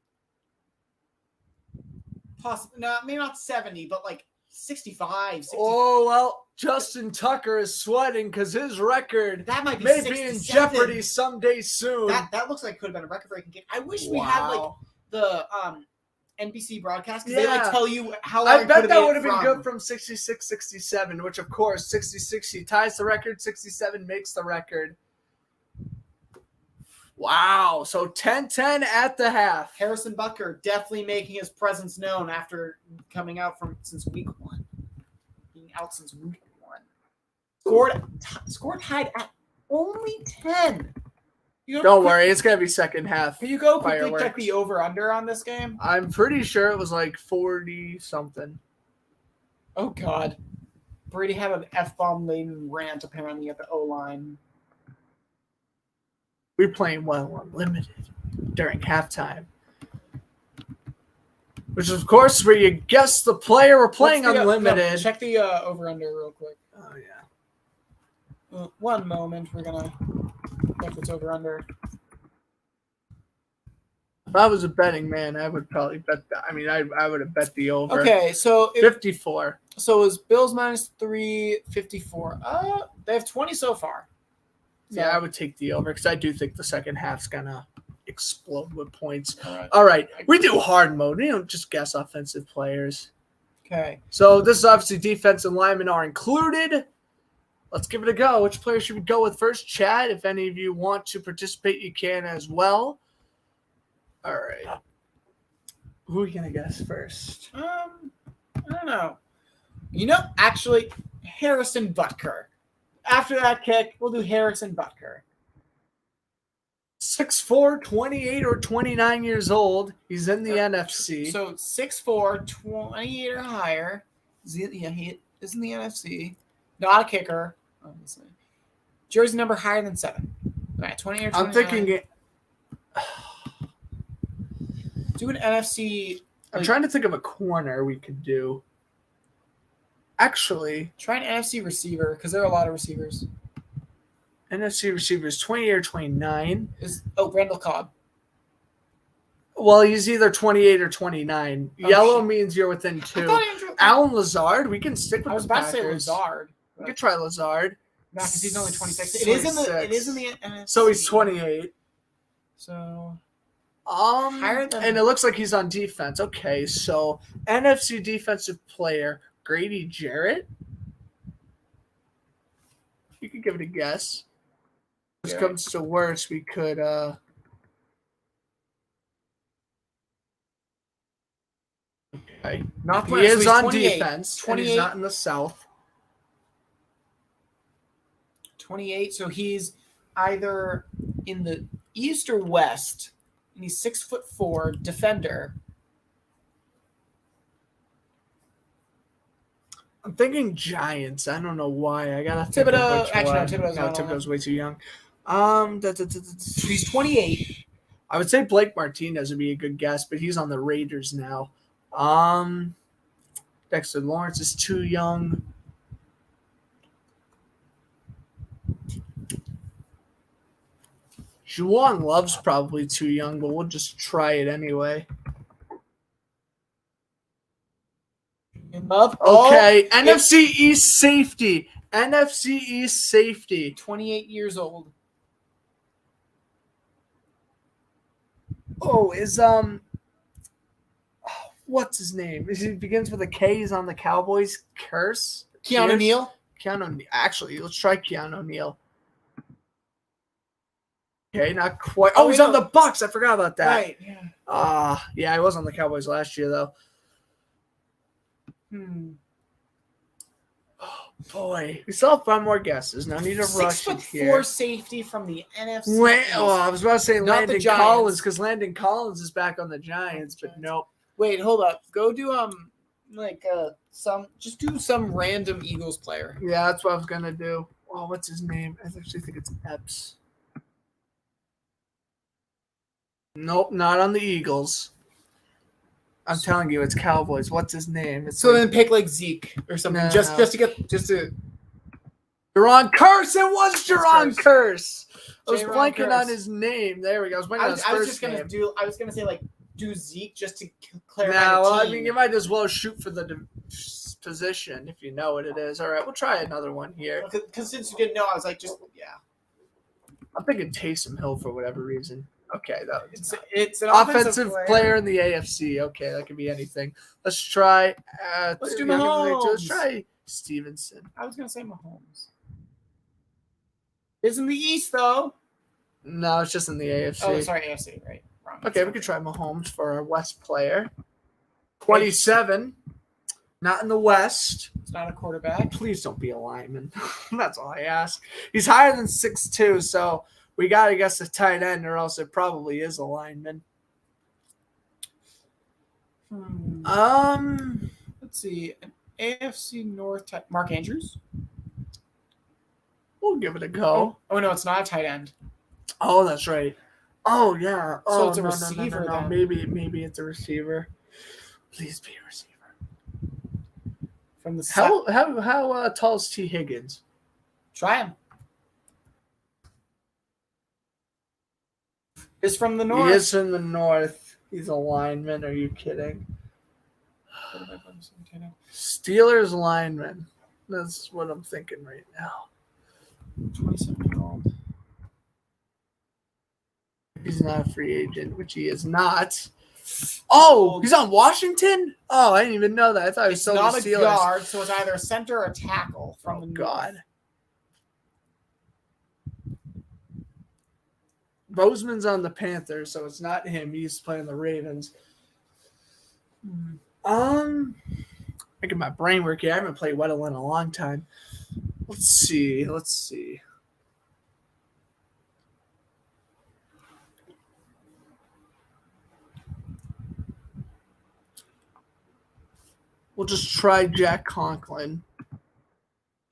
Possibly, no, maybe not 70, but like 65, 60. Oh, well, Justin Tucker is sweating because his record That might be may be in 67. jeopardy someday soon. That looks like it could have been a record-breaking kick. I wish we had like Wow. the NBC broadcast? Because they Yeah. tell you how long I bet that would have have been good from 66, 67, which of course 66 he ties the record, 67 makes the record. Wow. So 10-10 at the half. Harrison Butker definitely making his presence known after coming out since week 1. Being out since week 1. Scored tied at only 10. Don't worry, it's going to be second half. Can you go quickly Fireworks. check the over-under on this game? I'm pretty sure it was like 40 something. Oh, God. Brady had an F-bomb laden rant apparently at the O-line. We're playing well unlimited during halftime. Which, of course, where you guess the player we're playing unlimited. Check the over-under real quick. Oh, yeah. 1 moment. We're going to check what's over-under. If I was a betting man, I would probably bet that. I mean, I would have bet the over. Okay, so 54. So it was Bills minus 354. They have 20 so far. So, Yeah, I would take the over because I do think the second half's going to explode with points. all right. All right. We do hard mode. We don't just guess offensive players. Okay. So this is obviously defense and linemen are included. Let's give it a go. Which player should we go with first? Chad, if any of you want to participate, you can as well. All right. Who are you going to guess first? I don't know. Actually, Harrison Butker. After that kick, we'll do Harrison Butker. 6'4", 28 or 29 years old. He's in the NFC. So 6'4", 28 or higher. He is in the NFC. Not a kicker, obviously. Jersey number higher than 7. All right, 28 or 29. I'm thinking it. Do an NFC. I'm trying to think of a corner we could do. Actually, Try an NFC receiver because there are a lot of receivers. NFC receivers 28 or 29. Randall Cobb. Well, he's either 28 or 29. Oh, Yellow shit. means you're within 2. I thought Andrew. Alan Lazard, we can stick with I was the about to say Packers. Lazard. We could try Lazard. No, because he's only 26. 26. It is in the NFC. So he's 28. So Higher than- and it looks like he's on defense. Okay, so NFC defensive player Grady Jarrett. You could give it a guess. If Yeah. it comes to worse, we could. Okay. not He is on 28. defense. 28. And he's not in the South. 28. So he's either in the East or West, and he's 6'4" defender. I'm thinking Giants. I don't know why. I gotta think Thibodeau. of which Actually, no, one. Thibodeau's No, not on Thibodeau's way too young. He's 28. I would say Blake Martinez would be a good guess, but he's on the Raiders now. Dexter Lawrence is too young. Juwan Love's probably too young, but we'll just try it anyway. Love. Okay, NFC East safety. NFC East safety. 28 years old. Oh, what's his name? He begins with a K. He's on the Cowboys. Kearse? Keanu Neal. Actually, let's try Keanu Neal. Okay, not quite. Oh, he's on the Bucks. I forgot about that. Right. Yeah. Yeah, I was on the Cowboys last year though. Oh boy, we still have 5 more guesses. No need to rush it 6'4" here. safety from the NFC. Wait, I was about to say Not the Landon Giants. Collins because Landon Collins is back on the Giants, but nope. Wait, hold up. Go do just do some random Eagles player. Yeah, that's what I was gonna do. Oh, what's his name? I actually think it's Epps. Nope, not on the Eagles. I'm telling you, it's Cowboys. What's his name? It's So then pick like Zeke or something. No. Just to Jaron Curse. It was Jaron Curse. I was Jaron blanking on Kearse. his name. There we go. I was blanking I on was, his I was first just gonna name. I was gonna say like do Zeke just to clarify. Now, the well, I team. mean, you might as well shoot for the position if you know what it is. All right, we'll try another one here. Because since you didn't know, I was like, just yeah. I'm thinking Taysom Hill for whatever reason. Okay, that It's an offensive player in the AFC. Okay, that could be anything. Let's try. Let's do Let's Mahomes. try Stevenson. I was gonna say Mahomes. It's in the East though. No, it's just in the AFC. Oh, sorry, AFC. Right. Wrong. Okay, we could try Mahomes for our West player. 27. Not in the West. It's not a quarterback. Please don't be a lineman. That's all I ask. He's higher than 6'2", so we got to guess a tight end, or else it probably is a lineman. Let's see. An AFC North tight. Mark Andrews. We'll give it a go. Oh no, it's not a tight end. Oh, that's right. Oh yeah. So Oh, it's a no, receiver No. then. Maybe it's a receiver. Please be a receiver. From the How tall is T. Higgins? Try him. Is from the north. He is in the north. He's a lineman. Are you kidding? Steelers lineman. That's what I'm thinking right now. 27-year-old. He's not a free agent, which he is not. Oh, he's on Washington? Oh, I didn't even know that. I thought he was It's still not the a Steelers. guard, so it's either a center or a tackle from the God. north. Bozeman's on the Panthers, so it's not him. He's playing the Ravens. Making my brain work here. I haven't played Weddle in a long time. Let's see. We'll just try Jack Conklin.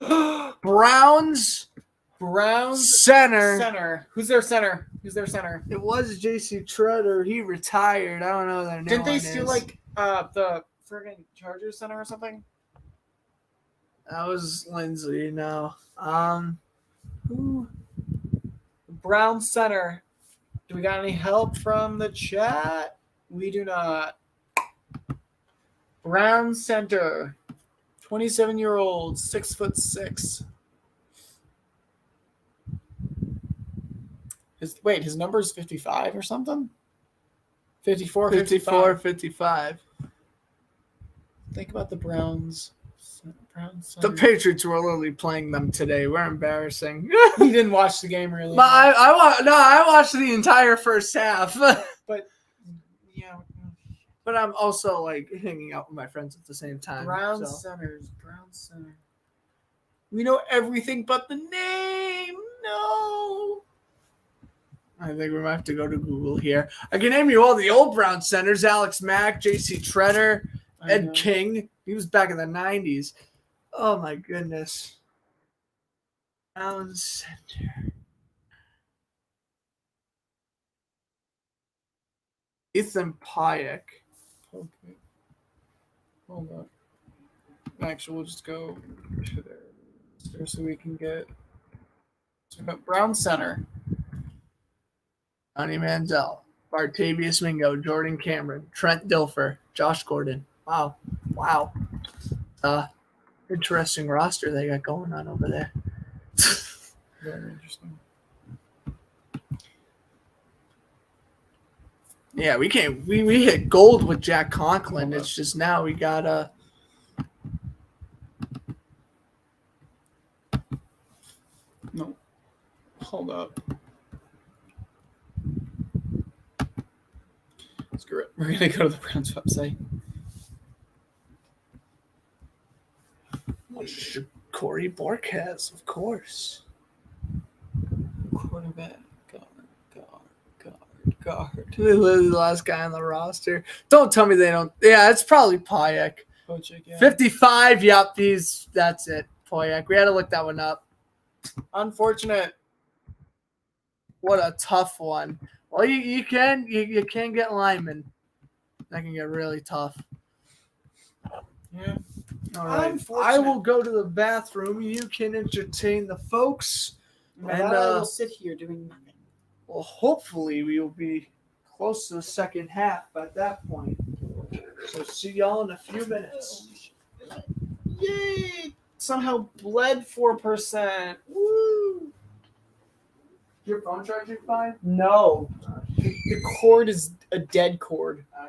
Browns center. Center. Who's their center? It was J.C. Treader. He retired. I don't know their name. Didn't they steal the friggin' Chargers center or something? That was Lindsay. No. Who? Brown center. Do we got any help from the chat? We do not. Brown center. 27-year-old, 6'6". His number is 55 or something? 54, 55. Think about the Browns. The Patriots were literally playing them today. We're embarrassing. He didn't watch the game really. But I watched the entire first half. But yeah. But I'm also like hanging out with my friends at the same time. Brown center. We know everything but the name. No. I think we might have to go to Google here. I can name you all the old Brown centers: Alex Mack, J.C. Treader, Ed King. He was back in the 90s. Oh my goodness. Brown center. Ethan Payek. Okay. Hold on. Actually, we'll just go to there so we can get. So we got Brown center. Johnny Manziel, Bartavius Mingo, Jordan Cameron, Trent Dilfer, Josh Gordon. Wow. Interesting roster they got going on over there. Very interesting. Yeah, we can't. We hit gold with Jack Conklin. It's just now we gotta. No. Hold up. Screw it. We're gonna go to the Browns website. Corey Borkes, of course. Quarterback. Guard. Literally the last guy on the roster. Don't tell me they don't. Yeah, it's probably Payek. Pochik, yeah. 55. Yep, that's it. Payek. We had to look that one up. Unfortunate. What a tough one. Well, you can get linemen. That can get really tough. Yeah. All right. I will go to the bathroom. You can entertain the folks. And I will sit here doing nothing. Well, hopefully we will be close to the second half at that point. So see y'all in a few minutes. Yay! Somehow bled 4%. Woo! Your phone charging fine? No. Oh, The cord is a dead cord. Okay.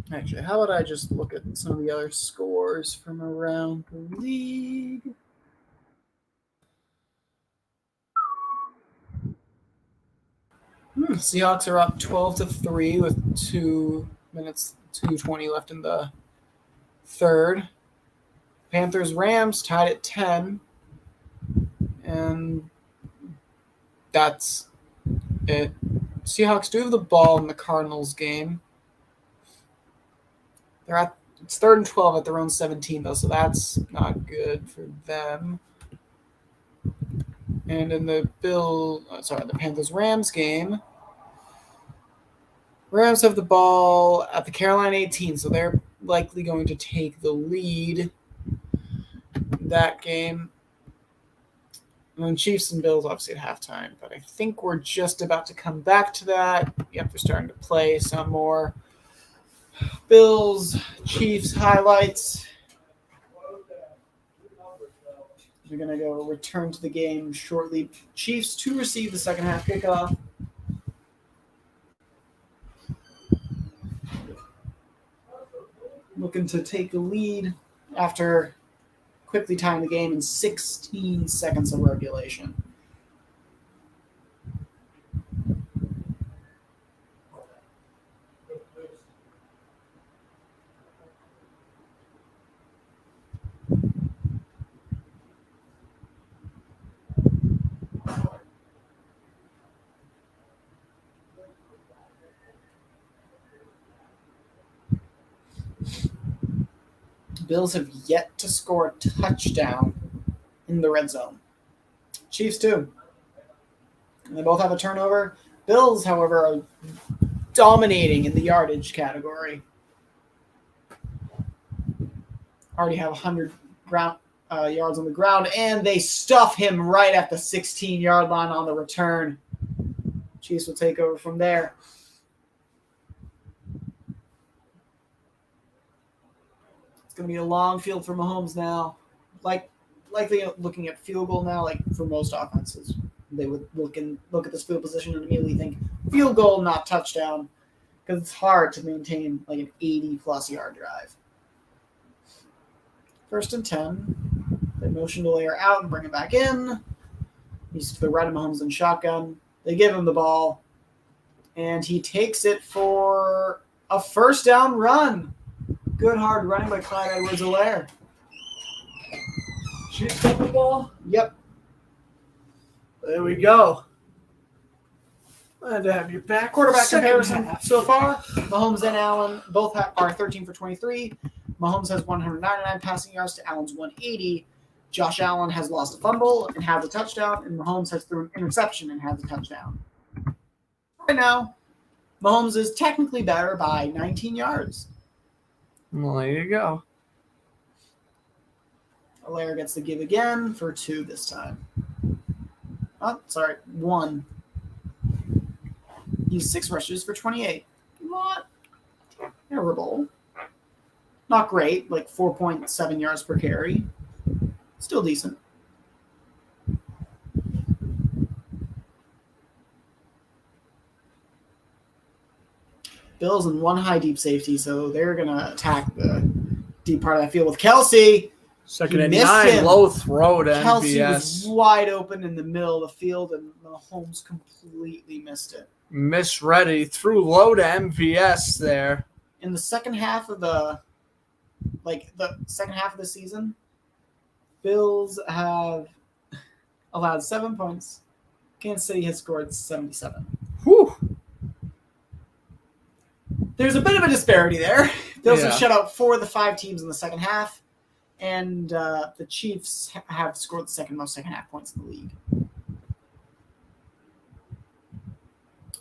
Actually, how about I just look at some of the other scores from around the league? Seahawks are up 12-3 with 2:20 left in the third. Panthers Rams tied at 10, and that's it. Seahawks do have the ball in the Cardinals game. It's 3rd and 12 at their own 17 though, so that's not good for them. And in the the Panthers Rams game, Rams have the ball at the Carolina 18, so they're likely going to take the lead in that game. And then Chiefs and Bills obviously at halftime, but I think we're just about to come back to that. Yep, they're starting to play some more. Bills, Chiefs highlights. We're going to go return to the game shortly. Chiefs to receive the second half kickoff. Looking to take the lead after quickly tying the game in 16 seconds of regulation. Bills have yet to score a touchdown in the red zone. Chiefs too. And they both have a turnover. Bills, however, are dominating in the yardage category. Already have 100 yards on the ground, and they stuff him right at the 16-yard line on the return. Chiefs will take over from there. Going to be a long field for Mahomes now. Likely looking at field goal now, like for most offenses. They would look at this field position and immediately think field goal, not touchdown, because it's hard to maintain like an 80-plus yard drive. 1st and 10. They motion the layer out and bring it back in. He's to the right of Mahomes in shotgun. They give him the ball, and he takes it for a first down run. Good hard running by Clyde Edwards-Helaire. Chiefs got the ball. Yep. There we go. Glad to have you back. Quarterback Second comparison half. so far. Mahomes and Allen both are 13 for 23. Mahomes has 199 passing yards to Allen's 180. Josh Allen has lost a fumble and has a touchdown, and Mahomes has thrown an interception and has a touchdown. Right now, Mahomes is technically better by 19 yards. Well, there you go. Helaire gets the give again for 2 this time. Oh, sorry, 1. He's 6 rushes for 28. Not terrible. Not great, like 4.7 yards per carry. Still decent. Bills in one high deep safety, so they're going to attack the deep part of that field with Kelsey. Second He and missed 9, him. low throw to Kelsey MVS. was wide open in the middle of the field, and Mahomes completely missed it. Misread it. He threw low to MVS there. In the second half of the season, Bills have allowed 7 points. Kansas City has scored 77. Whew. There's a bit of a disparity there. Bills Yeah. have shut out 4 of the 5 teams in the second half, and the Chiefs have scored the second most second half points in the league.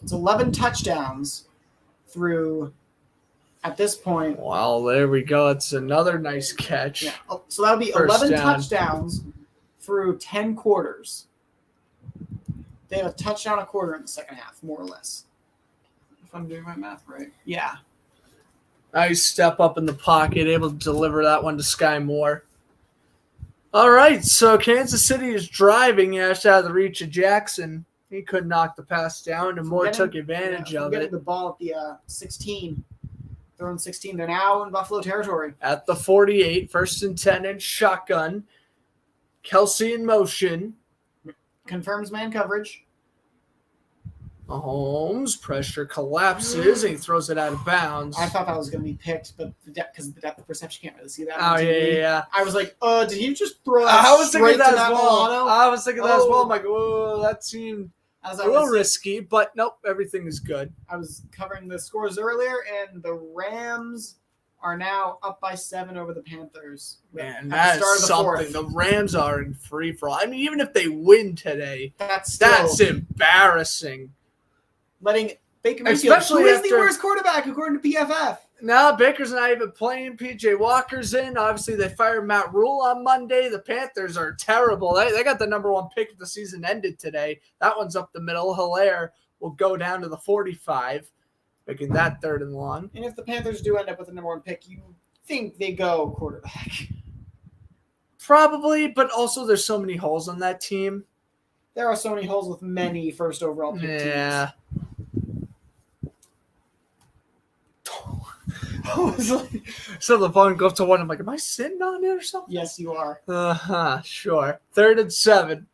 It's 11 touchdowns through, at this point. Well, there we go. It's another nice catch. Yeah, so that would be First 11 down. touchdowns through 10 quarters. They have a touchdown a quarter in the second half, more or less. If I'm doing my math right. Yeah. Nice step up in the pocket, able to deliver that one to Sky Moore. All right, so Kansas City is driving. Just out of the reach of Jackson. He couldn't knock the pass down, and Moore took advantage of Getting it. the ball at the 16. They're on 16. They're now in Buffalo territory. At the 48, 1st and 10 inch shotgun. Kelsey in motion. Confirms man coverage. Mahomes, pressure collapses, and he throws it out of bounds. I thought that was going to be picked, but because the depth of perception can't really see that. Oh, on TV. yeah. I was like, did he just throw that I was thinking straight that to as well. Milano? I was thinking that as well. Oh. I'm like, whoa, that seemed As a I little was, risky, but nope, everything is good. I was covering the scores earlier, and the Rams are now up by 7 over the Panthers. Man, at that the start is of the something. fourth. The Rams are in free for all. I mean, even if they win today, That's still that's embarrassing. letting Baker Mayfield, Especially who is the after- worst quarterback according to PFF. Now Baker's not even playing. PJ Walker's in. Obviously, they fired Matt Rule on Monday. The Panthers are terrible. They got the number 1 pick if the season ended today. That one's up the middle. Hilaire will go down to the 45, making that 3rd and long. And if the Panthers do end up with the number 1 pick, you think they go quarterback. Probably, but also there's so many holes on that team. There are so many holes with many first overall pick Yeah. So the phone goes to one. I'm like, am I sitting on it or teams. something? Yes, you are. Sure. 3rd and 7.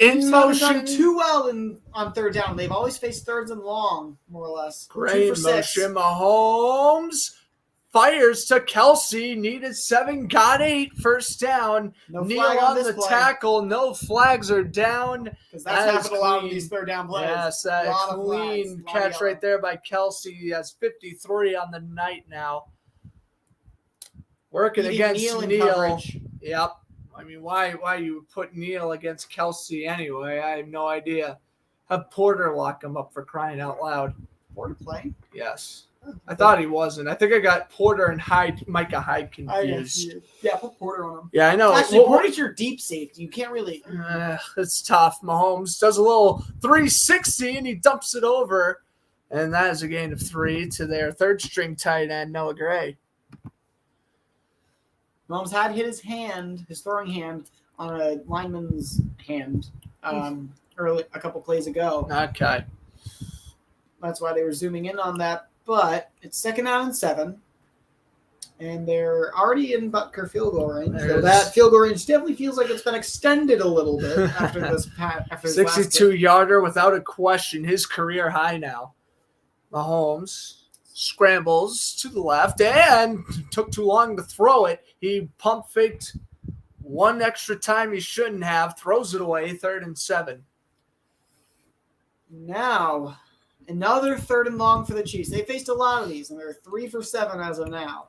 In Chiefs haven't done motion. too well on 3rd down. They've always faced 3rds and long, more or less. 2 Great for 6. motion. Mahomes fires to Kelsey. Needed 7, got 8. First down. No Neal flag on on this the play, tackle. No flags are down. because that's That is happened a lot in clean. these 3rd down plays. Yes, that Lot of clean flags, lot of catch yellow. right there by Kelsey. He has 53 on the night now. Working Beating against Neal in Neal. coverage. Yep. I mean, why you would put Neal against Kelsey anyway? I have no idea. Have Porter lock him up for crying out loud. Porter play? Yes. I thought he wasn't. I think I got Porter and Micah Hyde confused. Yeah, put Porter on him. Yeah, I know. Actually, Well, Porter's your deep safety. You can't really. it's tough. Mahomes does a little 360 and he dumps it over. And that is a gain of 3 to their 3rd string tight end, Noah Gray. Mahomes had hit his throwing hand on a lineman's hand early a couple plays ago. Okay. That's why they were zooming in on that. But it's 2nd down and 7, and they're already in Butker field goal range. So that field goal range definitely feels like it's been extended a little bit after this. After his last 62-yarder without a question. His career high now. Mahomes scrambles to the left and took too long to throw it. He pump faked one extra time he shouldn't have. Throws it away. 3rd and 7. Now, another 3rd and long for the Chiefs. They faced a lot of these, and they're 3 for 7 as of now.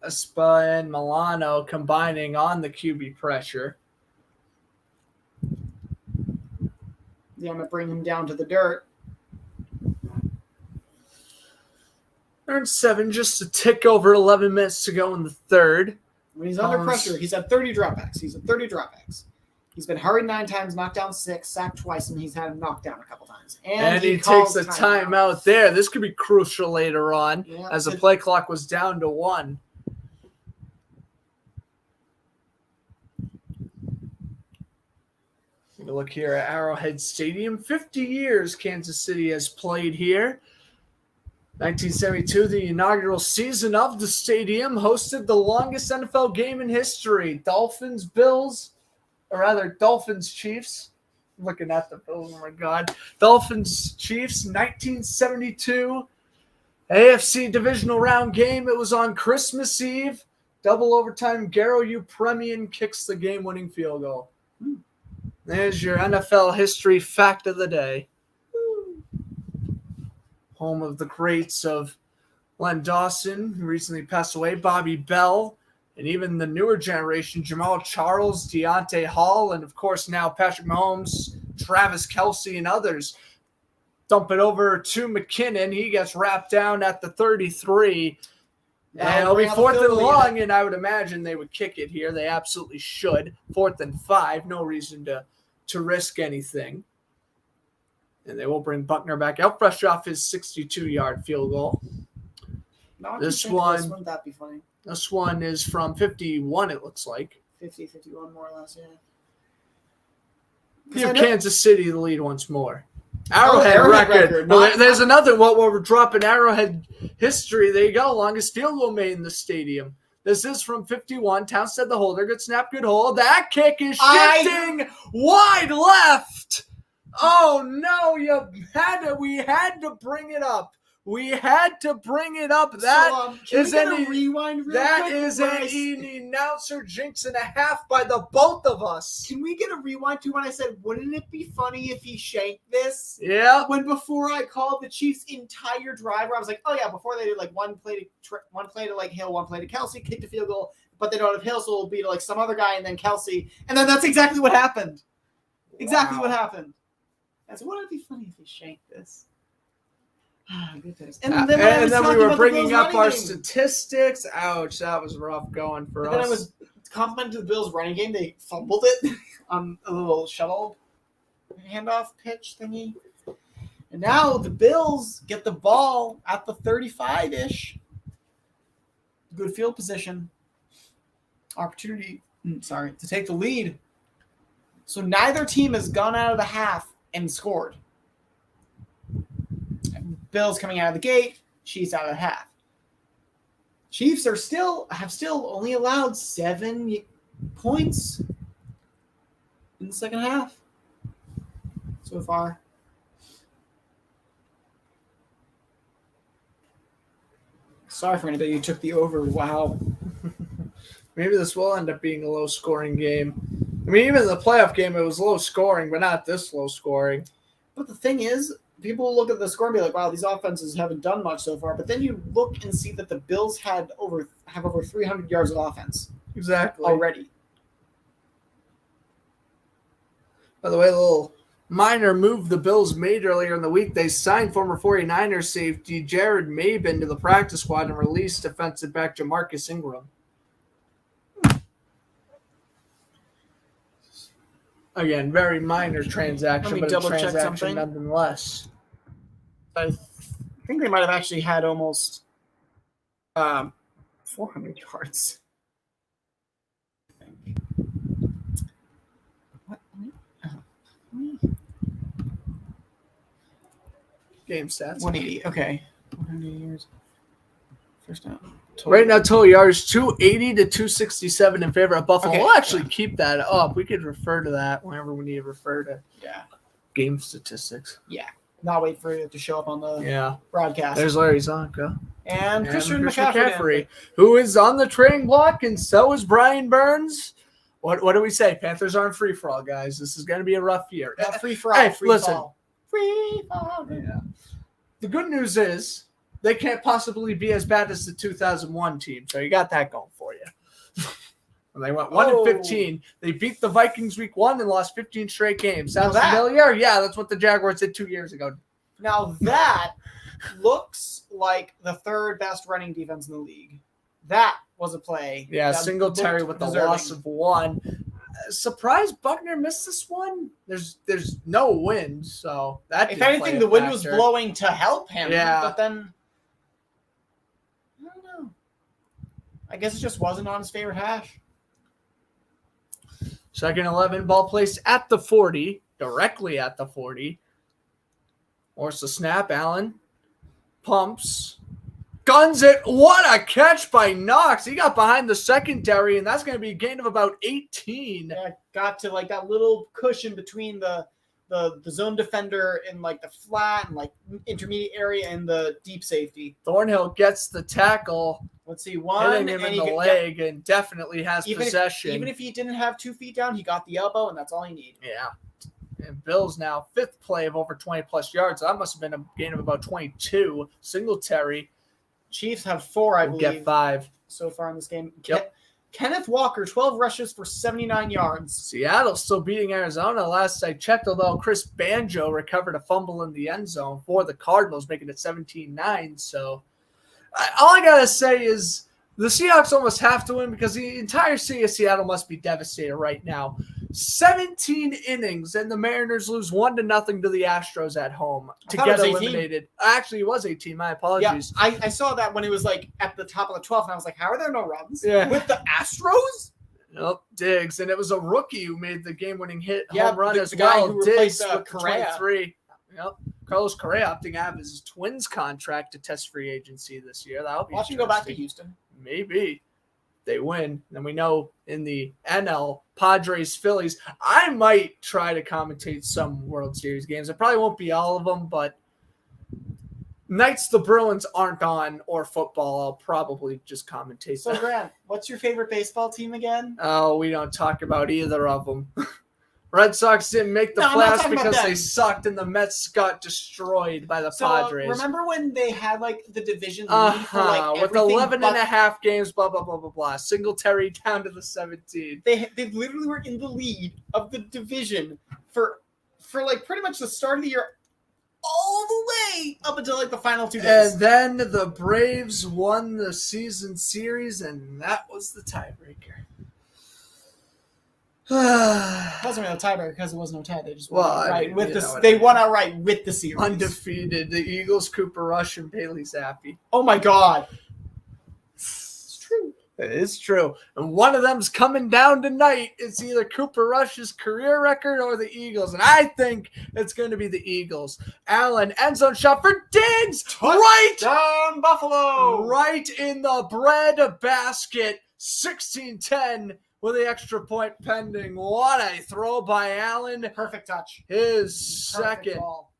Espa and Milano combining on the QB pressure. They're going to bring him down to the dirt. 3rd and 7, just a tick over 11 minutes to go in the 3rd. When he's under pressure, he's had 30 dropbacks. He's been hurried 9 times, knocked down 6, sacked twice, and he's had him knocked down a couple times. And he calls takes a timeout there. This could be crucial later on Yeah, as the play clock was down to 1. We look here at Arrowhead Stadium. 50 years Kansas City has played here. 1972, the inaugural season of the stadium, hosted the longest NFL game in history. Dolphins-Chiefs. Looking at the Bills, oh my God. Dolphins-Chiefs, 1972. AFC divisional round game. It was on Christmas Eve. Double overtime. Garo Upremian kicks the game-winning field goal. There's your NFL history fact of the day. Home of the greats of Len Dawson, who recently passed away, Bobby Bell, and even the newer generation, Jamal Charles, Deontay Hall, and of course now Patrick Mahomes, Travis Kelce, and others. Dump it over to McKinnon. He gets wrapped down at the 33. And it'll be 4th and long, and I would imagine they would kick it here. They absolutely should. 4th and 5. No reason to risk anything. And they will bring Buckner back out fresh off his 62-yard field goal. This one, wouldn't that be funny? This one is from 51, it looks like. 50, 51 more or less, yeah. Give Kansas City the lead once more. Arrowhead record. Well, there's another one where we're dropping Arrowhead history. There you go. Longest field goal made in the stadium. This is from 51. Townsend the holder. Good snap, good hold. That kick is shifting wide left. Oh, no. We had to bring it up. We had to bring it up. That is an rewind. That is an announcer jinx and a half by the both of us. Can we get a rewind to when I said, wouldn't it be funny if he shanked this? Yeah. When before I called the Chiefs' entire drive, where I was like, oh yeah, before they did like one play to like Hill, one play to Kelce, kicked a field goal, but they don't have Hill, so it'll be to like some other guy and then Kelce, and then that's exactly what happened. Exactly what happened. That's wouldn't it be funny if he shanked this? Good times. And then we were bringing up our statistics. Ouch, that was rough going for us. Then I was complimenting the Bills' running game. They fumbled it on a little shuttle handoff pitch thingy. And now the Bills get the ball at the 35-ish. Good field position. Opportunity, to take the lead. So neither team has gone out of the half and scored. Bills coming out of the gate, Chiefs out of the half. Chiefs have still only allowed 7 points in the second half so far. Sorry for anybody who took the over. Wow. Maybe this will end up being a low-scoring game. I mean, even in the playoff game, it was low-scoring, but not this low-scoring. But the thing is, people look at the score and be like, wow, these offenses haven't done much so far. But then you look and see that the Bills have over 300 yards of offense. Exactly. Already. By the way, a little minor move the Bills made earlier in the week. They signed former 49ers safety Jared Maben to the practice squad and released defensive back Jamarcus Ingram. Again, very minor transaction, but a transaction nonetheless. I think they might have actually had almost 400 yards. What? Game stats. 180. Okay. 180 yards. First down. Right now, total yards 280 to 267 in favor of Buffalo. Okay. We'll actually keep that up. We could refer to that whenever we need to refer to game statistics. Yeah. Not wait for it to show up on the broadcast. There's Larry Zonka. And Christian Chris McCaffrey, who is on the trading block, and so is Brian Burns. What do we say? Panthers aren't free for all, guys. This is going to be a rough year. Not free for all. Hey, free listen. fall. Free fall. Yeah. The good news is they can't possibly be as bad as the 2001 team, so you got that going for you. When they went 1-15, they beat the Vikings week 1 and lost 15 straight games. Sounds familiar? Yeah, that's what the Jaguars did 2 years ago. Now that looks like the third best running defense in the league. That was a play. Yeah, Singletary with the loss of 1. Surprised Buckner missed this one. There's no wind, so that. If anything, the wind was blowing to help him. Yeah, but then I don't know. I guess it just wasn't on his favorite hash. Second 11, ball placed at the 40, directly at the 40. Force the snap, Allen. Pumps. Guns it. What a catch by Knox. He got behind the secondary, and that's going to be a gain of about 18. Yeah, got to like that little cushion between the zone defender and like the flat and like intermediate area and the deep safety. Thornhill gets the tackle, Let's see, one, hitting him and in he the could- leg, and definitely has even possession. Even if he didn't have 2 feet down, he got the elbow, and that's all he needed. Yeah. And Bills now 5th play of over 20-plus yards. That must have been a gain of about 22. Singletary Chiefs have 4, I will believe, get 5. so far in this game. Yep. Kenneth Walker, 12 rushes for 79 yards. Seattle still beating Arizona. Last I checked, although Chris Banjo recovered a fumble in the end zone for the Cardinals, making it 17-9. So all I got to say is the Seahawks almost have to win because the entire city of Seattle must be devastated right now. 17 innings, and the Mariners lose 1-0 to the Astros at home to thought get it was 18. eliminated. Actually, it was 18. My Yeah, apologies. I saw that when it was like at the top of the 12th, and I was like, how are there no runs? Yeah. With the Astros? Nope, Diggs, and it was a rookie who made the game-winning hit Yeah, home run the as guy well. who replaced, Diggs with the Correa. 23. Yep, Carlos Correa opting out of his Twins contract to test free agency this year. That'll be Watch him go back to interesting. Houston. Maybe they win. And we know in the NL, Padres, Phillies, I might try to commentate some World Series games. It probably won't be all of them, but nights the Bruins aren't on or football, I'll probably just commentate So, them. Grant, what's your favorite baseball team again? Oh, we don't talk about either of them. Red Sox didn't make the No, I'm not playoffs talking about because them. they sucked, and the Mets got destroyed by the So, Padres. remember when they had like the division lead for like With everything 11 but- and a half games, blah, blah, blah, blah, blah. Singletary down to the 17. They literally were in the lead of the division for like pretty much the start of the year all the way up until like the final 2 days. And then the Braves won the season series, and that was the tiebreaker. It wasn't really a tiebreaker because it was no tie. They just won Well, I outright mean, with you the. know what They I mean. won outright with the series. Undefeated. The Eagles, Cooper Rush, and Bailey Zappi. Oh my god, it's true. It is true. And one of them's coming down tonight. It's either Cooper Rush's career record or the Eagles. And I think it's going to be the Eagles. Allen, end zone shot for Diggs. Right, Down Buffalo. right in the bread basket. 16-10 with the extra point pending. What a throw by Allen. Perfect touch. His Perfect second. ball.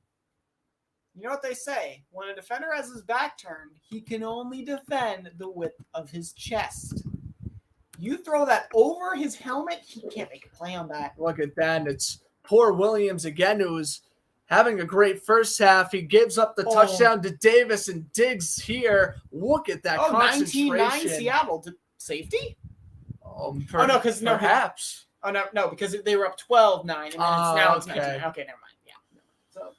You know what they say? When a defender has his back turned, he can only defend the width of his chest. You throw that over his helmet, he can't make a play on that. Look at that. And it's poor Williams again, who's having a great first half. He gives up the Oh. touchdown to Davis, and Diggs here. Look at that Oh, 19-9 concentration. Seattle. Safety? Oh, no, 'cause no, perhaps. Oh, no, because they were up 12-9, and then now it's Okay. 19. Okay, never mind. Yeah. So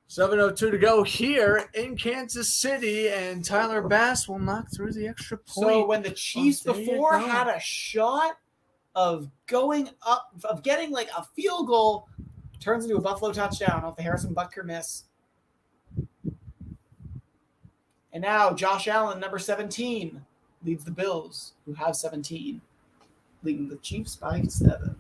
7:02 to go here in Kansas City, and Tyler Bass will knock through the extra point. So when the Chiefs there you before go. had a shot of going up, of getting like a field goal, turns into a Buffalo touchdown off the Harrison Butker miss. And now Josh Allen, number 17, leads the Bills, who have 17, leading the Chiefs by 7.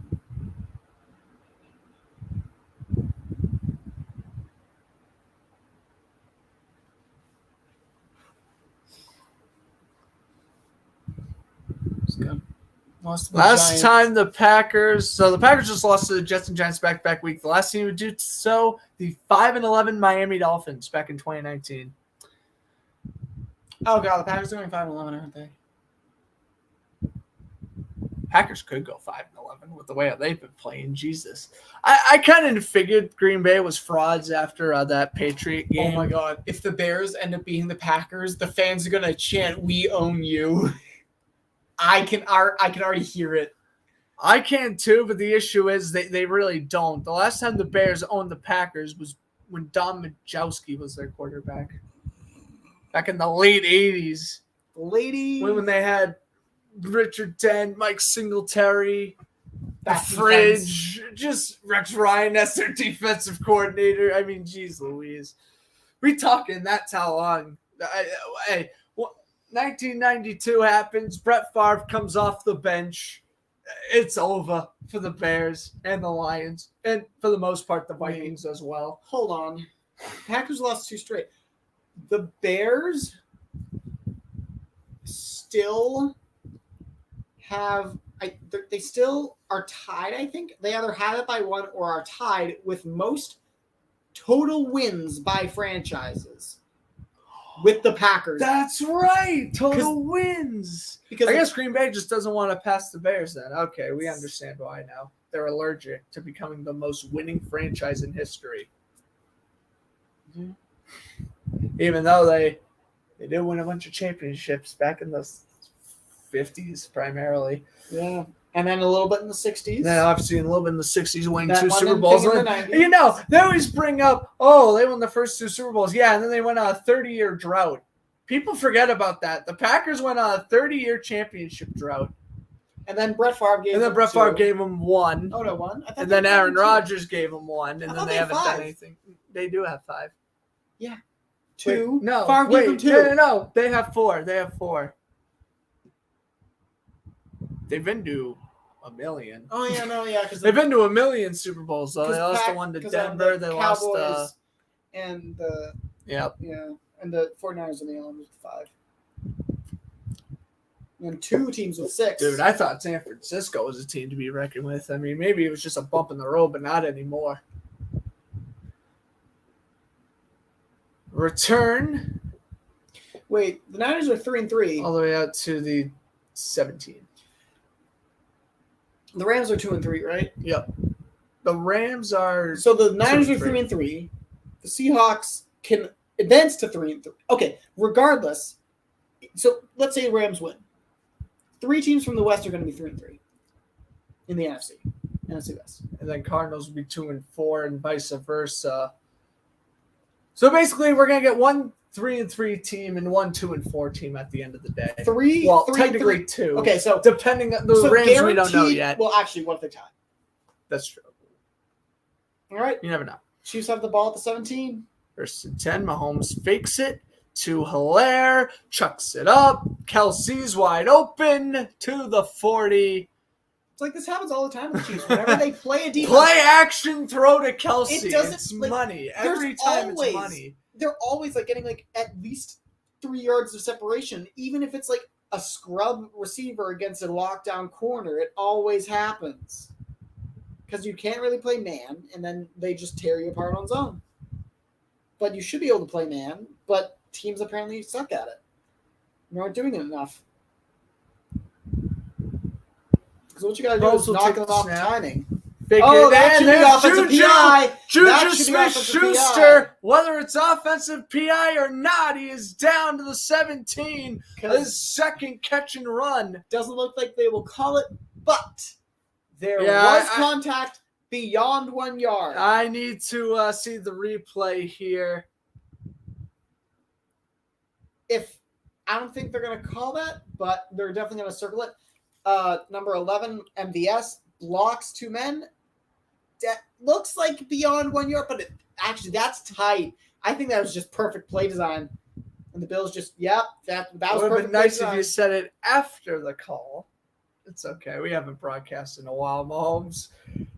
Lost to the Last Giants. time the Packers just lost to the Jets and Giants back-to-back week. The last team would do so, the 5-11 Miami Dolphins back in 2019. Oh god, the Packers are going 5-11, aren't they? Packers could go 5-11 with the way they've been playing. Jesus, I kind of figured Green Bay was frauds after that Patriot game. Oh my god, if the Bears end up beating the Packers, the fans are gonna chant, "We own you." I can already hear it. I can too, but the issue is they really don't. The last time the Bears owned the Packers was when Don Majkowski was their quarterback. Back in the late 80s. Lady, When they had Richard Dent, Mike Singletary, the Back Fridge, just Rex Ryan as their defensive coordinator. I mean, geez Louise. We talking that's how long. Hey, 1992 happens. Brett Favre comes off the bench. it's over for the Bears and the Lions, and for the most part, the Vikings as well. Hold on. Packers lost 2 straight. The Bears still have they still are tied, I think. They either have it by 1 or are tied with most total wins by franchises with the Packers. That's right. Total wins. Because I guess Green Bay just doesn't want to pass the Bears then. Okay, we understand why now. They're allergic to becoming the most winning franchise in history. Mhm. Even though they did win a bunch of championships back in the 50s primarily. Yeah. And then a little bit in the 60s. Then obviously a little bit in the 60s winning That 2 one Super thing Bowls. in the And then, 90s. you know, they always bring up, oh, they won the first 2 Super Bowls. Yeah, and then they went on a 30-year drought. People forget about that. The Packers went on a 30-year championship drought. And then Brett Favre gave And then them Brett Favre 2. gave them 1. Oh, no, 1? I thought And they then gave Aaron them 2. Rodgers gave them 1. And I then thought they they had haven't done 5. anything. They do have 5. 2. Wait, no, Favre gave them 2. No. They have 4. They've been to a million. Oh, yeah, no, yeah. Because They've been to a million Super Bowls, though. They lost the one to Denver. They lost Cowboys and the Yep. and the 49ers and the others with 5. And 2 teams with 6. Dude, I thought San Francisco was a team to be reckoned with. I mean, maybe it was just a bump in the road, but not anymore. Return Wait, the Niners are 3-3. all the way out to the 17. The Rams are 2-3, right? Yep. The Rams are So the Niners are 2-3. 3-3. The Seahawks can advance to 3-3. Okay, regardless. So let's say the Rams win. 3 teams from the West are going to be 3-3 in the NFC West. and then Cardinals will be 2-4 and vice versa. So basically, we're gonna get 1 3-3 team and 1 2-4 team at the end of the day. 3. Well, 3, technically 3. 2. Okay, so Depending on the so Rams, we don't know guaranteed- yet. Well, actually, what if they tie? That's true. All right, You never know. Chiefs have the ball at the 17. First and 10, Mahomes fakes it to Hilaire, chucks it up. Kelsey's wide open to the 40. It's like this happens all the time with the Chiefs. Whenever they play a defense, Play action, throw to Kelsey. It doesn't- It's like, money. there's Every time always- it's money. they're always like getting like at least 3 yards of separation, even if it's like a scrub receiver against a lockdown corner. It always happens because you can't really play man, and then they just tear you apart on zone. But you should be able to play man, but teams apparently suck at it. They aren't doing it enough. So what you got to do Mahomes is will knock take them the off snap. timing. Fake Oh, it, that and should be there's offensive Juju. PI. That Juju should be offensive Smith-Schuster, whether it's offensive PI or not, he is down to the 17. Because His second catch and run. doesn't look like they will call it, but there Yeah, was contact beyond 1 yard. I need to see the replay here. If I don't think they're going to call that, but they're definitely going to circle it. Number 11, MVS blocks 2 men. That looks like beyond 1 yard, but actually that's tight. I think that was just perfect play design. And the Bills just, that was It would perfect have been play nice design. if you said it after the call. It's okay. We haven't broadcast in a while. Mahomes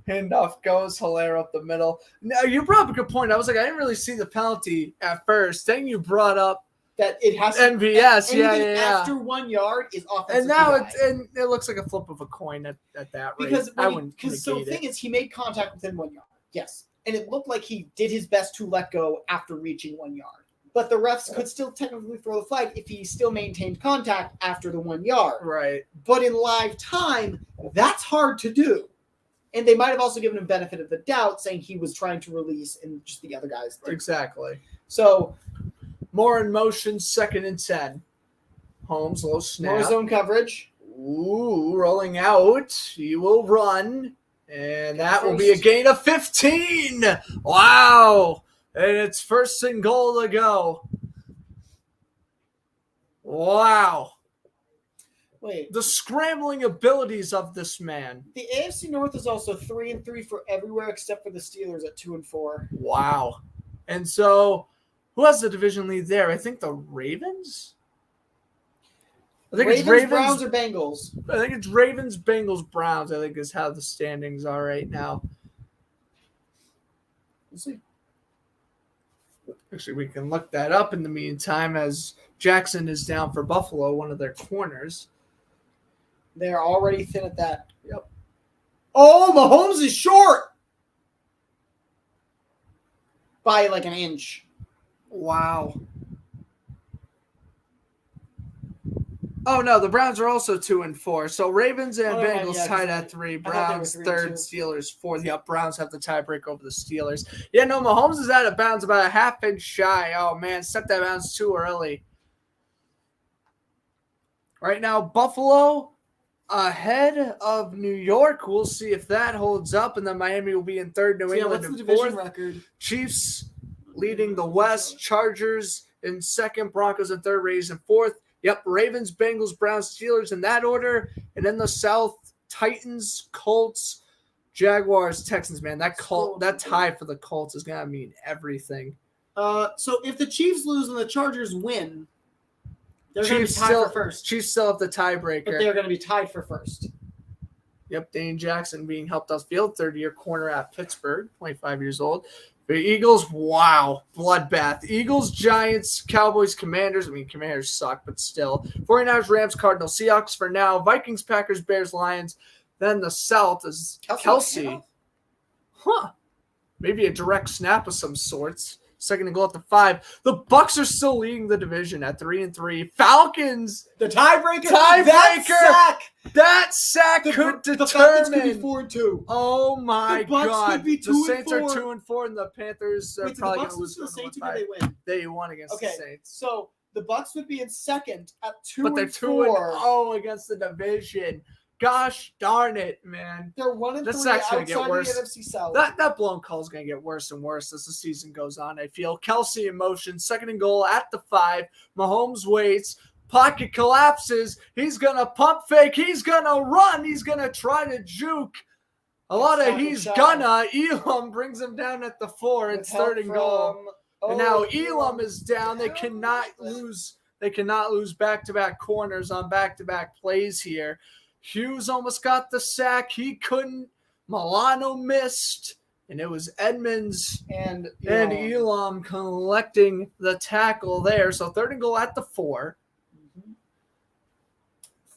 handoff goes, Hilaire up the middle. Now, you brought up a good point. I was like, I didn't really see the penalty at first. Then you brought up that it has to MVS. Yeah, anything yeah. after 1 yard is offensive. And now PI. it looks like a flip of a coin at that rate. Because I wouldn't so the negate thing it. is, he made contact within 1 yard. Yes, and it looked like he did his best to let go after reaching 1 yard. But the refs could still technically throw the flag if he still maintained contact after the 1 yard. Right. But in live time, that's hard to do. And they might have also given him benefit of the doubt, saying he was trying to release and just the other guys didn't. Exactly. So More in motion, 2nd and 10. Holmes, low snap. more zone coverage. Ooh, rolling out. He will run. And that will be a First. gain of 15. Wow. And it's 1st and goal to go. Wow. Wait, The scrambling abilities of this man. the AFC North is also 3-3 for everywhere except for the Steelers at 2-4. Wow. And so, who has the division lead there? I think the Ravens? I think Ravens, it's Ravens, Browns, or Bengals? I think it's Ravens, Bengals, Browns. I think is how the standings are right now. We'll see. Actually, we can look that up in the meantime as Jackson is down for Buffalo, one of their corners. They're already thin at that. Yep. Oh, Mahomes is short by like an inch. Wow. Oh no, the Browns are also 2-4. So Ravens and Oh, yeah, Bengals yeah, tied 'cause at 3. I thought they were Browns 3-2. third, Steelers 4th. Yep, Browns have the tiebreak over the Steelers. Yeah, no, Mahomes is out of bounds about a half inch shy. Oh man, stepped out of bounds too early. Right now, Buffalo ahead of New York. We'll see if that holds up, and then Miami will be in third. New So, yeah, England what's the in division fourth. record? Chiefs leading the West. Chargers in second. Broncos in third. Raiders in fourth. Yep, Ravens, Bengals, Browns, Steelers in that order. And in the South, Titans, Colts, Jaguars, Texans. Man, that tie for the Colts is gonna mean everything. So if the Chiefs lose and the Chargers win, they're going to be Chiefs tied for first. Chiefs still have the But tiebreaker. they're going to be tied for first. Yep, Dane Jackson being helped off field, third-year corner at Pittsburgh, 25 years old. The Eagles, wow, bloodbath. Eagles, Giants, Cowboys, Commanders. I mean, Commanders suck, but still. 49ers, Rams, Cardinals, Seahawks for now. Vikings, Packers, Bears, Lions. Then the South is Kelsey. Huh. Maybe a direct snap of some sorts. Second and goal at the 5. The Bucks are still leading the division at 3-3. Falcons. The tiebreaker. Tiebreaker. That sack could determine. The Falcons could be 4-2. Oh my The Bucks God! could be The 2-4. Saints are 2-4, and the Panthers are Wait, did the probably going Bucks to lose lose to the to Saints or 1-5. did they win? They won against the Okay, Saints, so the Bucks would be in second at 2-4. but they're 2-0 against the division. Gosh darn it, man! They're 1-3 This outside sack's gonna get the worse. NFC South. That blown call is going to get worse and worse as the season goes on. I feel Kelsey in motion, second and goal at the 5. Mahomes waits. Pocket collapses. He's going to pump fake. He's going to run. He's going to try to juke. A lot of he's gonna. Elam brings him down at the 4. It's third and goal. And now Elam is down. They cannot lose. They cannot lose back-to-back corners on back-to-back plays here. Hughes almost got the sack. He couldn't. Milano missed. And it was Edmonds and Elam collecting the tackle there. So third and goal at the 4.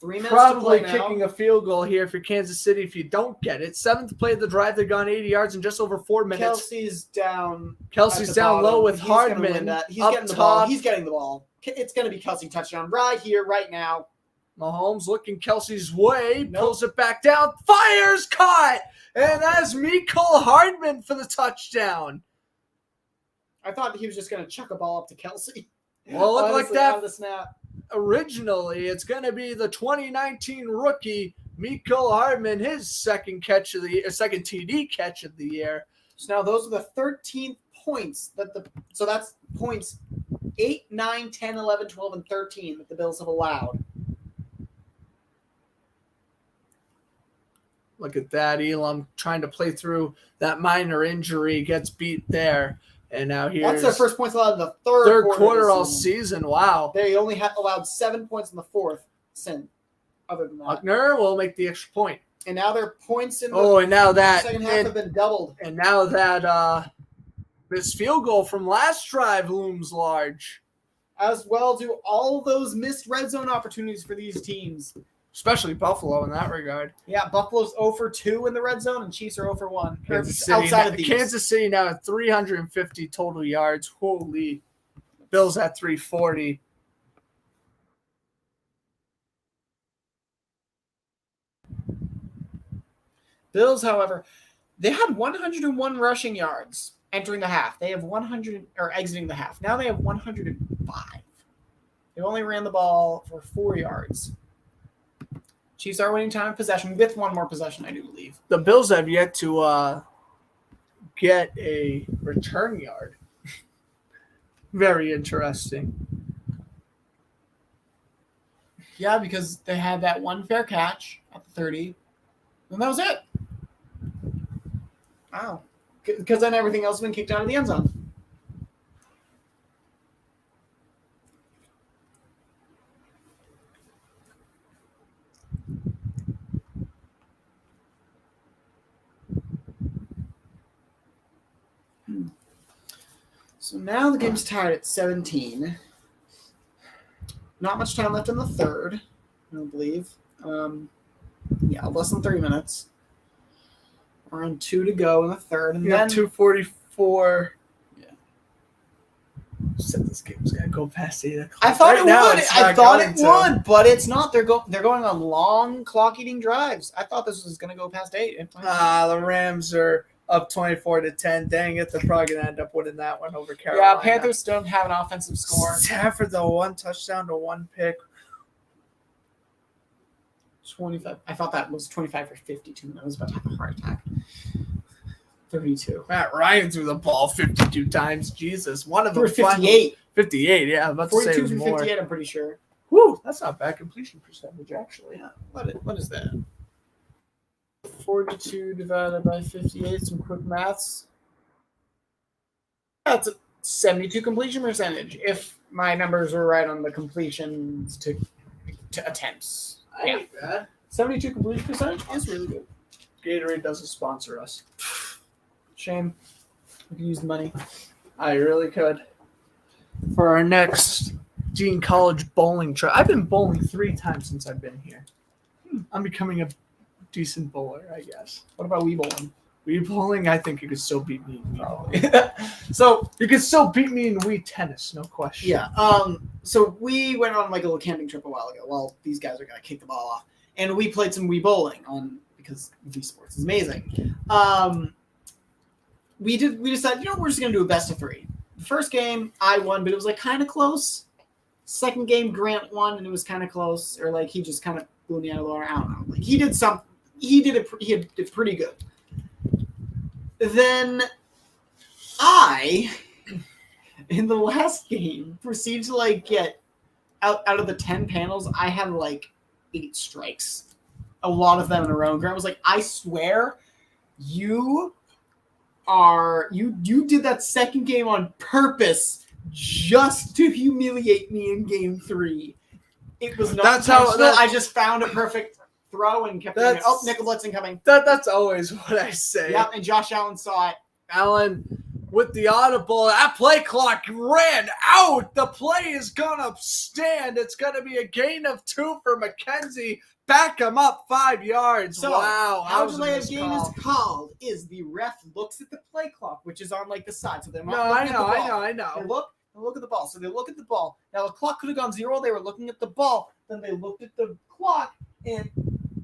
3 minutes Probably to play kicking now. a field goal here for Kansas City if you don't get it. 7th play of the drive. They've gone 80 yards in just over 4 minutes. Kelsey's down. Kelsey's at the down bottom. low with He's gonna win Hardman that. He's up getting the ball. top. He's getting the ball. It's going to be Kelsey touchdown right here, right now. Mahomes looking Kelsey's way, Nope. pulls it back down, fires, caught, and that's Mecole Hardman for the touchdown. I thought he was just going to chuck a ball up to Kelsey. Well, it looked like Honestly, that out of the snap. originally. It's going to be the 2019 rookie Mecole Hardman, his second TD catch of the year. So now those are the 13th points so that's points 8, 9, 10, 11, 12, and 13 that the Bills have allowed. Look at that. Elam trying to play through that minor injury, gets beat there. And now here's That's their first points allowed in the third third quarter quarter this all season. season. Wow. They only allowed 7 points in the fourth sin. Other than that. Buckner will make the extra point. And now their points in the And now that second half have been doubled. and now that this field goal from last drive looms large. As well do all those missed red zone opportunities for these teams. Especially Buffalo in that regard. Yeah, Buffalo's 0 for 2 in the red zone, and Chiefs are 0 for 1. Kansas City now at 350 total yards. Holy. Bills at 340. Bills, however, they had 101 rushing yards entering the half. They have 100 or exiting the half. Now they have 105. They only ran the ball for 4 yards. Chiefs are winning time of possession with one more possession, I do believe. The Bills have yet to get a return yard. Very interesting. Yeah, because they had that one fair catch at the 30, and that was it. Wow. Because then everything else has been kicked out of the end zone. So now the game's tied at 17. Not much time left in the third, I don't believe. Less than 30 minutes. Around 2 to go in the third. And You have then 2:44. Yeah. Said this game's gonna go past 8 o'clock. I thought it now would. it's I not thought it going to. would, but it's not. They're going on long clock eating drives. I thought this was going to go past 8. The Rams are up 24-10. Dang it, they're probably gonna end up winning that one over Yeah, Carolina. Panthers don't have an offensive score. Stafford, though, 1 touchdown to 1 pick. 25. I thought that was 25 for 52. And I was about to have a heart attack. 32. Matt Ryan threw the ball 52 times. Jesus, one of Threw them. 58. 58, yeah. I'm about to say it 42 was for more. 58, I'm pretty sure. Woo, that's not bad completion percentage, actually. Yeah. What is that? 42 divided by 58. Some quick maths. That's a 72 completion percentage. If my numbers were right on the completions to attempts. Yeah. Ain't bad. 72 completion percentage is really good. Gatorade doesn't sponsor us. Shame. We could use the money. I really could. For our next Dean College bowling trip. I've been bowling 3 times since I've been here. I'm becoming a decent bowler, I guess. What about Wii bowling? Wii bowling, I think you could still beat me in Wii bowling. So You could still beat me in Wii tennis, no question. yeah. So we went on like a little camping trip a while ago. Well, these guys are gonna kick the ball off, and we played some Wii bowling because Wii Sports is amazing. We decided, we're just gonna do a best of 3. The first game I won, but it was like kind of close. Second game Grant won, and it was kind of close, or like he just kind of blew me out of the water. I don't know. Like he did something. He did pretty good. Then in the last game, proceeded to like get out of the 10 panels. I had like 8 strikes, a lot of them in a row. And Grant was like, "I swear, you did that second game on purpose just to humiliate me in game 3. It was not That's how- intentional. I just found a perfect throw and kept doing it. Oh, Nickel Blitzing coming. That's always what I say. Yeah, and Josh Allen saw it. Allen with the audible. That play clock ran out. The play is going to stand. It's going to be a gain of 2 for McKenzie. Back him up 5 yards. So, wow. how that was a delay of missed game call. is called is the ref looks at the play clock, which is on like the side. So they're No, not I looking at the ball. know. They look at the ball. So they look at the ball. Now the clock could have gone 0. They were looking at the ball. Then they looked at the clock and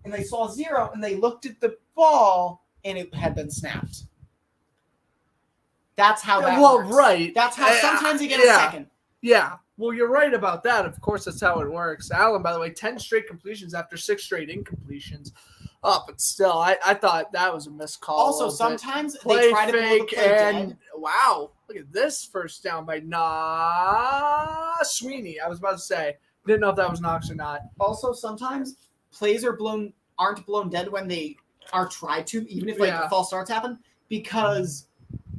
they saw 0. And they looked at the ball and it had been snapped. That's how that Well, works. right. That's how sometimes you get Yeah. a second. Yeah. Well, you're right about that. Of course, that's how it works. Allen, by the way, 10 straight completions after 6 straight incompletions. But still, I thought that was a missed call. Also, a little bit. sometimes Play they try to blow the fake play and dead. wow, look at this first down by Sweeney. I was about to say, didn't know if that was Knox or not. Also, sometimes plays aren't blown dead when they are tried to, even if Yeah. false starts happen, because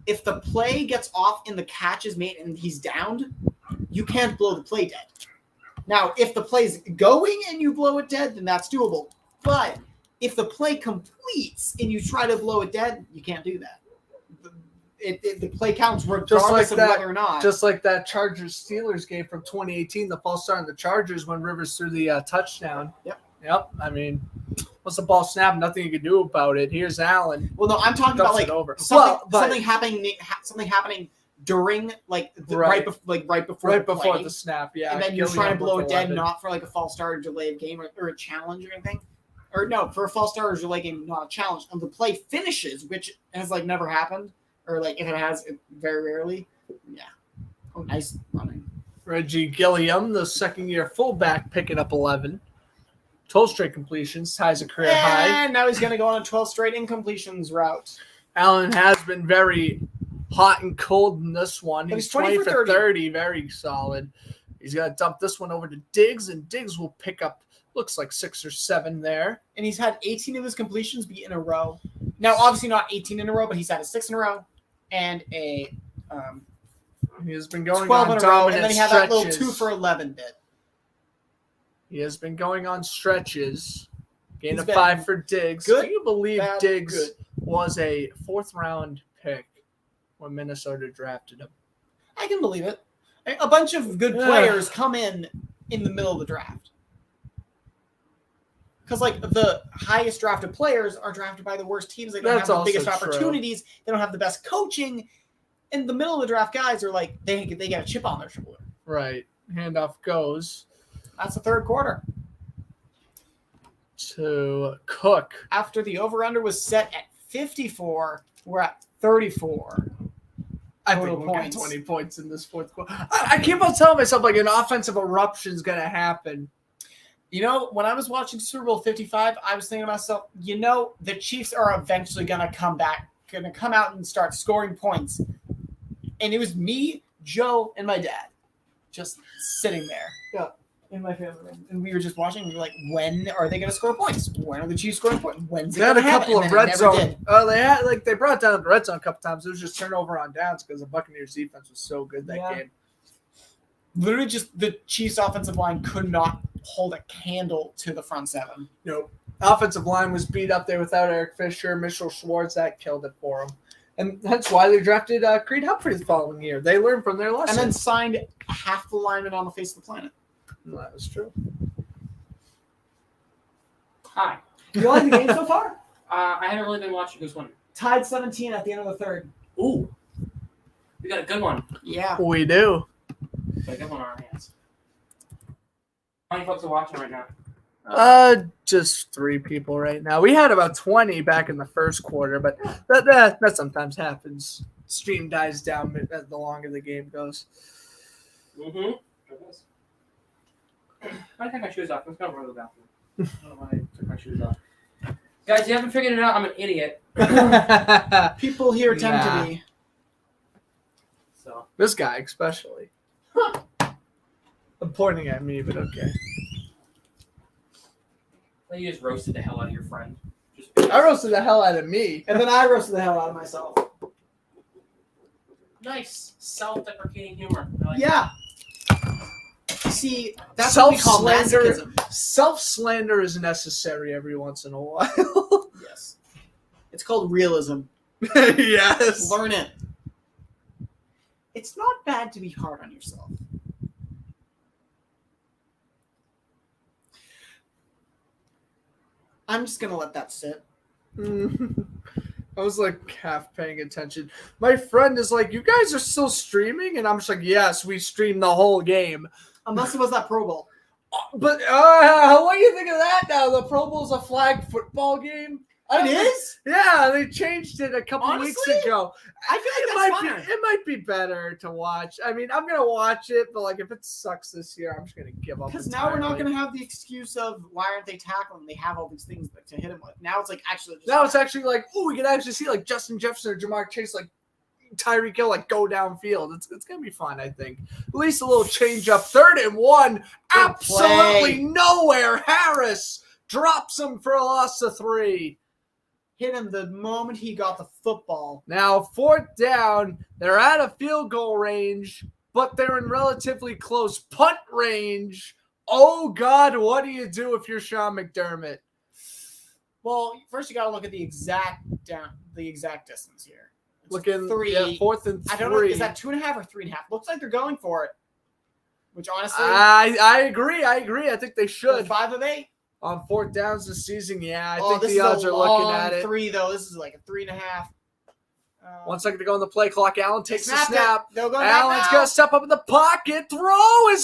if the play gets off and the catch is made and he's downed, you can't blow the play dead. Now, if the play's going and you blow it dead, then that's doable. But if the play completes and you try to blow it dead, you can't do that. The play counts regardless of whether or not. Just like that Chargers-Steelers game from 2018, the false start on the Chargers when Rivers threw the touchdown. Yep. I mean, once the ball snapped, nothing you can do about it. Here's Allen. Well, no, I'm talking about Dumps like it over. something happening during right before the play. The snap. Yeah, And then you're Gilliam trying to blow with it dead, 11. not for like a false start or delay of game or a challenge or anything. Or no, for a false start or delay game, not a challenge. And the play finishes, which has like never happened, or like if it has, it very rarely. Yeah. Oh, nice running. Reggie Gilliam, the second-year fullback, picking up 11. 12 straight completions, ties a career high. And now he's going to go on a 12 straight incompletions route. Allen has been very hot and cold in this one. But He's he's 20 20 for for 30, very solid. He's going to dump this one over to Diggs, and Diggs will pick up, looks like 6 or 7 there. And he's had 18 of his completions be in a row. Now, obviously not 18 in a row, but he's had a 6 in a row and a He has been going 12 on in a row. dominant And then he had that little stretches. 2 for 11 bit. He has been going on stretches. Gain He's of been 5 for Diggs. good, Can you believe bad, Diggs good. was a 4th-round pick when Minnesota drafted him? I can believe it. A bunch of good players come in the middle of the draft. Because, like, the highest drafted players are drafted by the worst teams. They don't have the biggest opportunities. They don't have the best coaching. In the middle of the draft, guys are like, they get a chip on their shoulder. Right. Handoff goes That's the third quarter. to Cook. After the over-under was set at 54, we're at 34. I Total think we'll get points. 20 points in this fourth quarter. I keep on telling myself, like, an offensive eruption is going to happen. You know, when I was watching Super Bowl 55, I was thinking to myself, you know, the Chiefs are eventually going to come back, going to come out and start scoring points. And it was me, Joe, and my dad just sitting there in my family room. And we were just watching. We were like, when are they going to score points? When are the Chiefs scoring points? When's it They had going a to happen? couple And of then it red never zone. did. They brought down the red zone a couple times. It was just turnover on downs because the Buccaneers defense was so good that Yeah. game. Literally just the Chiefs offensive line could not hold a candle to the front seven. Nope. Offensive line was beat up there without Eric Fisher, Mitchell Schwartz. That killed it for them. And that's why they drafted Creed Humphrey the following year. They learned from their lesson. And then signed half the linemen on the face of the planet. That was true. Hi. You like the game so far? I haven't really been watching. Who's winning? Tied 17 at the end of the third. Ooh. We got a good one. Yeah. We do. Got a good one on our hands. How many folks are watching right now? Just 3 people right now. We had about 20 back in the first quarter, but that sometimes happens. Stream dies down the longer the game goes. Mm-hmm. I take my shoes off. Let's go run to the bathroom. I don't know why I took my shoes off. Guys, you haven't figured it out. I'm an idiot. People here tend Nah. to be. So This guy especially. I'm pointing at me, but okay. well, you just roasted the hell out of your friend. Just I roasted the hell out of me. And then I roasted the hell out of myself. nice self-deprecating humor. I like Yeah. See, that's what we call Self-slander. masochism. Self-slander is necessary every once in a while. Yes. It's called realism. Yes. Learn it. It's not bad to be hard on yourself. I'm just going to let that sit. I was like half paying attention. My friend is like, "You guys are still streaming?" And I'm just like, "Yes, we streamed the whole game." Unless it was that Pro Bowl. But what do you think of that now? The Pro Bowl's a flag football game. It is? Yeah, they changed it a couple weeks Honestly? ago. I feel like that's It might be better to watch. I mean, I'm gonna watch it, but like if it sucks this year, I'm just gonna give up. Because now we're not going to have the excuse of why aren't they tackling? They have all these things to hit him with. Now it's like actually. Just Now it's actually like, oh, we can actually see like Justin Jefferson or Jamar Chase, like Tyreek Hill, like go downfield. It's gonna be fun, I think. At least a little change up. 3rd and 1, absolutely play. nowhere. Harris drops him for a loss of 3. hit him the moment he got the football. Now 4th down, they're out of field goal range, but they're in relatively close punt range. Oh God, what do you do if you're Sean McDermott? Well, first you got to look at the exact distance here. It's Looking 3. 4th and 3. I don't know. Is that 2.5 or 3.5? Looks like they're going for it. Which honestly, I agree. I think they they're should. 5 of 8. On 4th downs this season, yeah, I Oh, think this the is odds a are looking long at it. 3 though. This is like a 3.5. 1 second to go on the play clock. Allen takes the Snapped it. snap. They'll go back Allen's now. gonna step up in the pocket. Throw is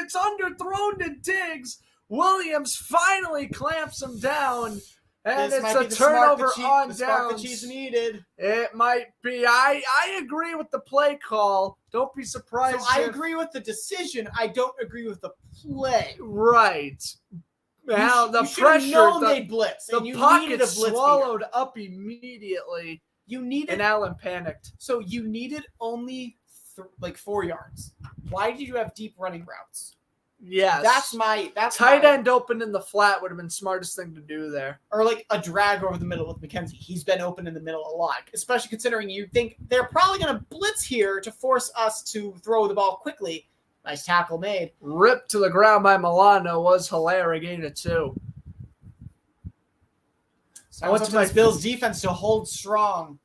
it's underthrown to Diggs. Williams finally clamps him down, and This it's might be a the spark turnover the spark the downs. Chiefs needed. It might be. I agree with the play call. Don't be surprised. So I if- agree with the decision. I don't agree with the play. Right. Now the you should've pressure. known The, they blitz, the and you needed pocket a blitz beater. swallowed up immediately, You needed and Allen panicked. so you needed only 4 yards. Why did you have deep running routes? Yes. That's Tight my- end open in the flat would have been smartest thing to do there. or like a drag over the middle with McKenzie. He's been open in the middle a lot, especially considering you think they're probably going to blitz here to force us to throw the ball quickly. Nice tackle made. Ripped to the ground by Milano was hilarious. Gained it too. I went to my Bills defense to hold strong.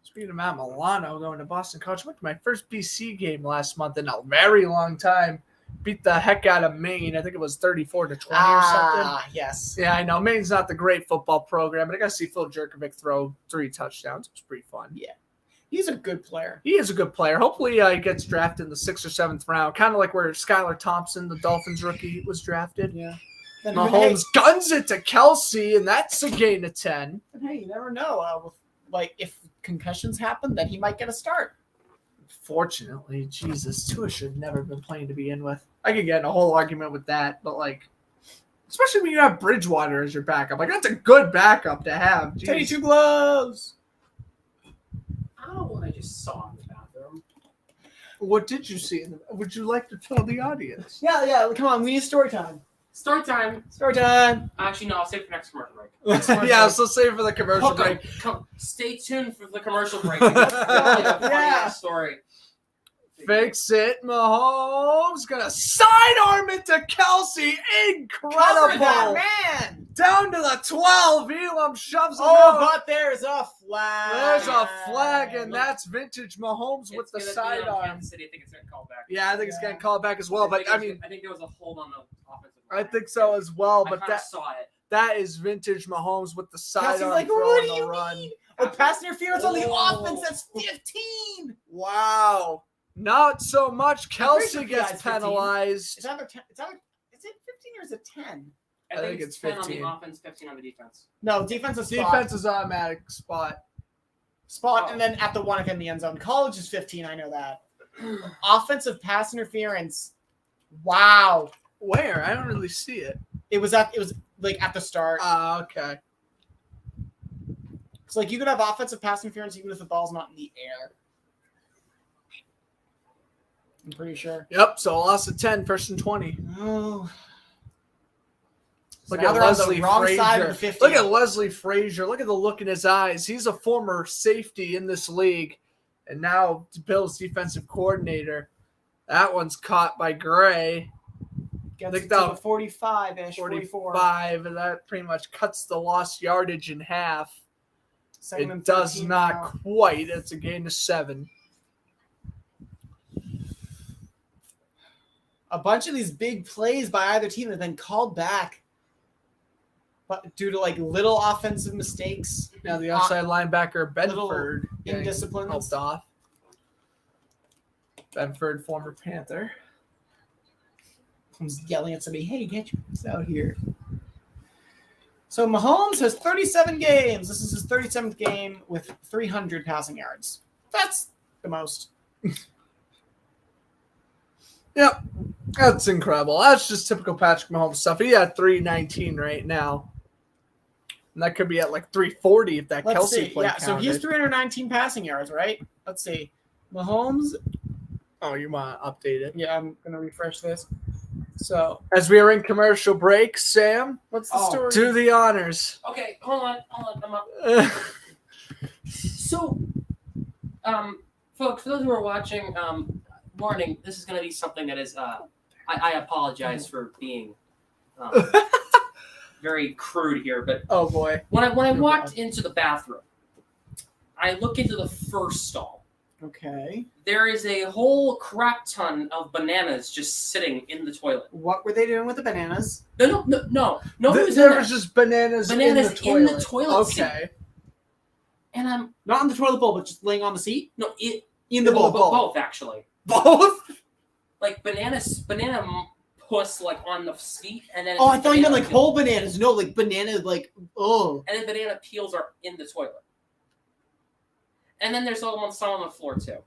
It's Speaking of Matt Milano going to Boston College, I went to my first BC game last month in a very long time. Beat the heck out of Maine. I think it was 34-20 or something. Yes. Yeah, I know. Maine's not the great football program, but I got to see Phil Jerkovic throw 3 touchdowns. It was pretty fun. Yeah. He's a good player. He is a good player. Hopefully he gets drafted in the 6th or 7th round, kind of like where Skylar Thompson, the Dolphins rookie, was drafted. Yeah. Then, Mahomes guns it to Kelsey, and that's a gain of 10. Hey, you never know. If concussions happen, then he might get a start. Fortunately, Jesus, Tua should have never been playing to begin with. I could get in a whole argument with that, but especially when you have Bridgewater as your backup. That's a good backup to have. Jeez. Teddy Two Gloves. I don't know what I just saw in the bathroom. What did you see? Would you like to tell the audience? Yeah. Come on, we need story time. Story time. Story time. Actually, no, I'll save it for next commercial break. Yeah, so save for the commercial break. Stay tuned for the commercial break. That's really a funny ass story. Fix it, Mahomes. Gonna sidearm it to Kelsey. Incredible. Man. Down to the 12. Elam shoves it Oh, out. but there's a flag. There's a flag, and that's vintage Mahomes with the It's gonna be on sidearm. Kansas City. I think it's going to call back. Yeah, I think it's getting called back as well. But I mean, I think there was a hold on the offensive I line. think so as well. I But kind of saw it. that is vintage Mahomes with the Kelsey's sidearm like, throw what on do the you run. mean? Oh, pass interference on the Oh. offense. That's 15. Wow. Not so much. Kelsey sure gets PI is 15. penalized. Is it 15 or is it 10? I think think it's it's 10 on 15. the offense, 15 on the defense. No, defensive spot. Defense is automatic spot. Spot, Oh. and then at the one in the end zone. College is 15. I know that. Offensive pass interference. Wow. Where? I don't really see it. It was at the start. Okay. It's you could have offensive pass interference even if the ball's not in the air. I'm pretty sure. Yep. So loss of 10, 1st and 20. Oh. So Look now at they're on Leslie the wrong side of Frazier. the 50. Look at Leslie Frazier. Look at the look in his eyes. He's a former safety in this league, and now Bill's defensive coordinator. That one's caught by Gray. Gets think it to that- the 45-ish, 44. 45, and that pretty much cuts the lost yardage in half. Second It and does 13 not now. quite. It's a gain of 7. A bunch of these big plays by either team have been called back, but due to little offensive mistakes, Now the outside linebacker Benford getting indisciplines. helped off. Benford, former Panther. Comes yelling at somebody, "Hey, get your ass out here!" So Mahomes has 37 games. This is his 37th game with 300 passing yards. That's the most. Yep. That's incredible. That's just typical Patrick Mahomes stuff. He had 319 right now. And that could be at 340 if that Let's Kelsey see. play Yeah, so he's counted. 319 passing yards, right? Let's see. Mahomes. Oh, you want to update it. Yeah, I'm gonna refresh this. So As we are in commercial break, Sam, what's the Oh. story? do the honors. Okay, hold on. I'm up. So, folks, for those who are watching, warning, this is going to be something that is, I apologize for being very crude here, but Oh, boy. when I walked into the bathroom, I look into the first stall. Okay. There is a whole crap ton of bananas just sitting in the toilet. What were they doing with the bananas? No. Nobody was in There there. was just bananas in Bananas the toilet. in the toilet seat. Okay. And I'm Not in the toilet bowl, but just laying on the seat? In the bowl. both actually. Both? Banana puss on the seat, and then Oh, I thought you meant banana peel- whole bananas. No, banana, oh. and then banana peels are in the toilet. And then there's some on the floor too.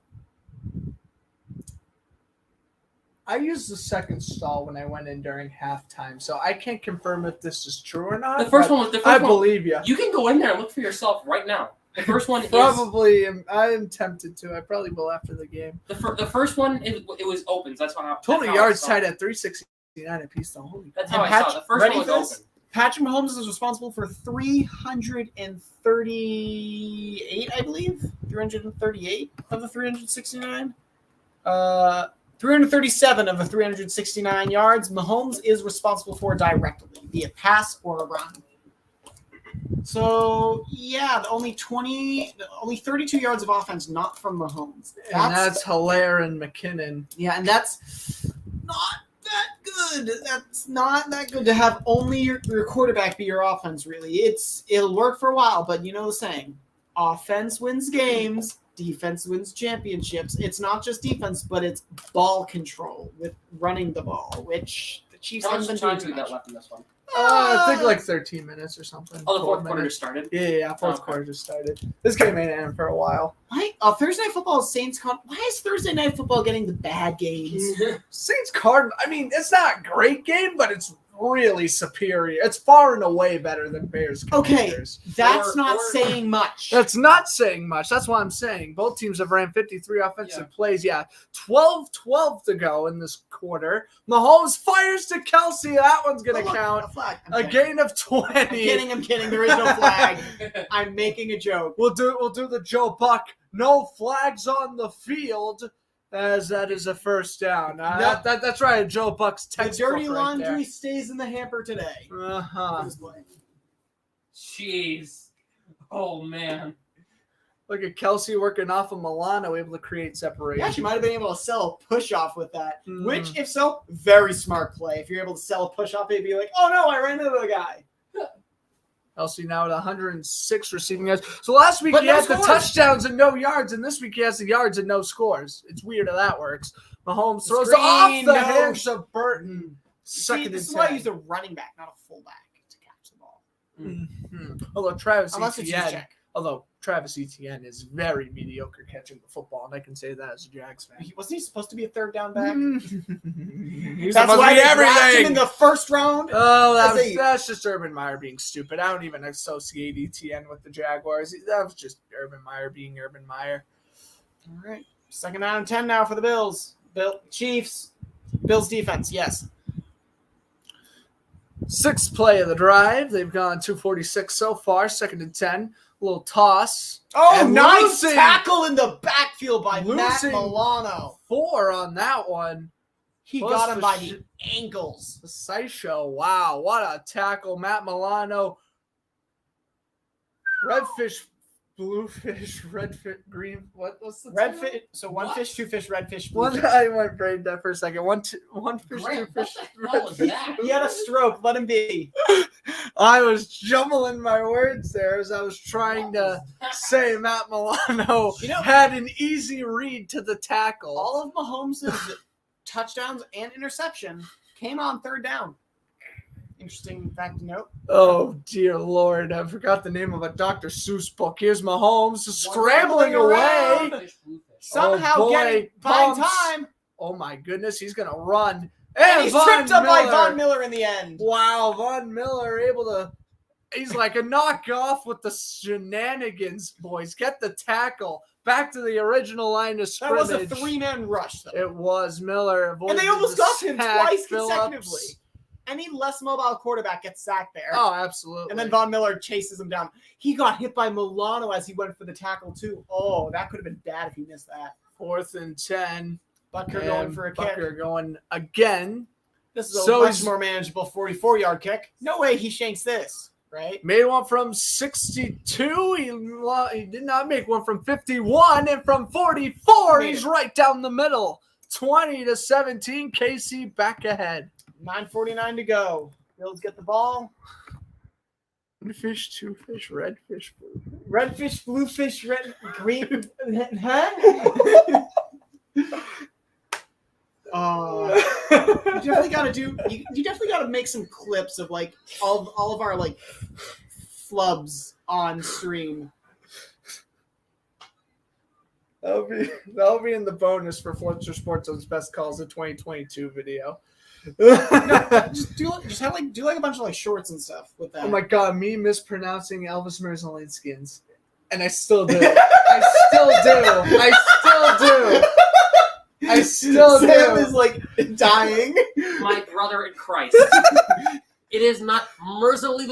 I used the second stall when I went in during halftime, so I can't confirm if this is true or not. The first but one was the I first one. believe you. You can go in there and look for yourself right now. The first one is Probably, I am tempted to. I probably will after the game. the first one. It was open. So that's how. Total that's how I yards saw tied it. at 369 apiece. So holy. That's And how I saw it. Patch, The first ready one was for this? open. Patrick Mahomes is responsible for 338, I believe. 338 of the 369. 337 of the 369 yards. Mahomes is responsible for directly, be it pass or a run. So yeah, only 32 yards of offense, not from Mahomes. And that's Hilaire and McKinnon. Yeah, and that's not that good. That's not that good to have only your quarterback be your offense, really. It'll work for a while, but you know the saying, offense wins games, defense wins championships. It's not just defense, but it's ball control with running the ball, which the Chiefs How haven't much been time doing do we too got much. left in this one? I think like 13 minutes or something. Oh, the fourth 12 quarter minutes. just started. Yeah, fourth Okay. quarter just started. This game ain't in for a while. Why Thursday Night Football is Saints? Why is Thursday Night Football getting the bad games? Saints Cardinals. I mean, it's not a great game, but it's really superior. It's far and away better than Bears. Okay. Commanders. That's Or- not or- saying much. That's not saying much. That's what I'm saying. Both teams have ran 53 offensive plays. Yeah, 12 to go in this quarter. Mahomes fires to Kelsey. That one's going to count. A flag. A gain of 20. I'm kidding. There is no flag. I'm making a joke. We'll do the Joe Buck. No flags on the field, as that is a first down. Nope. That's right. Joe Buck's The textbook dirty right laundry stays in the hamper today. there. Uh-huh. Jeez. Oh man. Look at Kelsey working off of Milano, able to create Yeah, separation. she might have been able to sell a push off with that. Mm. Which, if so, very smart play. If you're able to sell a push off, they'd be like, "Oh no, I ran into the guy." Kelsey now at 106 receiving yards. So last week But he no had the scores. touchdowns and no yards, and this week he has the yards and no scores. It's weird how that works. Mahomes throws Screen, off the no. hands of Burton. Second this is and why I 10. use a running back, not a fullback, to catch the ball. Mhm. Although Travis Unless it's just Etienne, check. Travis Etienne is very mediocre catching the football, and I can say that as a Jags fan. Wasn't he supposed to be a third down back? He's That's supposed why to they be drafted him everything. in the first round. Oh, As a- that's just Urban Meyer being stupid. I don't even associate Etienne with the Jaguars. That was just Urban Meyer being Urban Meyer. All right, second down and 10 now for the Bills. Chiefs. Bills defense, yes. Sixth play of the drive. They've gone 246 so far. Second and 10. A little toss. Oh, And nice losing. tackle in the backfield by Matt Losing. Milano. 4 on that one. He Plus got him the by sh- the ankles. The Sideshow. Wow, what a tackle. Matt Milano. Redfish, bluefish, redfish, green. What's the Red title? fish. So one What? fish, two fish, red fish, blue One, fish. I went brain dead for a second. One fish, Grant, two fish, what the hell was red that? He had a stroke. Let him be. I was jumbling my words there as I was trying to say Matt Milano You know- had an easy read to the tackle. All of Mahomes' touchdowns and interception came on third down. Interesting fact to note. Oh, dear Lord. I forgot the name of a Dr. Seuss book. Here's Mahomes scrambling around. away. Somehow Oh, boy, getting buying bumps. time. Oh, my goodness. He's going to run. And he's Von tripped up by Miller. Von Miller in the end. Wow, Von Miller able to. He's like a knockoff with the shenanigans, boys. Get the tackle. Back to the original line of That scrimmage. was a three-man rush, though. It was Miller. And they avoided almost the got him sack. twice Phillips. consecutively. Any less mobile quarterback gets sacked there. Oh, absolutely. And then Von Miller chases him down. He got hit by Milano as he went for the tackle, too. Oh, that could have been bad if he missed that. 4th and 10. Butker and going for a Butker kick. going again. This is a So much he's- more manageable 44-yard kick. No way he shanks this, right? Made one from 62. He did not make one from 51. And from 44, Made he's it. right down the middle. 20-17. KC back ahead. 9:49 to go. Bills get the ball. One fish, two fish, red fish, blue. Red fish, blue fish, red, green. Huh? You definitely got to do. You definitely got to make some clips of like all of our like flubs on stream. That'll be in the bonus for Fortune Sports Zone's Best Calls of 2022 video. Just have like do like a bunch of like shorts and stuff with that. Oh my god, me mispronouncing Elvis Merzlinskins. And I still do. I still do. I still Sam do. is like dying. My brother in Christ. It is not Merzly.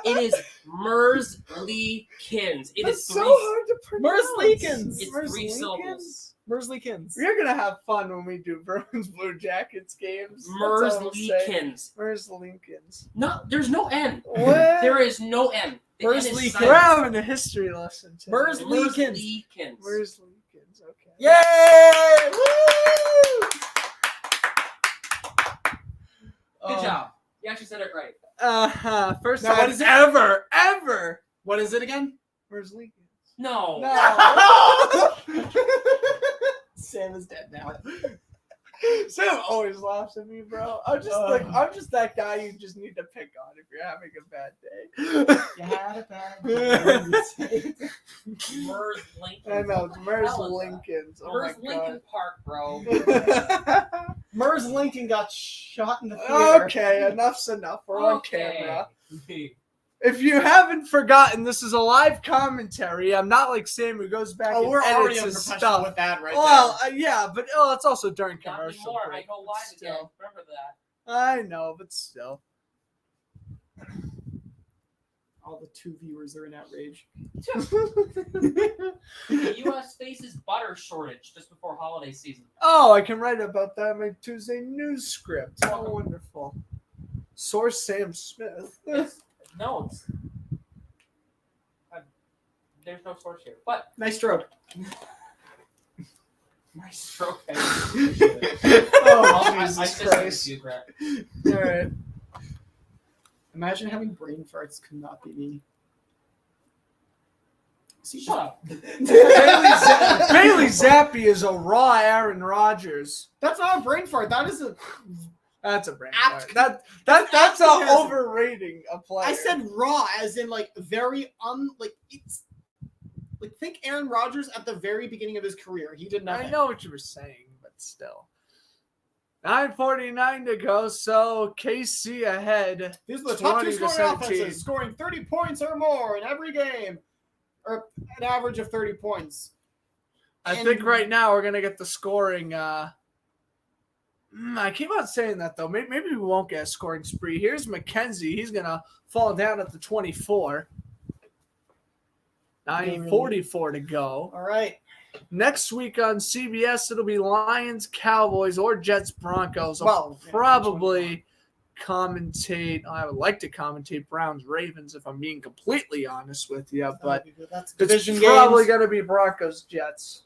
It is Merzlikins. It is It's so three. hard to pronounce. Merzlikins. It's three syllables. Mersley-Kins. We're gonna have fun when we do Bruins Blue Jackets games. Merzlikins. Merzlikins. No, there's no N. What? There is no N. The N is Merzlikins. silent. We're having a history lesson today. Merzlikins. Merzlikins. Merzlikins. Okay. Yay! Woo! Good job. You actually said it right. First Now, time what is it? ever. What is it again? Merzlikins. No. No. Sam is dead now. Sam always laughs at me, bro. I'm just that guy you just need to pick on if you're having a bad day. You had a bad day. Merzlikins. I know, it's Merz Hell is that? Lincolns. Oh Where's my Lincoln Park, bro? god. Mers Lincoln got shot in the theater. Okay, enough's enough. We're on camera. Okay. If you haven't forgotten, this is a live commentary. I'm not like Sam who goes back Oh, and we're already edits his unprofessional stuff. with that right Well, yeah, but it's also during Not commercial anymore. break. I go live Still. again. Remember that. I know, but still. All the 2 viewers are in outrage. The U.S. faces butter shortage just before holiday season. Oh, I can write about that in my Tuesday news script. Oh, wonderful. Source Sam Smith. No, it's, there's no source here. But Nice stroke. my stroke. Oh, I Jesus just Christ. you, Greg. All right. Imagine having brain farts could not be me. See, Shut up. Bailey Zappi is a raw Aaron Rodgers. That's not a brain fart. That is a. That's a brand. Apt- That's apt a comparison. overrating a player. I said raw, as in like very like it's like think Aaron Rodgers at the very beginning of his career. He did nothing. I know what you were saying, but still. 9:49 to go, so KC ahead. These are the top 2 20 to scoring 17. offenses, scoring 30 points or more in every game, or an average of 30 points. I And- think right now we're gonna get the scoring. I keep on saying that though. Maybe we won't get a scoring spree. Here's McKenzie. He's gonna fall down at the 24. 9:44 to go. All right. Next week on CBS, it'll be Lions, Cowboys, or Jets, Broncos. I'll Well, yeah, probably commentate. I would like to commentate Browns, Ravens, if I'm being completely honest with you. But that's it's division probably games. going to be Broncos, Jets.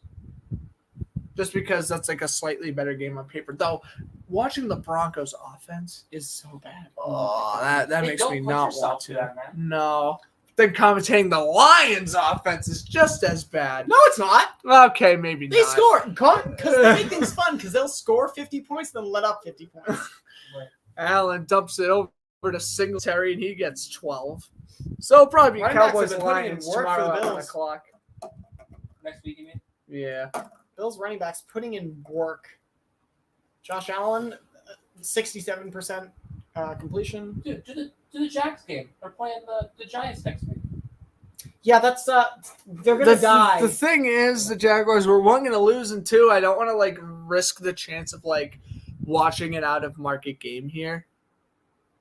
Just because that's like a slightly better game on paper. Though, watching the Broncos offense, Is so bad. oh, that Hey, makes don't me put not yourself want through to. that, man. No. Then commentating the Lions offense is just as bad. No, it's not. Okay, maybe They not. score because they make things fun because they'll score 50 points then let up 50 points. Allen dumps it over to Singletary and he gets 12. So it'll probably be Running backs Cowboys have and been putting in Lions work for tomorrow the at 1 Bills. o'clock. Next week, you mean? Yeah. Bills running backs putting in work. Josh Allen, 67% completion. Dude, do the Jags game. They're playing the Giants next week. Yeah, that's they're gonna die. The thing is, the Jaguars were 1 going to lose and 2. I don't want to like risk the chance of like watching an out of market game here.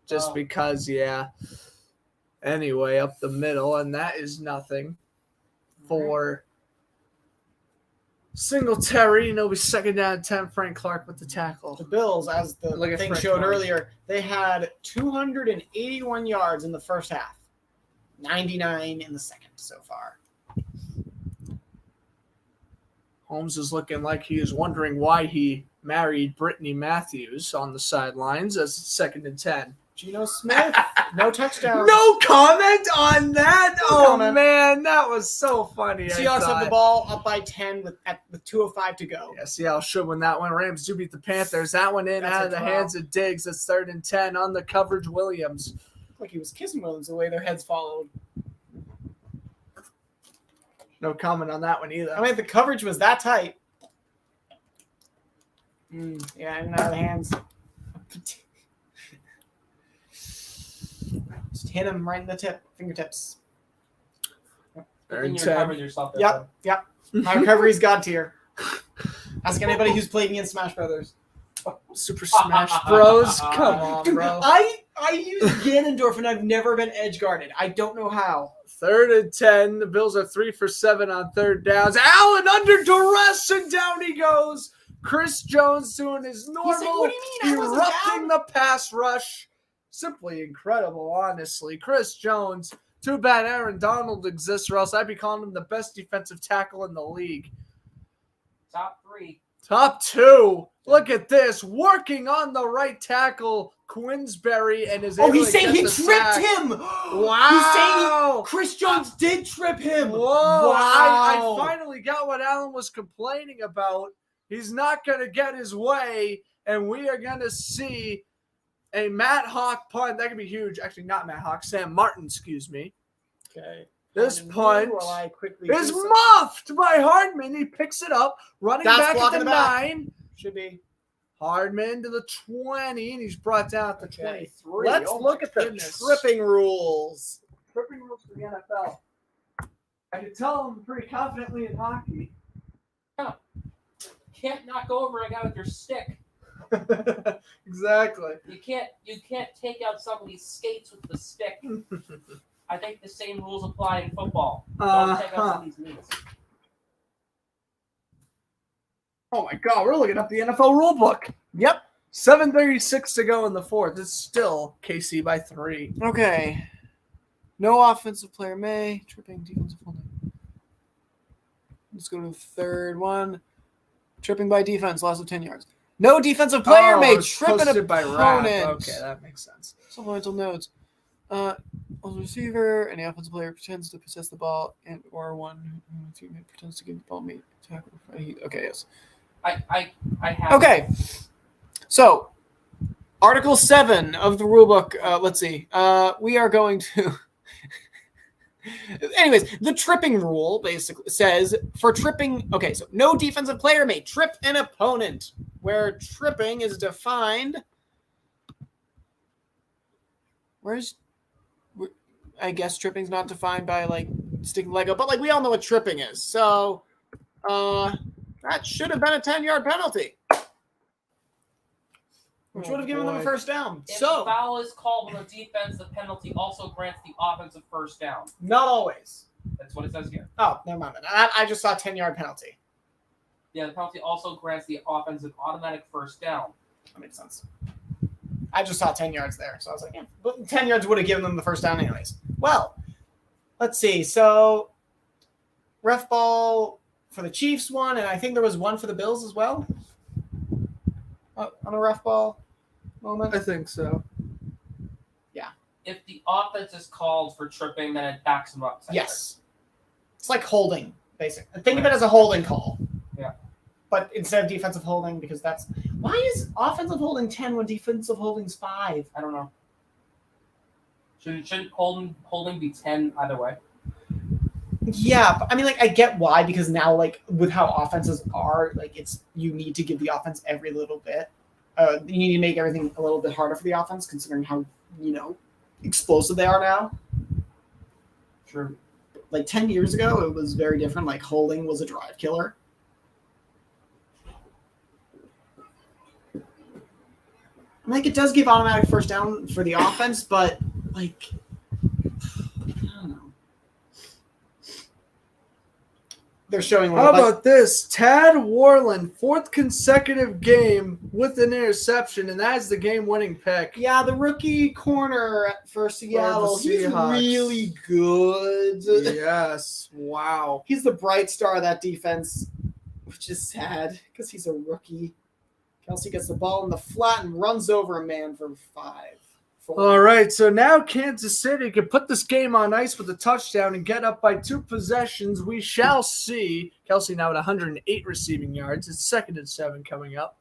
Just Oh. because, yeah. Anyway, up the middle, and that is nothing for Singletary. And it'll be 2nd down and 10. Frank Clark with the tackle. The Bills, as the Look at thing Frank showed Clark. earlier, they had 281 yards in the first half, 99 in the second so far. Holmes is looking like he is wondering why he married Brittany Matthews on the sidelines as it's 2nd and 10. Geno Smith, no touchdown. No comment on that. No Oh comment. man, that was so funny. Seahawks have the ball up by 10 with 2:05 to go. Yeah, Seattle should win that one. Rams do beat the Panthers. That one in That's out a of the draw. hands of Diggs. It's 3rd and 10 on the coverage. Williams. Like he was kissing Williams the way their heads followed. No comment on that one either. I mean, the coverage was that tight. Yeah, and out of the hands. Just hit him right in the fingertips. Good Third thing and you 10. recovered yourself there, Yep. My recovery's God tier. Ask anybody who's played me in Smash Brothers. Super Smash Bros. Come on, Dude, bro. I use Ganondorf and I've never been edge guarded. I don't know how. 3rd and 10. The Bills are 3 for 7 on 3rd downs. Allen under duress, and down he goes. Chris Jones doing his normal, He's like, what do you mean? I wasn't erupting the pass rush. Simply incredible, honestly. Chris Jones. Too bad Aaron Donald exists, or else I'd be calling him the best defensive tackle in the league. Top 3. Top 2. Look at this. Working on the right tackle, Quinsbury, and his. Oh, he's saying he tripped him. Wow. He's saying Chris Jones did trip him. Whoa. Wow. I finally got what Alan was complaining about. He's not going to get his way, and we are going to see a Matt Hawk punt. That could be huge. Actually, not Matt Hawk. Sam Martin, excuse me. Okay. This punt is is muffed by Hardman. He picks it up, running That's back at blocking the the back. 9. Should be. Hardman to the 20, and he's brought down at the 23. Let's Oh look my at the goodness. tripping rules. Tripping rules for the NFL. I can tell them pretty confidently in hockey. Can't knock over a guy with your stick. Exactly. You can't take out somebody's skates with the stick. I think the same rules apply in football. Don't take out somebody's knees. Oh my God, we're looking up the NFL rulebook. Yep. 7:36 to go in the 4th. It's still KC by 3. Okay. No offensive player may. Tripping defensive holding. Let's go to the 3rd one. Tripping by defense, loss of 10 yards. No defensive player may trip an posted by Rap. opponent. Okay, that makes sense. Supplemental notes. On the receiver, any offensive player pretends to possess the ball and or one who pretends to give the ball may tackle. Okay, yes. I have. Okay. So, Article 7 of the rulebook. Let's see. We are going to. Anyways, the tripping rule basically says for tripping. Okay, so no defensive player may trip an opponent, where tripping is defined. I guess tripping's not defined by like sticking Lego, but like we all know what tripping is. So, that should have been a 10-yard penalty, which would have given them a first down. If So, the foul is called on the defense, the penalty also grants the offensive first down. not always. That's what it says here. Oh, never mind. I just saw 10-yard penalty. Yeah, the penalty also grants the offensive automatic first down. That makes sense. I just saw 10 yards there, so I was like, yeah. But 10 yards would have given them the first down anyways. Well, let's see. So, ref ball for the Chiefs one, and I think there was one for the Bills as well on a ref ball moment. I think so. If the offense is called for tripping, then it backs them up. Yes. It's like holding, basically. Think of it as a holding call. Yeah. But instead of defensive holding, because that's... Why is offensive holding 10 when defensive holding's 5? I don't know. Shouldn't holding be 10 either way? Yeah, but I mean, like, I get why, because now, like, with how offenses are, like, it's you need to give the offense every little bit. You need to make everything a little bit harder for the offense, considering how, explosive they are now. True. Like 10 years ago, it was very different. Like holding was a drive killer. Like it does give automatic first down for the offense, but like I don't know. They're showing. How about this? Tad Warland, 4th consecutive game with an interception, and that is the game-winning pick. Yeah, the rookie corner for Seattle. He's Seahawks. really good. Yes. Wow. He's the bright star of that defense, which is sad because he's a rookie. Kelsey gets the ball in the flat and runs over a man for 5. All right, so now Kansas City can put this game on ice with a touchdown and get up by 2 possessions. We shall see. Kelsey now at 108 receiving yards. It's 2nd and 7 coming up.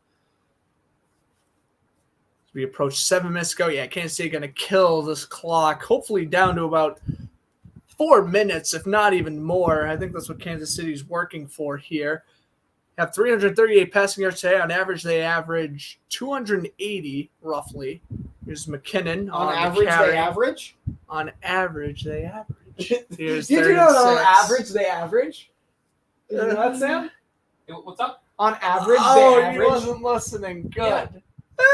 As we approach 7 minutes to go. Yeah, Kansas City going to kill this clock. Hopefully down to about 4 minutes, if not even more. I think that's what Kansas City's working for here. Have 338 passing yards today. On average, they average 280 roughly. Here's McKinnon on average. They average. On average, they average. Here's Did you know that on average they average? Did you know that, Sam? What's up? On average, Oh, they he average. wasn't listening. Good. Yeah.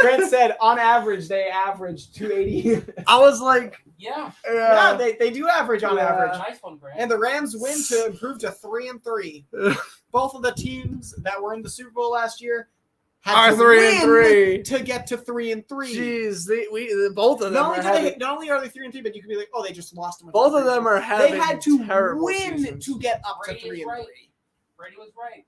Grant said on average they average 280. I was like, Yeah. Yeah, they do average on Yeah. average. Nice one, Grant. And the Rams win to improve to 3-3. Both of the teams that were in the Super Bowl last year are had to 3-3. win to get to 3-3. Jeez, both of them Not are only, having, not only are they 3-3, but you could be like, oh, they just lost them. both of them are having They had to terrible win seasons. to get up to Brady is 3-3. right. Brady was right.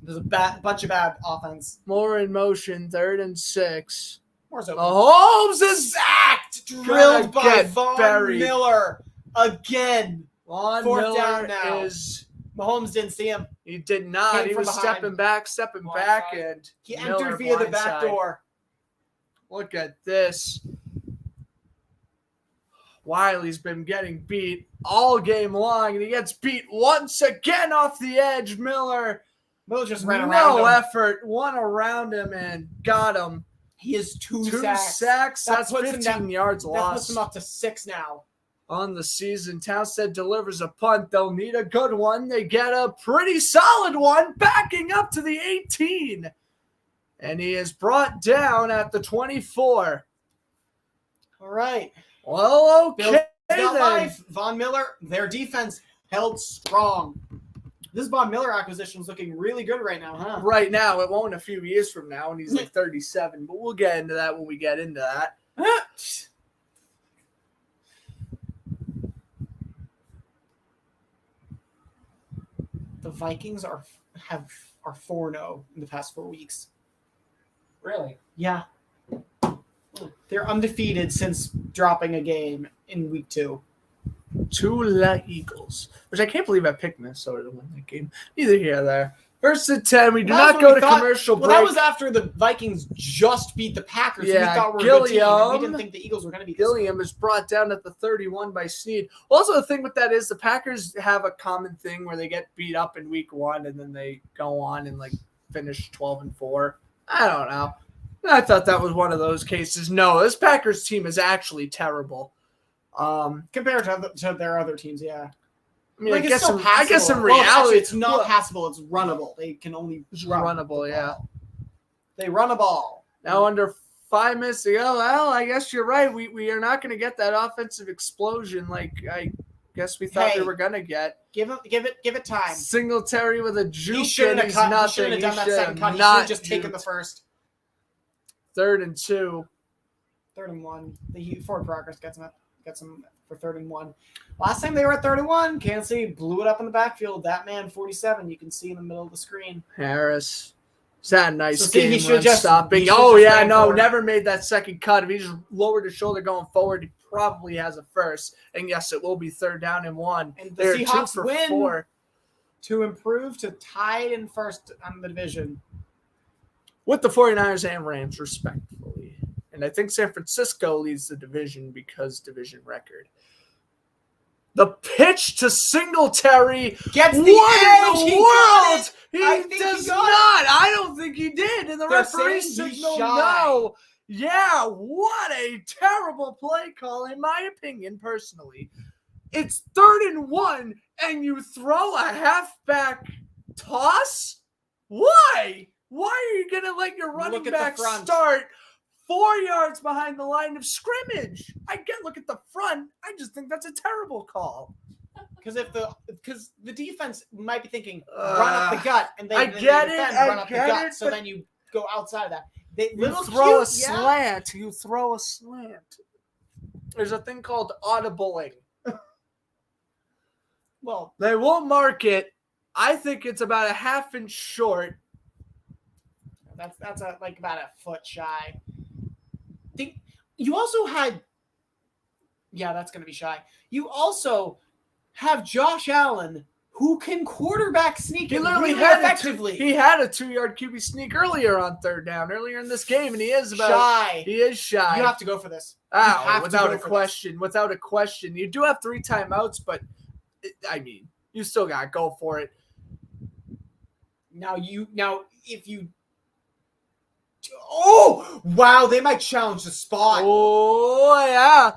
There's a bunch of bad offense. More in motion, 3rd and 6. More so. Mahomes is Sacked, Gonna drilled by get Von buried. Miller again. Von Fourth Miller down now. is. Mahomes didn't see him. He did not. Came He from was behind. stepping back, Blindside. and He Miller entered via the back blindside. door. Look at this. Wiley's been getting beat all game long, and he gets beat once again off the edge. Miller, Miller just ran around no him. effort, one around him and got him. He is two 2 sacks. sacks. That That's puts him 15 down- yards That puts lost him up to 6 now. on the season. Townsend delivers a punt. They'll need a good one. They get a pretty solid one, backing up to the 18. And he is brought down at the 24. All right. Well, okay Bills got then. life. Von Miller, their defense held strong. This Von Miller acquisition is looking really good right now, huh? Right now, it won't a few years from now when he's like 37, but we'll get into that when we get into that. The Vikings are 4-0 in the past 4 weeks. Really? Yeah. They're undefeated since dropping a game in week 2. Tula Eagles, which I can't believe I picked Minnesota to win that game. Neither here nor there. 1st and 10. We do That's not what go we to thought- commercial Well, break. that was after the Vikings just beat the Packers. Yeah, We thought we were a good team, and we Gilliam. didn't think the Eagles were going to be this Gilliam is brought down at the 31 by Snead. Also, the thing with that is the Packers have a common thing where they get beat up in week 1 and then they go on and like finish 12-4. I don't know. I thought that was one of those cases. No, this Packers team is actually terrible. compared to their other teams. Yeah, I mean, like, I it's guess still I guess in passable. Well, reality, actually, it's not well, passable. It's runnable. They can only it's run runnable. the Yeah. ball. They run a ball. Now under 5 minutes to go. Well, I guess you're right. We are not going to get that offensive explosion like I guess we thought Hey. we were going to get. Give it time. Singletary with a He juke shouldn't and have he's cut. He nothing. shouldn't have done that should second cut. He should not have just taken the juked. first. 3rd and 2. 3rd and 1. The forward progress gets them for 3rd and 1. Last time they were at 3rd and 1, Kansas City blew it up in the backfield. That man, 47, you can see in the middle of the screen. Harris. Is that a nice So, see, he game should run just- stopping? he should Oh, just yeah, ran no, forward. never made that second cut. If he just lowered his shoulder going forward, he probably has a first. And yes, it will be 3rd down and 1. And the They're 2 Seahawks for win 4. to improve to tied in first on the division. With the 49ers and Rams, respectfully. And I think San Francisco leads the division because division record. The pitch to Singletary. Gets the What edge. in the He got world? it. He I think he does got not. I don't think he did. And the They're referee saying he's signaled shy. no. Yeah, what a terrible play call, in my opinion, personally. It's 3rd and 1, and you throw a halfback toss? Why? Why are you going to let your running Look at the back front. start 4 yards behind the line of scrimmage? I get look at the front. I just think that's a terrible call. Because the defense might be thinking run up the gut, and then I then get they it, defend, I run up the get gut. it, So but- then you go outside of that. They You little throw a cute, yeah. slant. You throw a slant. There's a thing called audibling. Well, They won't mark it. I think it's about a half inch short. that's like about a foot shy. You also had, yeah, that's gonna be shy. You also have Josh Allen, who can quarterback sneak He it literally really had effectively. he had a 2-yard QB sneak earlier on 3rd down, earlier in this game, and he is about shy. he is shy. You have to go for this. Oh, have to without go a for question. Without a question. You do have 3 timeouts, but I mean, you still got to go for it. Now if you. Oh wow! They might challenge the spot. Oh yeah.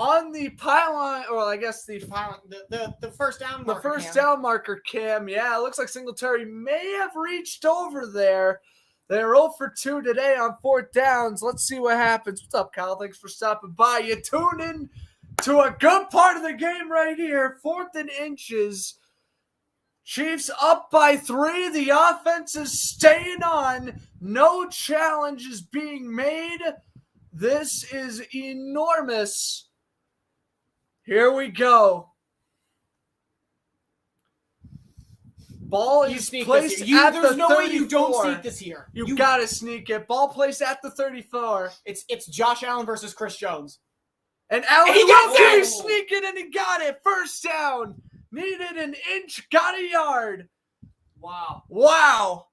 On the pylon, or I guess the The first down. the marker, first Cam. down marker, Cam. Yeah, it looks like Singletary may have reached over there. They're 0 for 2 today on 4th downs. Let's see what happens. What's up, Kyle? Thanks for stopping by. You tuned in to a good part of the game right here. 4th and inches. Chiefs up by 3. The offense is staying on. No challenge is being made. This is enormous. Here we go. Ball You is sneak placed this here. at There's the no way you 34. don't sneak this here. You gotta sneak it. Ball placed at the 34. It's Josh Allen versus Chris Jones. And Allen He got Robinson it! sneaking and he got it. First down. Needed an inch, got a yard. Wow. Wow.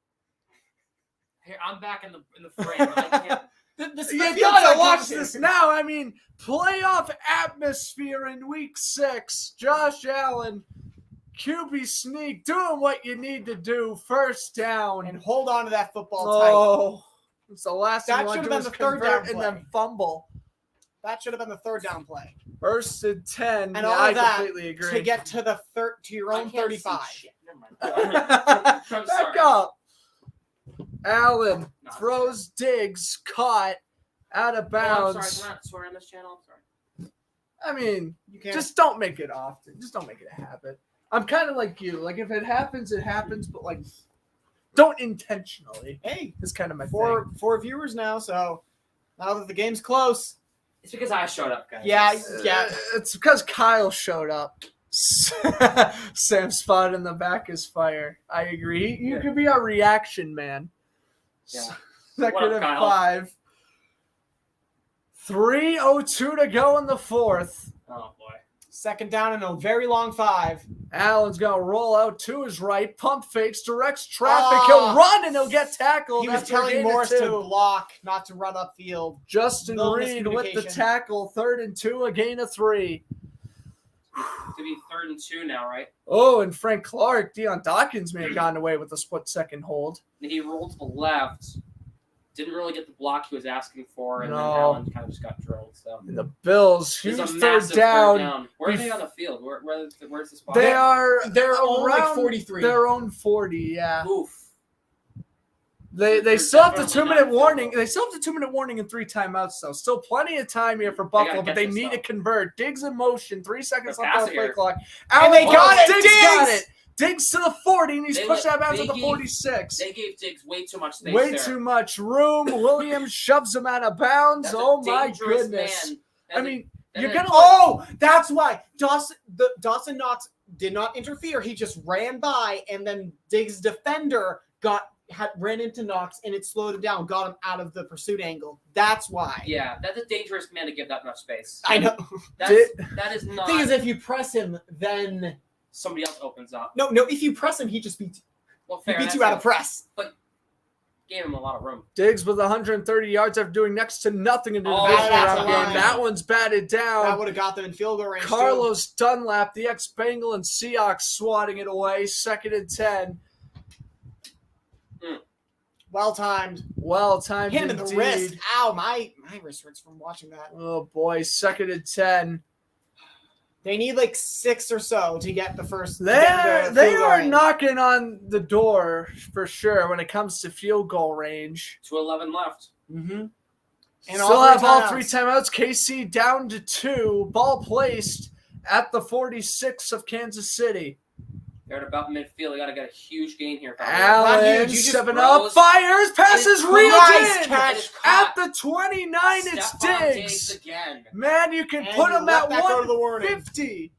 Here, I'm back in the frame. I can't. You gotta watch this now. I mean, playoff atmosphere in week 6. Josh Allen, QB sneak, doing what you need to do. First down. And hold on to that football tight. Oh, it's the last thing That you want to should do have is been the third convert down and then play. fumble. That should have been the third down play. First and 10. And Yeah, all I of that completely agree. to get to the to your I own can't see 35. shit. Never mind. I'm Back sorry. up. Allen No, throws Diggs, caught out of Oh, I'm bounds. sorry. We're not swearing on this channel. I'm sorry. I mean, You can't. just don't make it often. Just don't make it a habit. I'm kind of like you. Like, if it happens, it happens, but, like, don't intentionally. Hey, Is kind of my thing. four viewers now. So now that the game's close, It's because I showed up, guys. Yeah, Yeah, it's because Kyle showed up. Sam spot in the back is fire. I agree. You Yeah. could be a reaction man. Yeah. Second What up, and Kyle? 5. 3:02 to go in the 4th. Oh boy. second down and a very long 5. Allen's gonna roll out to his right, pump fakes, directs traffic. Ah. He'll run and he'll get tackled. He was after a telling gain of Morris 2. to block, not to run upfield. Justin No Reed with the miscommunication. tackle. 3rd and 2, a gain of 3. To be 3rd and 2 now, right? Oh, and Frank Clark, Deion Dawkins may have gotten away with a split-second hold. He rolled to the left. Didn't really get the block he was asking for, and then No. Allen kind of just got drilled. So And the Bills, it's huge a third massive down. Where are they on the field? Where's the spot? They are They're on, like, around 43. Their own 40, yeah. Oof. They They're still have the definitely 2-minute not warning. field They still have the 2-minute warning and 3 timeouts, though. Still plenty of time here for gotta Buffalo, but get they this, need to though. convert. Diggs in motion, 3 seconds They're left on the passing play here. clock. And they got it! Diggs got Diggs! it. Diggs to the 40, and he's They pushed let- out bounds they at the gave- 46. They gave Diggs way too much space Way there. too much room. Williams shoves him out of bounds. That's a Oh, my dangerous goodness. man. I mean, And you're then- going to Oh, that's why Dawson Knox did not interfere. He just ran by, and then Diggs' defender ran into Knox, and it slowed him down, got him out of the pursuit angle. That's why. Yeah, that's a dangerous man to give that much space. I know. That is The not. thing is, if you press him, then Somebody else opens up. no. If you press him, he just beats Well, fair. you out of press. Gave him a lot of room. Diggs with 130 yards after doing next to nothing in the Oh, divisional that's round a game. line. That one's batted down. That would have got them in field goal range. too. Carlos Dunlap, the ex-Bengal, and Seahawks swatting it away. 2nd and 10. Well timed. Well timed Hit him in the indeed. wrist. Ow, my wrist hurts from watching that. Oh boy, 2nd and 10. They need like 6 or so to get the first. They are knocking on the door for sure when it comes to field goal range. 2:11 left. Mm-hmm. And Still have all 3 timeouts. KC down to 2. Ball placed at the 46 of Kansas City. They're at about midfield. They got to get a huge gain here. probably. Not Allen huge, you just 7 up, froze. fires, passes It's reeled nice in. catch. It is At caught. the 29, it's Stephon Diggs. again. Man, you can And put you him let at that go to the warning. 150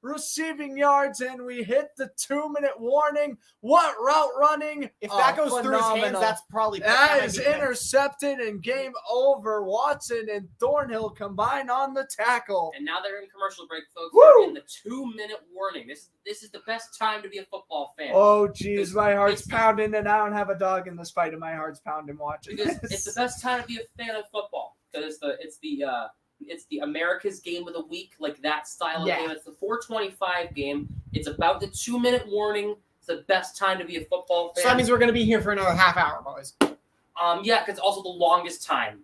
receiving yards, and we hit the 2-minute warning. What route running? If that goes through his hands, phenomenal. that's probably That might is be picked. intercepted and game over. Watson and Thornhill combine on the tackle. And now they're in commercial break, folks. Woo! They're in the 2-minute warning. This is the best time to be a football fan. Oh, geez, my heart's It's- pounding, and I don't have a dog in this fight, and my heart's pounding watching Because this. it's the best time to be a fan of football. Because it's the America's game of the week, like that style of Yeah. game. It's the 4:25 game. It's about the 2-minute warning. It's the best time to be a football fan. So that means we're going to be here for another half hour, boys. Yeah, because also the longest time.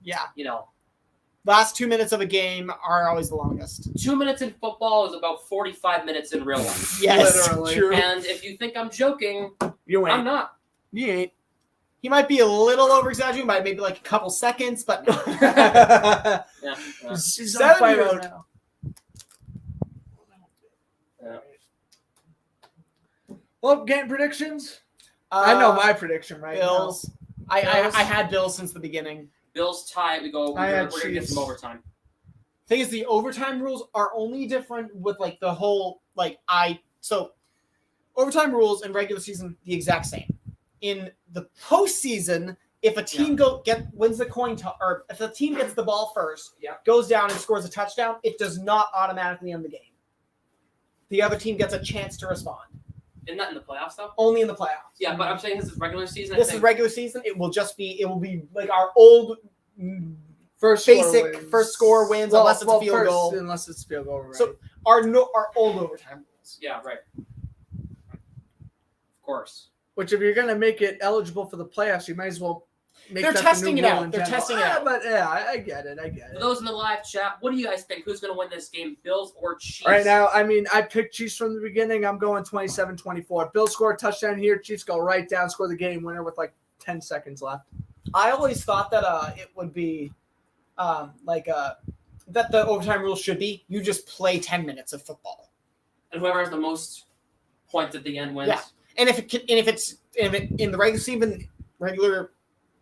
Yeah. You know, last 2 minutes of a game are always the longest. 2 minutes in football is about 45 minutes in real life. Yes, Literally. true. And if you think I'm joking, You I'm ain't. not. You ain't. He might be a little over-exaggerating by maybe like a couple seconds, but no. Yeah. He's on 7 fire years mode. now. Well, game predictions. I know my prediction right Bills. I had Bills since the beginning. Bills tie it. We go. I We're had going to get Chiefs. some overtime. Thing is, the overtime rules are only different with like the whole so overtime rules in regular season the exact same. In the postseason, if a team wins the coin toss, or if the team gets the ball first, goes down and scores a touchdown, it does not automatically end the game. The other team gets a chance to respond. Isn't that in the playoffs though? Only in the playoffs. Yeah, but I'm saying this is regular season. This is regular season. It will be like our old First basic first score wins unless it's a field first, goal. Unless it's a field goal, right? So our old overtime rules. Yeah, right. Of course. Which, if you're gonna make it eligible for the playoffs, you might as well make They're that testing the new it rule out. in They're general. testing it out. But yeah, I get it. For those in the live chat, what do you guys think? Who's going to win this game, Bills or Chiefs? Right now, I mean, I picked Chiefs from the beginning. I'm going 27-24. Bills score a touchdown here. Chiefs go right down, score the game winner with like 10 seconds left. I always thought that it would be that the overtime rule should be you just play 10 minutes of football. And whoever has the most points at the end wins. Yeah. And if it's in the regular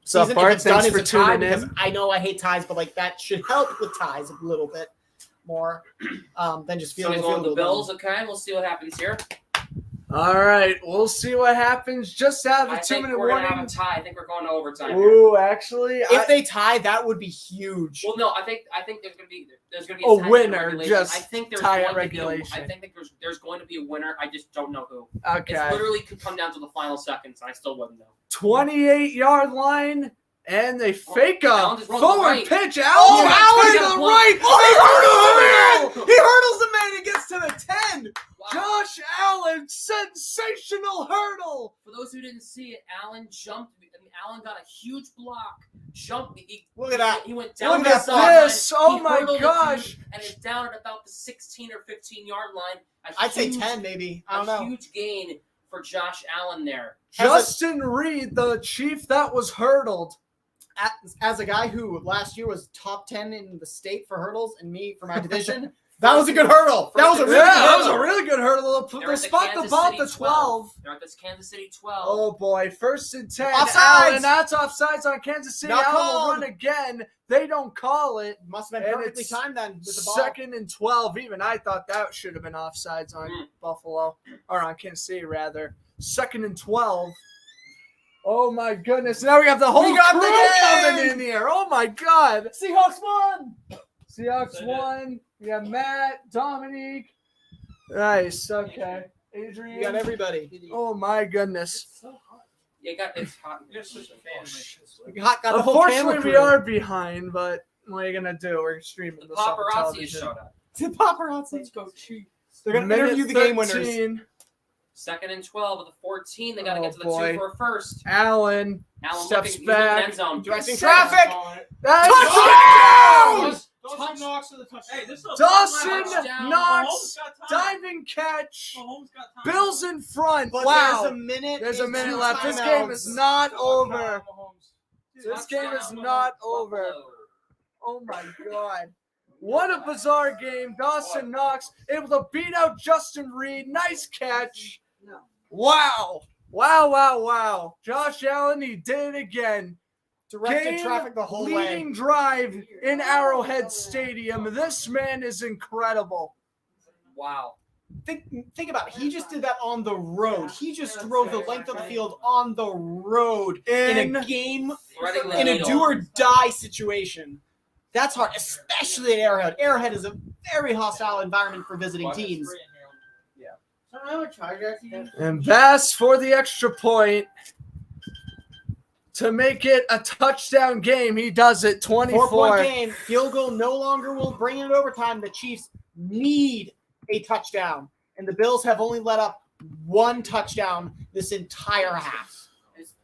So, season, Bart, if it's done thanks as for a tie, tuning because in. I know I hate ties, but like that should help with ties a little bit more than just So feeling we go with the Bills. Okay, we'll see what happens here. All right, we'll see what happens. Just out of I the think 2-minute we're going to have warning. a tie. I think we're going to overtime. Here. Ooh, actually, If they tie, that would be huge. Well, no, I think there's going to be A tie in winner, regulation. just I think there's tie at going to be regulation. I think there's going to be a winner. I just don't know who. okay. It's literally could come down to the final seconds. I still wouldn't know. 28-yard line, and they fake Allen a just runs to the forward right. pitch. Allen Allen to got the one. right. Oh, he hurdles the man! He gets to the 10! Wow. Josh Allen, sensational hurdle. For those who didn't see it, Allen jumped. I mean, Allen got a huge block. Jumped. Look at that. He went down Look the at sideline. this. Oh He my hurdled the gosh. dude and is down at about the 16 or 15-yard line. I'd say 10 maybe. I don't know. Huge gain for Josh Allen there. Justin Reed, the chief that was hurdled. As a guy who last year was top 10 in the state for hurdles and me for my division, that was a good hurdle. That was a really good that was hurdle. a really good hurdle. They're They at the spot the Kansas ball at City the 12. They're at this Kansas City 12. Oh boy, 1st and 10. Offsides. Allen, that's offsides on Kansas City. Not Allen will called. run again. They don't call it. Must have been And perfectly it's timed then with the ball. 2nd and 12. Even I thought that should have been offsides on Buffalo, or on Kansas City rather. 2nd and 12. Oh my goodness! Now we have the whole We got crew the game! coming in here. Oh my God! Seahawks won! Seahawks won. We have Matt, Dominique. Nice. Okay. Adrian. We got everybody. Oh my goodness. It's hot. We got the whole camera Unfortunately, we crew. are behind, but what are you gonna do? We're streaming The this on paparazzi television. showed up. The paparazzi. Let's go Chiefs. They're going to Minute interview the game winners. 13. 2nd and 12 with the 14. They got to Oh, get to the boy. 2 for a first. Allen Allen steps looking, he's in the back. end zone. Directing He's traffic. That's Touchdown! Dawson Knox to the touchdown. Hey, this is a Dawson Touchdown. Knox, Mahomes got time. diving catch. Mahomes got time. Bills in front. But Wow. there's a minute. There's a and minute 2 left. This timeouts. game is not over. Mahomes. This game is Touchdown, not Mahomes. over. Buffalo. Oh my God. What a bizarre game. Dawson Knox able to beat out Justin Reed. Nice catch. Wow. Wow. Josh Allen, he did it again. Directed Game traffic the whole leading way. drive in Arrowhead Stadium. This man is incredible. Wow. Think about it. He just did that on the road. He just drove the length of the field on the road in a game, Threading the in a needle. do or die situation. That's hard, especially at Arrowhead. Arrowhead is a very hostile environment for visiting teams. And Bass for the extra point to make it a touchdown game. He does it 24. 4-point game. Field goal no longer will bring it overtime. The Chiefs need a touchdown. And the Bills have only let up 1 touchdown this entire half.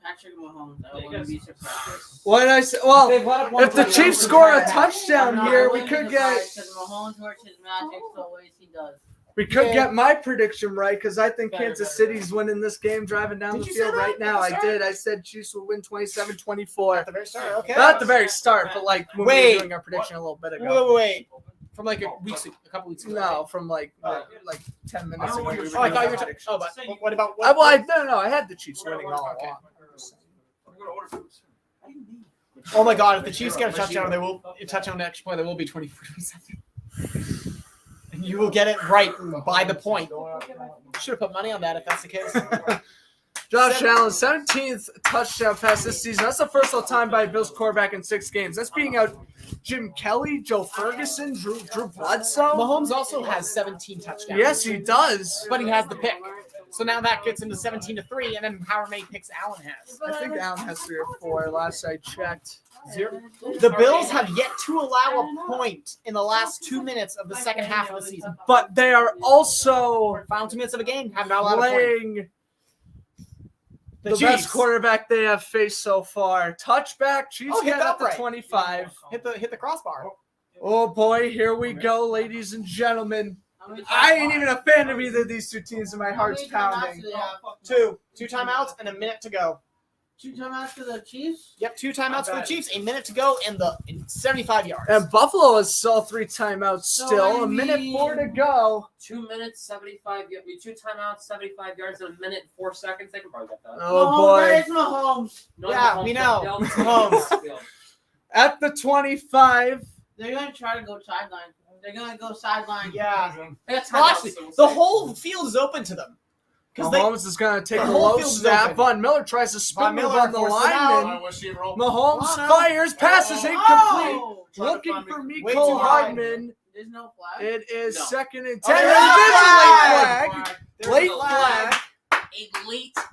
Patrick Mahomes. I wouldn't be surprised. What did I say? Well, They've let up one if the touchdown Chiefs for score a Tyler. touchdown I'm here, not- we I could wouldn't be get surprised 'cause Mahomes works his magic the ways he does. my prediction right because I think Kansas City's winning this game driving down Did the you say field that right at now. the I start? did. I said Chiefs will win 27-24. At the very start. Okay. Not at the very start, but like when we Wait. were doing our prediction a little bit ago. Wait. From like a couple weeks ago. No, from like 10 minutes ago. We were Oh, I doing thought you our were. predictions. Oh, but what about? No, I had the Chiefs winning all Okay. along. Oh my God! If the Chiefs get a touchdown, the extra point, there will be 24-27. And you will get it right by the point. Should have put money on that if that's the case. Josh Allen, 17th touchdown pass this season. That's the first all-time by a Bills quarterback in 6 games. That's beating out Jim Kelly, Joe Ferguson, Drew Bledsoe. Mahomes also has 17 touchdowns. Yes, he does. But he has the pick. So now that gets into 17-3, and then however many picks Allen has. I think Allen has 3 or 4 last I checked. The Bills have yet to allow a point in the last 2 minutes of the second half of the season. But they are also Final 2 minutes of a game have not allowed a point. playing the best quarterback they have faced so far. Touchback, Chiefs Oh, hit get the up to upright. 25. Hit the crossbar. Oh boy, here we go, ladies and gentlemen. I ain't even a fan of either of these 2 teams, and my heart's pounding. Two timeouts and a minute to go. 2 timeouts for the Chiefs. Yep, 2 timeouts for the Chiefs, a minute to go, and 75 yards. And Buffalo has still 3 timeouts still. A minute 4 to go. 2 minutes, 75. 2 timeouts, 75 yards, and a minute and 4 seconds. They can probably get that. Oh boy. It's Mahomes. No, Yeah, Mahomes we got know. Dell. Mahomes. At the 25. They're gonna try to go sideline. They're gonna go sideline. Yeah. They got Well, timeouts, actually, so we'll the see. whole field is open to them. Because Mahomes is going to take the a whole low field is snap. open. Von Miller tries to spin Von move Miller on the forced it out. lineman. Mahomes Lano. fires, passes incomplete. Oh! Looking for way too Mecole high. Hardman. There's no flag. It is No. 2nd and 10. Oh, There's a there's late flag. Late a flag. A late flag.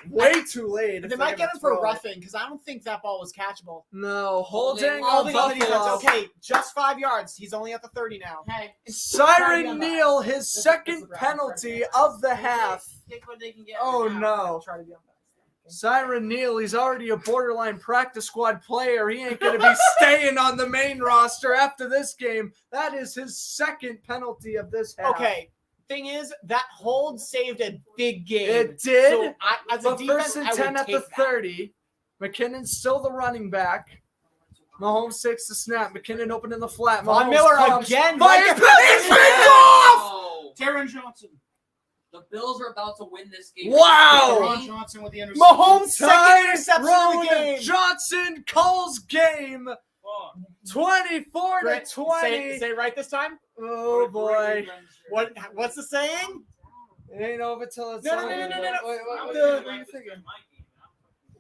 Way too late. They if might they're get gonna him for throw it. roughing because I don't think that ball was catchable. No, holding All on the other defense. Buffalo. Okay, just 5 yards. He's only at the 30 now. Hey, Siren Neal, his second penalty of the half. take what they can get. Oh right now. no. Try to be on that. Siren Neal, he's already a borderline practice squad player. He ain't going to be staying on the main roster after this game. That is his second penalty of this half. Okay. Thing is, that hold saved a big game. It did. So as a But defense, first and I would 10 at the take that. 30. McKinnon's still the running back. Mahomes takes the snap. McKinnon open in the flat. Von Mahomes Miller comes, again. fires, Right he's there. picked off! Oh, Taron Johnson. the Bills are about to win this game. Wow. Taron Johnson with the interception. Mahomes' second interception of Tyrone the game. Johnson calls game. 24 Great. to 20. Say it right this time. Oh boy. What's the saying? It ain't over till it's No, over. no. Wait, what The- are you thinking?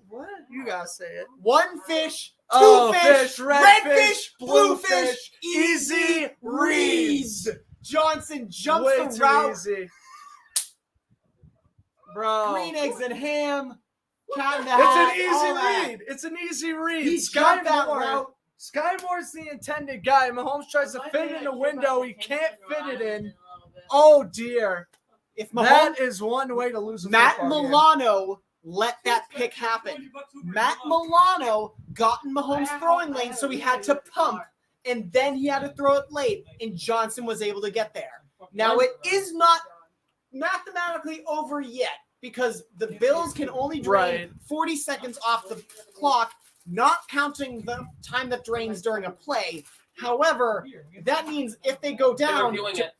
What? You gotta say it. One fish, two Oh, fish, red fish, fish, blue blue fish, fish, easy reads. Johnson jumps Way the too route. easy. Bro. Green eggs and ham. Cat in the It's hat, an all easy that. read. It's an easy read. He Sky jumped that Moore. route. Sky Moore's the intended guy. Mahomes tries to fit in the window. He can't fit it in. Oh dear. If Mahomes, That is one way to lose a Matt football game. Milano let that pick happen. Matt Milano got in Mahomes' throwing lane, so he had to pump, and then he had to throw it late, and Johnson was able to get there. Now, it is not mathematically over yet because the Bills can only drain Right. 40 seconds off the clock, not counting the time that drains during a play. However, that means if they go They're down, reviewing it.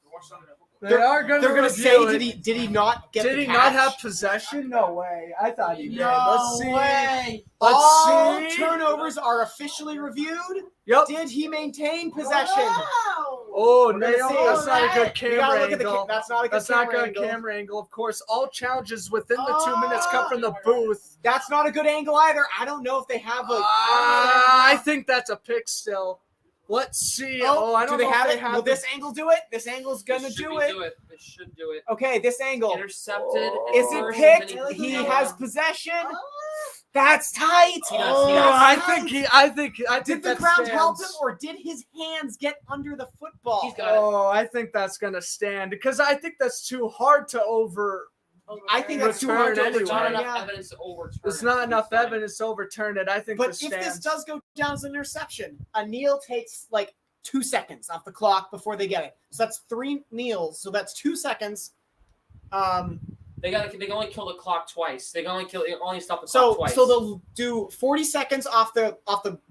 They are going they're to going to say, did he not get Did the he catch? not have possession? No way. I thought he did. No Let's see. way. Let's All see. turnovers are officially reviewed. Yep. Did he maintain possession? Oh, We're gonna no, see. that's not a good We gotta camera look at angle. that's not a good That's not camera good angle. camera angle. Of course, all challenges within the 2 minutes come from the booth. That's not a good angle either. I don't know if they have a. I think that's a pick still. Let's see. Oh, I don't do they know have if it? they have Will the- this angle do it? This angle's gonna This should do be it. This should do it. Okay, this angle. Intercepted. Oh. Is it first, picked? and then He threw it has out. possession. That's tight. He does, Oh, he does. I think Did the that ground help him, stands. or did his hands get under the football? He's got it. Oh, I think that's gonna stand because I think that's too hard to I think that's too Return hard to anyway. overturn. Not enough Yeah. evidence to overturn. There's it, not to be enough fine. evidence to overturn it. I think But the if this stands. does go down as an interception, a kneel takes like 2 seconds off the clock before they get it. So that's 3 kneels. So that's 2 seconds. They can only kill the clock twice. They can only stop the clock So twice. they'll do 40 seconds off the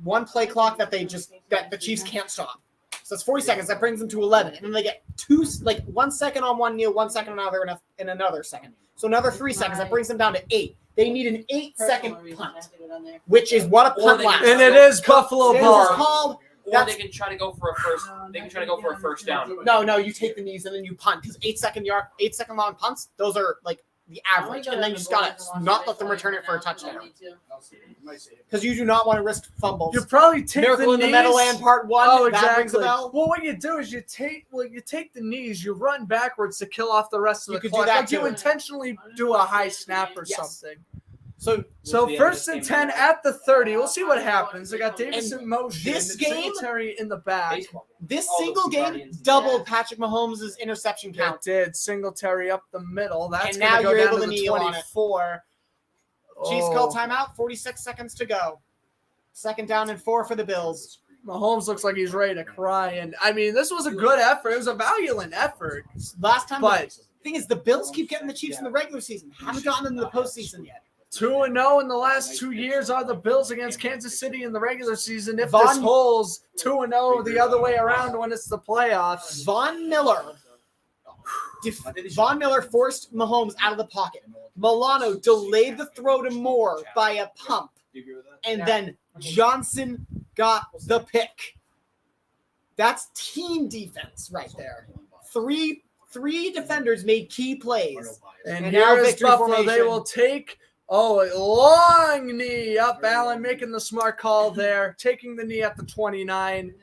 one play clock that the Chiefs can't stop. So it's 40 seconds. That brings them to 11, and then they get 1 second on one kneel, 1 second on another, in another second. So another 3 seconds. That brings them down to 8. They need an 8-second punt, which is what a Or punt they lasts. can- And it is Buffalo It is Ball. called. or That's- they can try to go for a first. They can try to go for a first down. No, you take the knees and then you punt because 8-second long punts. Those are like the average, and then you just gotta not let them return it for a touchdown because you do not want to risk fumbles. You probably take Miracle the in the knees. Meadowland Part 1. Oh, That rings a exactly. bell. Well, what you do is you take the knees, you run backwards to kill off the rest of You the could do clock. that Like you too. intentionally do a high snap or Yes. something. So So the first end and of 10 this game. at the 30. We'll see what happens. They got Davis And in motion. this and game- Singletary in the back. Baseball. this Oh, single the game Guardians. doubled Patrick Mahomes' interception It count. did. Singletary up the middle. That's And going now to go you're down able to to the kneel on it. 24. Chiefs Oh. call timeout. 46 seconds to go. 2nd down and 4 for the Bills. Mahomes looks like he's ready to cry. And, I mean, this was a good effort. It was a valiant effort. Last time, But the thing is, the Bills keep getting the Chiefs in the regular season. Haven't gotten them in the postseason yet. 2-0 in the last 2 years are the Bills against Kansas City in the regular season. If this Von- holds 2-0 the other way around when it's the playoffs. Von Miller forced Mahomes out of the pocket. Milano delayed the throw to Moore by a pump, and then Johnson got the pick. That's team defense right there. Three defenders made key plays. And And now here is victory Buffalo. They formation. will take a long knee up. Allen making the smart call there, taking the knee at the 29.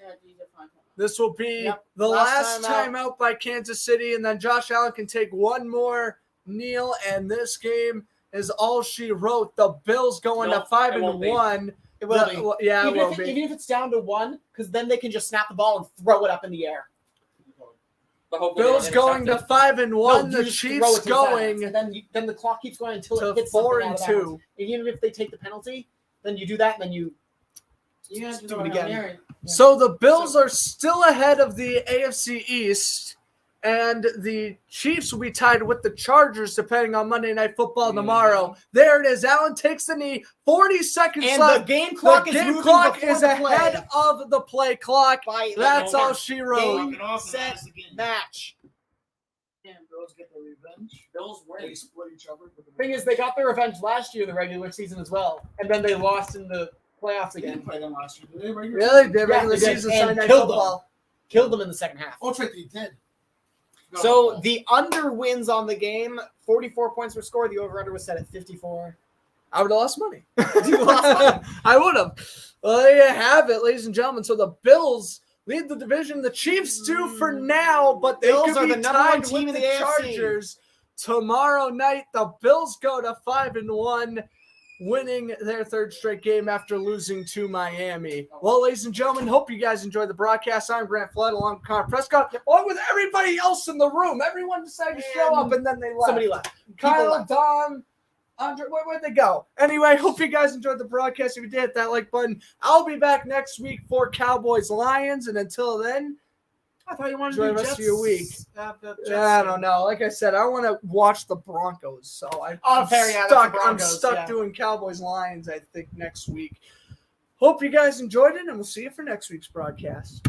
This will be Yep. the Last last time time out by Kansas City, and then Josh Allen can take one more kneel, and this game is all she wrote. The Bills going No, to 5 it won't be. 1. It will be. Yeah, it Even will if, be. even if it's down to 1, because then they can just snap the ball and throw it up in the air. But hopefully Bills they going to intercept 5 1. No, The you just throw Chiefs it to the sidelines, going and then the clock keeps going until to it hits 4 something out of 2. bounds. And even if they take the penalty, then you do that, and then you You have to Do do it it again. again. So the Bills are still ahead of the AFC East, and the Chiefs will be tied with the Chargers depending on Monday Night Football tomorrow. There it is. Allen takes the knee. 40 seconds and the left. game clock The is game moving clock before is the play. ahead of the play clock. By That's like, all she wrote. Game, set, match. Bills get their revenge. Bills They win. split each other. Thing is, they got their revenge last year in the regular season as well, and then they lost in the playoffs They didn't again. play them last year. Did they? Regular Really? season? The regular they did, season and Sunday Night killed them. Football. Killed them in the second half. Oh, it's right. They did. So the under wins on the game. 44 points were scored. The over/under was set at 54. I would have lost money. You lost money. I would have. Well, there you have it, ladies and gentlemen. So the Bills lead the division. The Chiefs do for now, but they Bills could are be the number one tied team with in the the AFC. Chargers tomorrow night. The Bills go to 5 1, winning their 3rd straight game after losing to Miami. Well, ladies and gentlemen, hope you guys enjoyed the broadcast. I'm Grant Flood, along with Connor Prescott, along with everybody else in the room. Everyone decided to show up, and then they left. Somebody left. People Kyle, left. Dom, Andre, where'd they go? Anyway, hope you guys enjoyed the broadcast. If you did, hit that like button. I'll be back next week for Cowboys Lions, and until then, I thought you wanted enjoy to the do rest of your week. Jets. I don't know. Like I said, I want to watch the Broncos, so I'm fair, yeah, that's stuck. the I'm Broncos, stuck yeah. doing Cowboys Lions. I think next week. Hope you guys enjoyed it, and we'll see you for next week's broadcast.